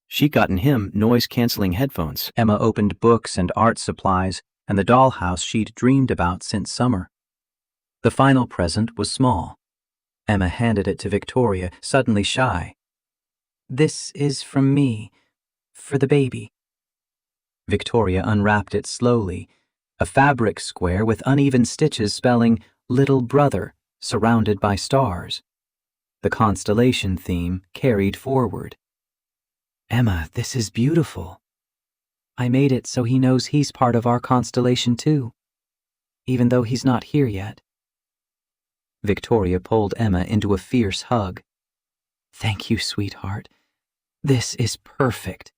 She'd gotten him noise-canceling headphones. Emma opened books and art supplies and the dollhouse she'd dreamed about since summer. The final present was small. Emma handed it to Victoria, suddenly shy. "This is from me, for the baby." Victoria unwrapped it slowly, a fabric square with uneven stitches spelling "Little Brother," surrounded by stars. The constellation theme carried forward. "Emma, this is beautiful. I made it so he knows he's part of our constellation too, even though he's not here yet." Victoria pulled Emma into a fierce hug. "Thank you, sweetheart. This is perfect."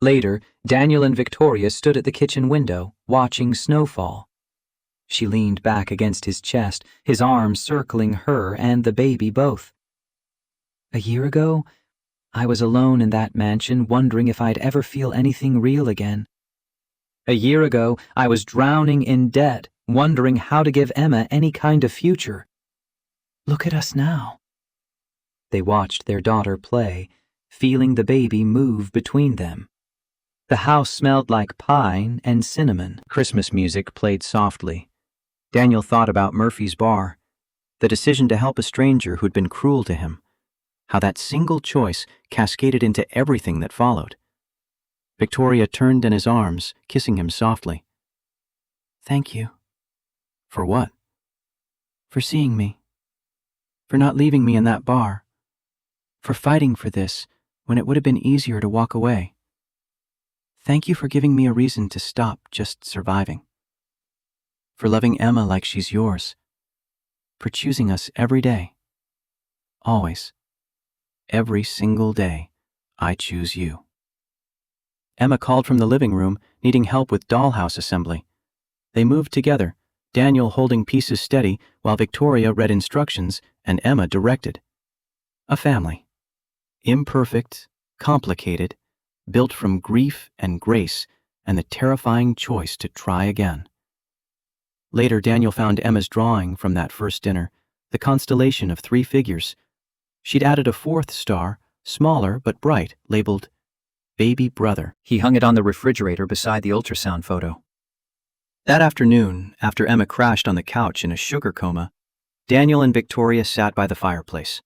Later, Daniel and Victoria stood at the kitchen window, watching snowfall. She leaned back against his chest, his arms circling her and the baby both. "A year ago, I was alone in that mansion, wondering if I'd ever feel anything real again. A year ago, I was drowning in debt, wondering how to give Emma any kind of future. Look at us now." They watched their daughter play, feeling the baby move between them. The house smelled like pine and cinnamon. Christmas music played softly. Daniel thought about Murphy's bar, the decision to help a stranger who'd been cruel to him, how that single choice cascaded into everything that followed. Victoria turned in his arms, kissing him softly. "Thank you." "For what?" "For seeing me. For not leaving me in that bar. For fighting for this when it would have been easier to walk away. Thank you for giving me a reason to stop just surviving. For loving Emma like she's yours. For choosing us every day. Always. Every single day, I choose you." Emma called from the living room, needing help with dollhouse assembly. They moved together, Daniel holding pieces steady while Victoria read instructions and Emma directed. A family. Imperfect, complicated, built from grief and grace and the terrifying choice to try again. Later, Daniel found Emma's drawing from that first dinner, the constellation of 3 figures. She'd added a 4th star, smaller but bright, labeled Baby Brother. He hung it on the refrigerator beside the ultrasound photo. That afternoon, after Emma crashed on the couch in a sugar coma, Daniel and Victoria sat by the fireplace.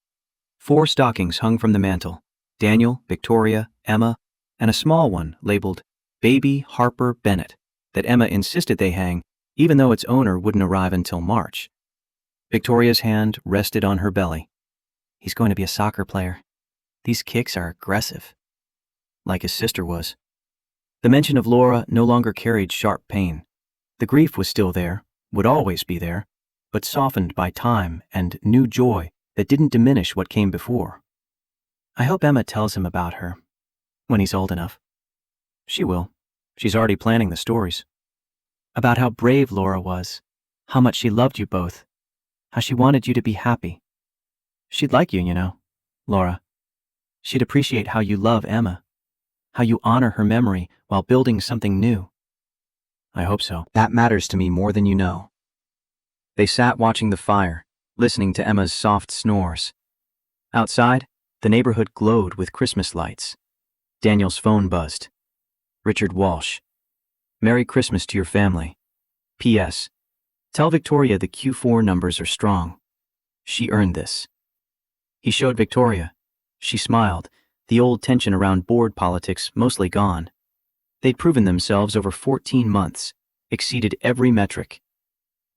4 stockings hung from the mantel: Daniel, Victoria, Emma, and a small one labeled Baby Harper Bennett that Emma insisted they hang, even though its owner wouldn't arrive until March. Victoria's hand rested on her belly. "He's going to be a soccer player. These kicks are aggressive." Like his sister was. The mention of Laura no longer carried sharp pain. The grief was still there, would always be there, but softened by time and new joy that didn't diminish what came before. "I hope Emma tells him about her, when he's old enough." "She will. She's already planning the stories. About how brave Laura was, how much she loved you both, how she wanted you to be happy. She'd like you, you know, Laura. She'd appreciate how you love Emma, how you honor her memory while building something new." "I hope so. That matters to me more than you know." They sat watching the fire, listening to Emma's soft snores. Outside, the neighborhood glowed with Christmas lights. Daniel's phone buzzed. Richard Walsh. "Merry Christmas to your family. P.S. Tell Victoria the Q4 numbers are strong. She earned this." He showed Victoria. She smiled, the old tension around board politics mostly gone. They'd proven themselves over 14 months, exceeded every metric.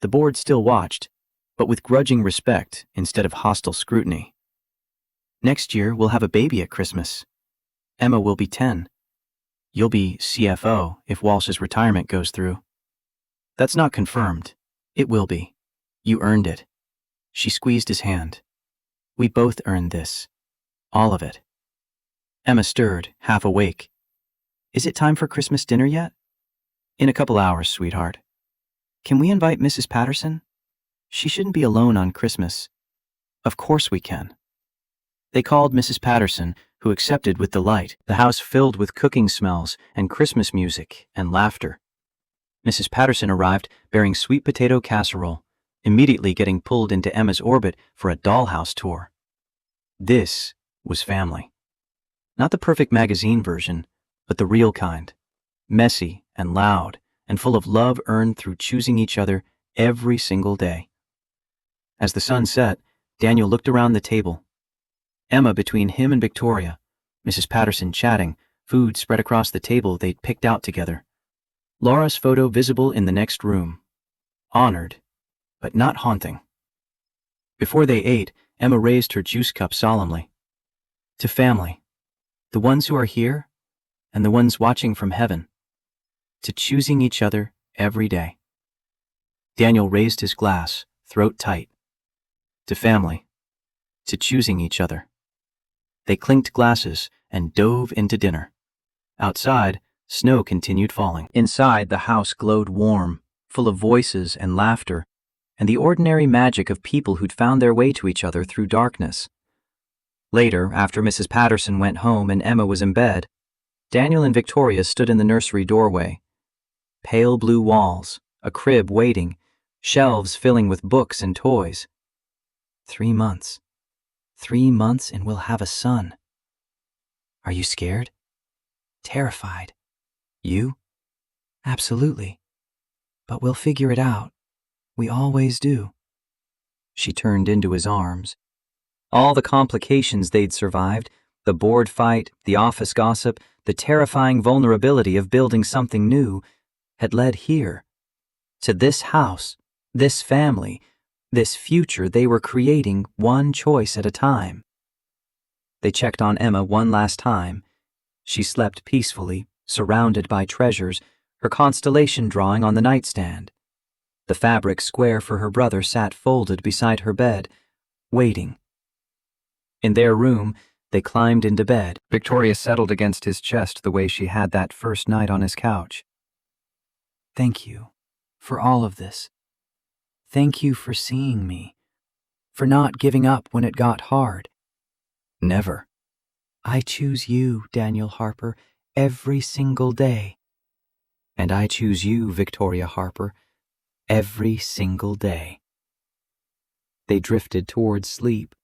The board still watched, but with grudging respect instead of hostile scrutiny. "Next year, we'll have a baby at Christmas. Emma will be 10. You'll be CFO if Walsh's retirement goes through." "That's not confirmed. It will be. You earned it." She squeezed his hand. "We both earned this. All of it." Emma stirred, half awake. "Is it time for Christmas dinner yet?" In a couple hours, sweetheart. Can we invite Mrs. Patterson? She shouldn't be alone on Christmas. Of course we can. They called Mrs. Patterson, who accepted with delight, the house filled with cooking smells and Christmas music and laughter. Mrs. Patterson arrived bearing sweet potato casserole, immediately getting pulled into Emma's orbit for a dollhouse tour. This was family. Not the perfect magazine version, but the real kind. Messy and loud and full of love earned through choosing each other every single day. As the sun set, Daniel looked around the table. Emma between him and Victoria, Mrs. Patterson chatting, food spread across the table they'd picked out together. Laura's photo visible in the next room. Honored, but not haunting. Before they ate, Emma raised her juice cup solemnly. To family, the ones who are here and the ones watching from heaven. To choosing each other every day. Daniel raised his glass, throat tight. To family, to choosing each other. They clinked glasses and dove into dinner. Outside, snow continued falling. Inside, the house glowed warm, full of voices and laughter, and the ordinary magic of people who'd found their way to each other through darkness. Later, after Mrs. Patterson went home and Emma was in bed, Daniel and Victoria stood in the nursery doorway. Pale blue walls, a crib waiting, shelves filling with books and toys. 3 months. 3 months and we'll have a son. Are you scared? Terrified. You? Absolutely. But we'll figure it out. We always do. She turned into his arms. All the complications they'd survived, the board fight, the office gossip, the terrifying vulnerability of building something new, had led here, to this house, this family, this future they were creating one choice at a time. They checked on Emma one last time. She slept peacefully, surrounded by treasures, her constellation drawing on the nightstand. The fabric square for her brother sat folded beside her bed, waiting. In their room, they climbed into bed. Victoria settled against his chest the way she had that first night on his couch. Thank you for all of this. Thank you for seeing me, for not giving up when it got hard. Never. I choose you, Daniel Harper, every single day. And I choose you, Victoria Harper, every single day. They drifted towards sleep,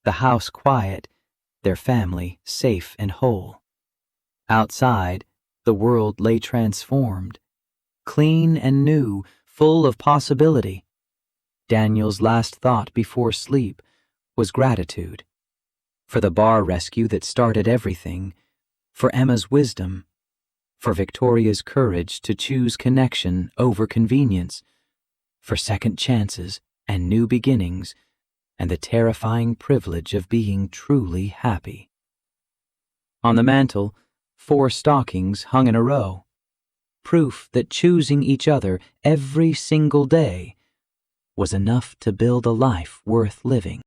the house quiet, their family safe and whole. Outside, the world lay transformed, clean and new, full of possibility. Daniel's last thought before sleep was gratitude. For the bar rescue that started everything, for Emma's wisdom, for Victoria's courage to choose connection over convenience, for second chances and new beginnings, and the terrifying privilege of being truly happy. On the mantel, 4 stockings hung in a row, proof that choosing each other every single day was enough to build a life worth living.